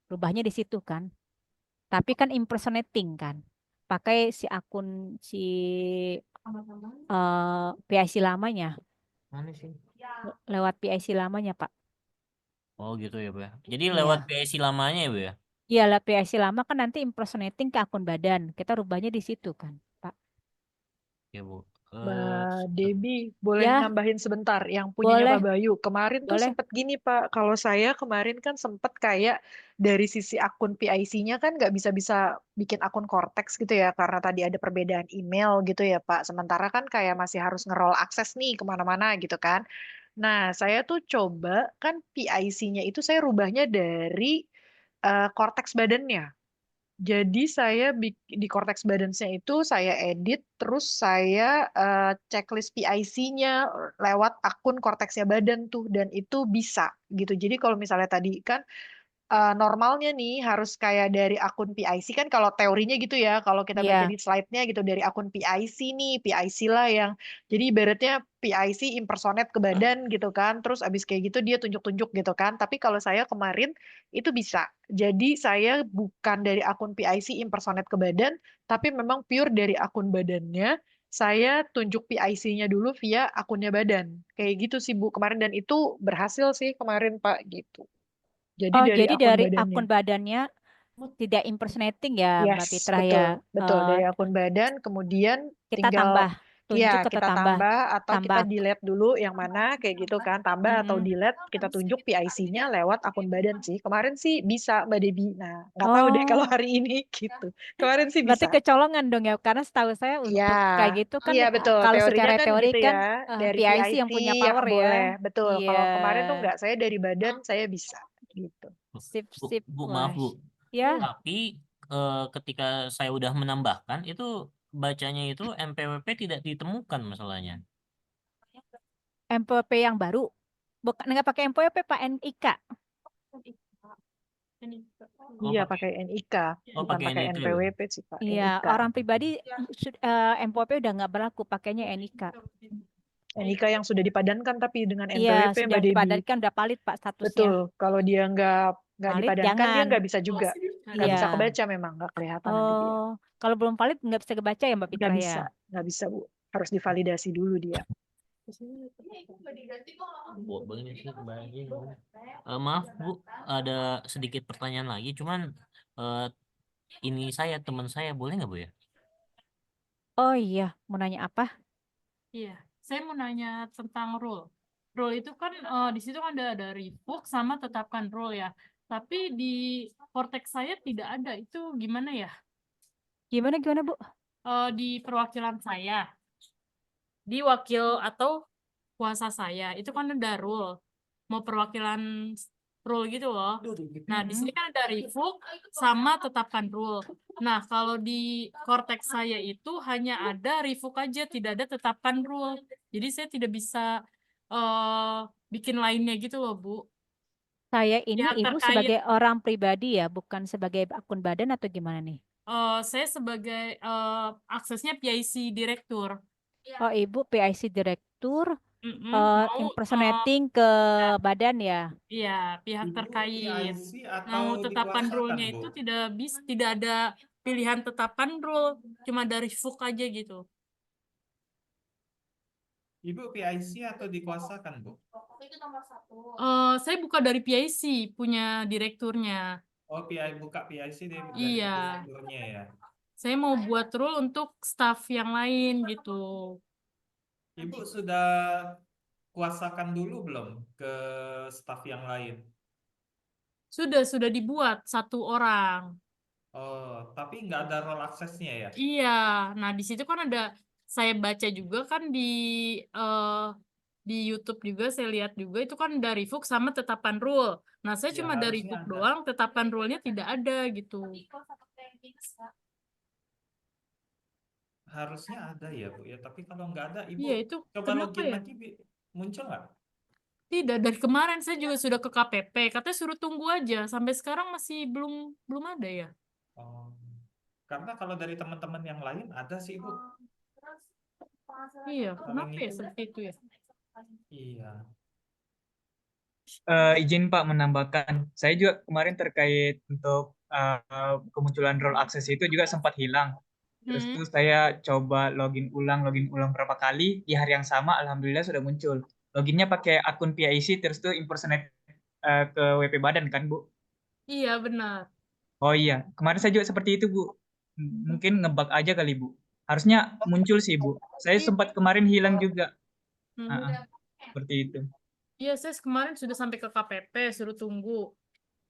Rubahnya di situ kan. Tapi kan impersonating kan. Pakai si akun PIC lamanya.
Mana sih?
Lewat PIC lamanya, Pak.
Oh gitu ya Bu ya. Jadi lewat PIC lamanya ya Bu ya?
Iya, lewat PIC lama kan nanti impersonating ke akun badan. Kita rubahnya di situ kan, Pak.
Ya Bu.
Mbak Debbie, boleh nambahin sebentar yang punyanya
Boleh.
Pak Bayu. Kemarin tuh sempet gini Pak, kalau saya kemarin kan sempet kayak dari sisi akun PIC-nya kan nggak bisa bikin akun Cortex gitu ya, karena tadi ada perbedaan email gitu ya Pak. Sementara kan kayak masih harus nge-roll akses nih kemana-mana gitu kan. Nah, saya tuh coba kan PIC-nya itu saya rubahnya dari Cortex badannya. Jadi saya di Cortex Badance-nya itu saya edit, terus saya checklist PIC-nya lewat akun Cortex-nya badan tuh, dan itu bisa gitu. Jadi kalau misalnya tadi kan normalnya nih harus kayak dari akun PIC kan kalau teorinya gitu ya, kalau kita baca di slide-nya gitu dari akun PIC nih, PIC lah yang jadi ibaratnya PIC impersonate ke badan gitu kan, terus abis kayak gitu dia tunjuk-tunjuk gitu kan. Tapi kalau saya kemarin itu bisa. Jadi saya bukan dari akun PIC impersonate ke badan, tapi memang pure dari akun badannya. Saya tunjuk PIC-nya dulu via akunnya badan. Kayak gitu sih Bu kemarin, dan itu berhasil sih kemarin Pak gitu. Jadi
dari akun badannya tidak impersonating ya Mbak Fitra ya.
Betul. Dari akun badan, kemudian
kita
tinggal
tambah, tunjuk atau
kita tambah atau kita delete dulu yang mana kayak gitu kan, tambah atau delete, kita tunjuk PIC-nya lewat akun badan sih. Kemarin sih bisa Mbak Debbie. Nah, nggak tahu deh kalau hari ini gitu. Kemarin sih bisa.
Berarti kecolongan dong ya, karena setahu saya untuk kayak gitu kan
betul.
kalau
Teorinya
secara
kan
teori
gitu
kan
ya, dari
PIC yang punya power ya.
boleh. Betul.
Iya.
Kalau kemarin tuh nggak, saya dari badan saya bisa gitu.
Sip.
Bu, maaf Bu.
Ya.
Tapi ketika saya udah menambahkan itu bacanya itu MPWP tidak ditemukan masalahnya.
MPWP yang baru. Bukan nggak pakai MPWP, Pak, NIK.
Oh,
Iya, pakai NIK,
oh
bukan
pakai
pakai
NIK.
NPWP sih, Pak.
Iya,
NIK.
orang pribadi MPWP udah nggak berlaku, pakainya NIK.
NIK yang sudah dipadankan tapi dengan
Iya,
NPWP,
sudah
Mbak Debbie.
dipadatkan, udah valid, Pak, statusnya.
Betul. Kalau dia nggak
Valid,
dipadankan, dia
jangan.
nggak bisa juga. Nggak bisa
Iya.
kebaca memang, nggak kelihatan nanti dia.
Oh, kalau belum valid nggak bisa kebaca ya, Mbak
Nggak
Fitra
bisa,
ya?
nggak bisa, Bu. Harus divalidasi dulu dia.
Bu, begini sih, bagi. Maaf Bu, ada sedikit pertanyaan lagi, cuman ini teman saya boleh nggak Bu ya?
Oh iya, mau nanya apa?
Iya, saya mau nanya tentang rule. Rule itu kan di situ kan ada revoke sama tetapkan rule ya. Tapi di Cortex saya tidak ada. Itu gimana ya?
Gimana Bu?
Di perwakilan saya, di wakil atau kuasa saya, itu kan ada rule. Mau perwakilan rule gitu loh. Nah, di sini kan ada revoke sama tetapkan rule. Nah, kalau di Cortex saya itu hanya ada revoke aja, tidak ada tetapkan rule. Jadi saya tidak bisa bikin lainnya gitu loh, Bu.
Saya ini
Pihak
Ibu
terkait,
sebagai orang pribadi ya, bukan sebagai akun badan atau gimana nih?
saya sebagai aksesnya PIC direktur.
Oh, Ibu PIC direktur,
Mau
impersonating ke badan ya?
iya, pihak
Ibu
terkait.
PIC
Mau
atau
tetapkan
dikuasakan,
rule-nya
Bu?
itu tidak ada pilihan tetapkan rule, cuma dari revoke aja gitu.
Ibu PIC atau dikuasakan, Bu?
Saya buka dari PIC, punya direkturnya.
Oh, buka PIC dari
Iya,
direkturnya ya.
saya mau buat rule untuk staff yang lain gitu.
Ibu sudah kuasakan dulu belum ke staff yang lain?
Sudah dibuat satu orang.
Oh, tapi nggak ada role aksesnya ya?
Iya, nah di situ kan ada, saya baca juga kan di YouTube juga saya lihat juga itu kan dari revoke sama tetapan rule. Nah, saya
Ya,
cuma dari
harusnya
revoke
ada.
doang, tetapan rule-nya tidak ada gitu.
Harusnya ada ya, Bu ya. Tapi kalau nggak ada, Ibu
Iya, itu
coba
kenapa
login
ya?
lagi, muncul nggak?
Tidak, dari kemarin saya juga sudah ke KPP, katanya suruh tunggu aja. Sampai sekarang masih belum ada ya.
Oh. Karena kalau dari teman-teman yang lain ada sih, Bu.
Iya,
Kalau
kenapa ya
itu,
seperti itu ya?
iya.
Izin Pak menambahkan, saya juga kemarin terkait untuk kemunculan role access itu juga sempat hilang. Terus
Hmm.
tuh saya coba login ulang berapa kali, di hari yang sama alhamdulillah sudah muncul. Loginnya pakai akun PIC, terus tuh impersonate ke WP Badan kan Bu?
Iya, benar.
Oh iya, kemarin saya juga seperti itu Bu. Mungkin ngebug aja kali Bu. Harusnya muncul sih Bu. Saya sempat kemarin hilang juga.
Hmm.
Seperti itu.
Iya, saya kemarin sudah sampai ke KPP, suruh tunggu.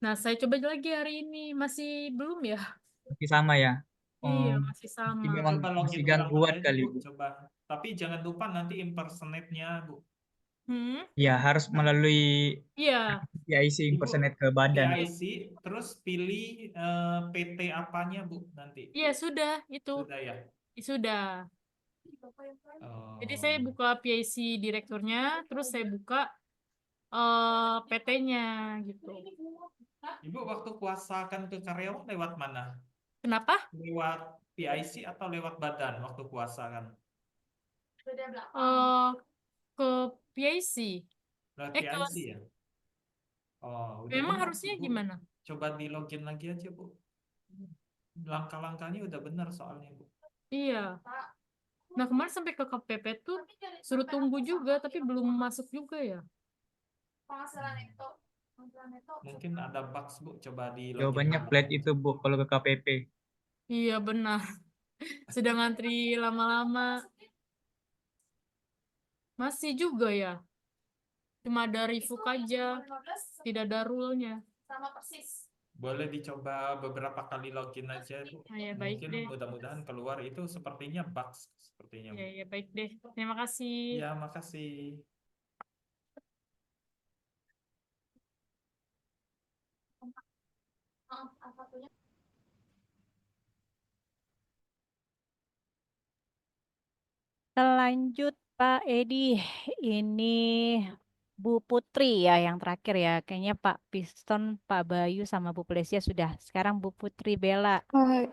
Nah, saya coba lagi hari ini, masih belum ya?
Masih sama ya?
Iya,
Oh,
masih
mungkin
sama.
memang
Coba
masih
login ulang
gangguan
aja,
kali
Bu.
Bu.
Coba. Tapi jangan lupa nanti impersonate-nya, Bu.
Ya, harus melalui
Iya.
PIC
Ibu
impersonate ke badan.
PIC, terus pilih PT apanya, Bu, nanti?
Iya, sudah, itu.
Sudah ya?
Sudah. Jadi saya
Oh.
buka PIC direkturnya, terus saya buka PT-nya gitu.
Ibu waktu kuasakan ke karyawan lewat mana?
Kenapa?
Lewat PIC atau lewat badan waktu kuasakan?
Ke PIC.
Lewat
Ke
PIC ya? Oh, udah
memang
benar
harusnya
sih, Bu.
gimana?
Coba di login lagi aja, Bu. Langkah-langkahnya udah benar soalnya, Bu.
Iya. Nah, kemarin sampai ke KPP tuh suruh tunggu juga, tapi belum masuk juga ya.
Mungkin ada bugs, Bu. Coba di login
Jawabannya
ulang.
flat itu Bu kalau ke KPP.
Iya, benar. Sudah ngantri lama-lama. Masih juga ya. Cuma ada revoke aja. Tidak ada rule-nya.
Boleh dicoba beberapa kali login aja, Bu.
Ah, ya, baik
Mungkin
deh.
mudah-mudahan keluar. Itu sepertinya bugs, sepertinya, Bu.
Ya, baik deh. Terima kasih.
Ya, makasih.
lanjut Pak Edi. Ini Bu Putri ya yang terakhir ya. Kayaknya Pak Piston, Pak Bayu sama Bu Plesia sudah. Sekarang Bu Putri Bella.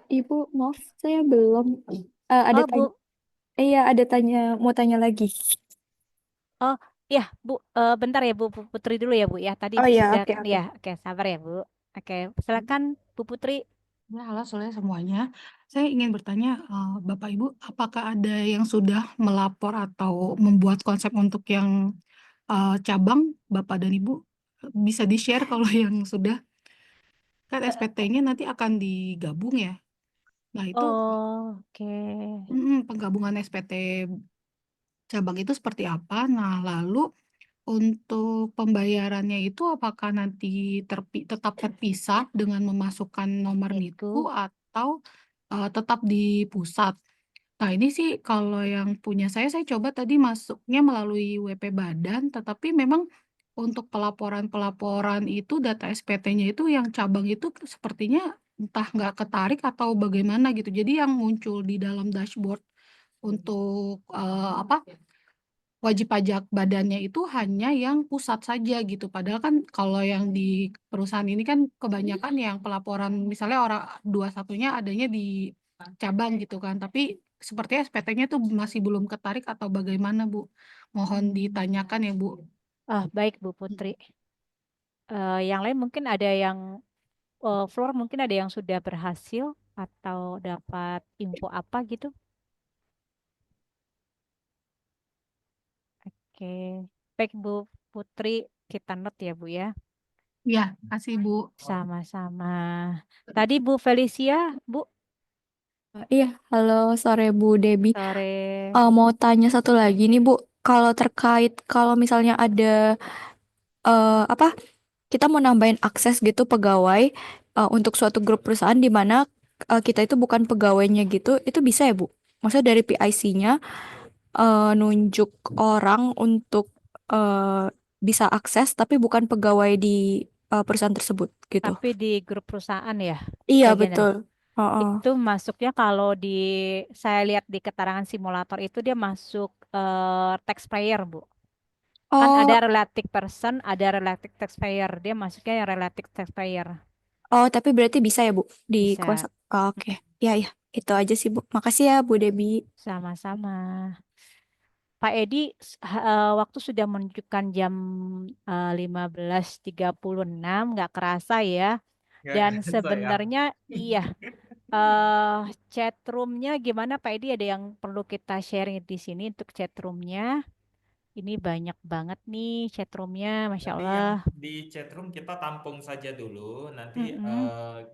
Ibu, maaf saya belum. Ada
Oh
tanya.
Bu,
Iya, ada mau tanya lagi.
oh ya Bu, bentar ya Bu Putri dulu ya Bu ya. Tadi
Oh ya,
sudah
oke oke.
ya, oke sabar ya Bu. Oke, silakan Bu Putri.
Ya, halo semuanya. Saya ingin bertanya, Bapak Ibu, apakah ada yang sudah melapor atau membuat konsep untuk yang cabang, Bapak dan Ibu? Bisa di-share kalau yang sudah, kan SPT-nya nanti akan digabung ya. Nah, itu
Oke.
penggabungan SPT cabang itu seperti apa? Nah, lalu untuk pembayarannya itu apakah nanti tetap terpisah dengan memasukkan nomor NITU atau tetap di pusat? Nah, ini sih kalau yang punya saya coba tadi masuknya melalui WP Badan, tetapi memang untuk pelaporan-pelaporan itu data SPT-nya itu yang cabang itu sepertinya entah nggak ketarik atau bagaimana gitu. Jadi yang muncul di dalam dashboard untuk wajib pajak badannya itu hanya yang pusat saja gitu. Padahal kan kalau yang di perusahaan ini kan kebanyakan yang pelaporan misalnya orang 21-nya adanya di cabang gitu kan. Tapi sepertinya SPT-nya tuh masih belum ketarik atau bagaimana, Bu? Mohon ditanyakan ya, Bu.
Baik Bu Putri. Yang lain mungkin ada yang Floor mungkin ada yang sudah berhasil atau dapat info apa gitu. Oke, baik Bu Putri, kita note ya Bu ya.
Ya, kasih Bu.
Sama-sama. Tadi Bu Felicia, Bu.
Iya, halo sore Bu Debbie.
Sore.
Mau tanya satu lagi nih Bu, kalau terkait kalau misalnya ada apa kita mau nambahin akses gitu pegawai untuk suatu grup perusahaan di mana kita itu bukan pegawainya gitu, itu bisa ya Bu? Maksudnya dari PIC-nya nunjuk orang untuk bisa akses tapi bukan pegawai di perusahaan tersebut gitu.
Tapi di grup perusahaan ya?
Iya
bagiannya.
betul.
Itu masuknya kalau saya lihat di keterangan simulator itu dia masuk taxpayer Bu. Kan ada related person, ada related taxpayer. Dia masuknya yang related taxpayer.
Oh, tapi berarti bisa ya Bu di
Bisa.
kuasa. Oke. Ya ya, itu aja sih Bu. Makasih ya Bu Debbie.
Sama-sama. Pak Edi, waktu sudah menunjukkan jam 15.36, nggak kerasa ya.
Nggak
Dan
kerasa ya.
sebenarnya iya, chat room-nya gimana Pak Edi? Ada yang perlu kita sharing di sini untuk chat room-nya? Ini banyak banget nih chat room-nya, Masya
Nanti
Allah.
yang di chat room kita tampung saja dulu. Nanti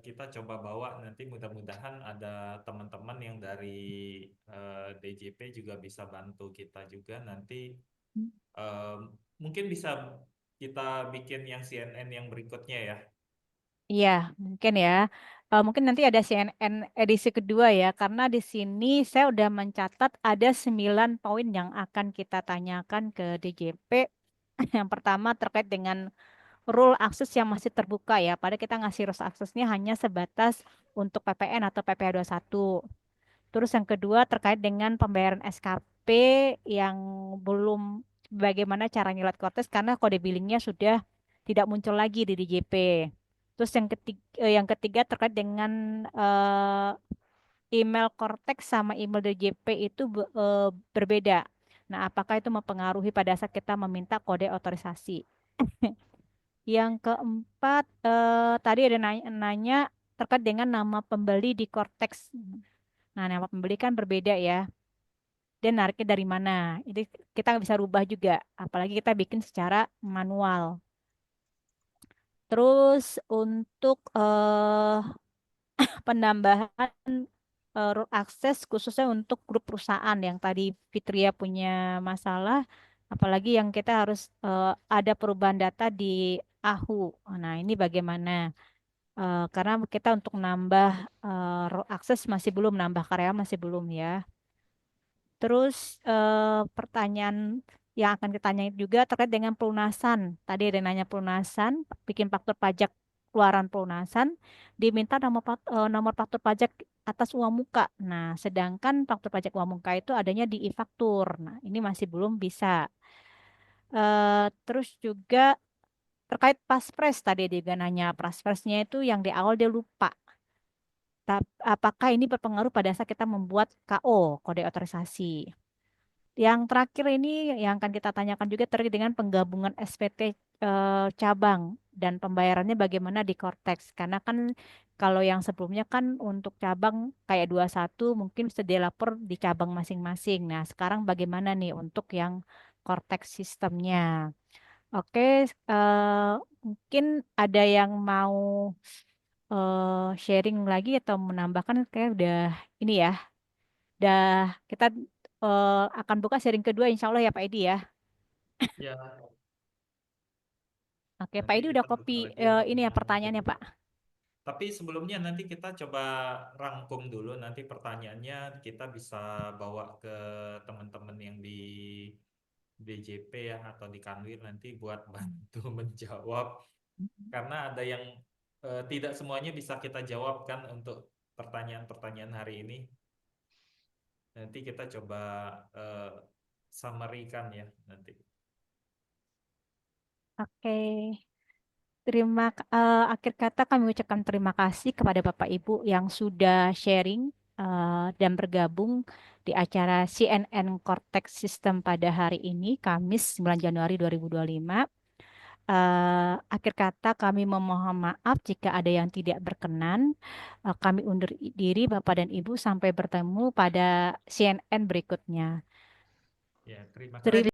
kita coba bawa. Nanti mudah-mudahan ada teman-teman yang dari DJP juga bisa bantu kita juga. Nanti mungkin bisa kita bikin yang CNN yang berikutnya ya.
Iya, mungkin ya. Mungkin nanti ada CNN edisi kedua ya, karena di sini saya udah mencatat ada 9 poin yang akan kita tanyakan ke DJP. Yang pertama terkait dengan rule akses yang masih terbuka ya. Padahal kita ngasih rule aksesnya hanya sebatas untuk PPN atau PPh 21. Terus yang kedua terkait dengan pembayaran SKP yang belum bagaimana cara nyilat Cortex karena kode billingnya sudah tidak muncul lagi di DJP. Terus yang ketiga terkait dengan email Cortex sama email DJP itu berbeda. Nah, apakah itu mempengaruhi pada saat kita meminta kode otorisasi? Yang keempat, tadi ada nanya terkait dengan nama pembeli di Cortex. Nah, nama pembeli kan berbeda ya. Dan nariknya dari mana? Itu kita bisa rubah juga, apalagi kita bikin secara manual. Terus untuk penambahan root akses khususnya untuk grup perusahaan yang tadi Fitria punya masalah, apalagi yang kita harus ada perubahan data di AHU. Nah, ini bagaimana? Karena kita untuk nambah root akses masih belum, nambah karyawan masih belum ya. Terus pertanyaan yang akan kita tanyain juga terkait dengan pelunasan. Tadi ada nanya pelunasan, bikin faktur pajak keluaran pelunasan diminta nomor faktur pajak atas uang muka. Nah, sedangkan faktur pajak uang muka itu adanya di e-faktur. Nah, ini masih belum bisa. Terus juga terkait paspres tadi dia nanya, paspresnya itu yang di awal dia lupa. Apakah ini berpengaruh pada saat kita membuat KO, kode otorisasi? Yang terakhir ini yang akan kita tanyakan juga terkait dengan penggabungan SPT cabang dan pembayarannya bagaimana di Cortex. Karena kan kalau yang sebelumnya kan untuk cabang kayak 21 mungkin bisa dilapor di cabang masing-masing. Nah, sekarang bagaimana nih untuk yang Cortex sistemnya? Oke, mungkin ada yang mau sharing lagi atau menambahkan, kayak udah ini ya. Udah kita akan buka sharing kedua insya Allah ya Pak Edi ya.
Ya,
Oke, Pak
nanti
Edi
kita
udah
buka
copy
lagi untuk
ini ya
yang
pertanyaannya
kedua.
Pak.
Tapi sebelumnya nanti kita coba rangkum dulu, nanti pertanyaannya kita bisa bawa ke teman-teman yang di BJP ya atau di Kanwil nanti buat bantu menjawab. Karena ada yang tidak semuanya bisa kita jawab kan untuk pertanyaan-pertanyaan hari ini. Nanti kita coba summary-kan ya nanti.
Oke. Akhir kata kami ucapkan terima kasih kepada Bapak Ibu yang sudah sharing dan bergabung di acara CNN Cortex System pada hari ini, Kamis 9 Januari 2025. Akhir kata kami memohon maaf jika ada yang tidak berkenan. Kami undur diri Bapak dan Ibu sampai bertemu pada CNN berikutnya.
Ya, terima kasih.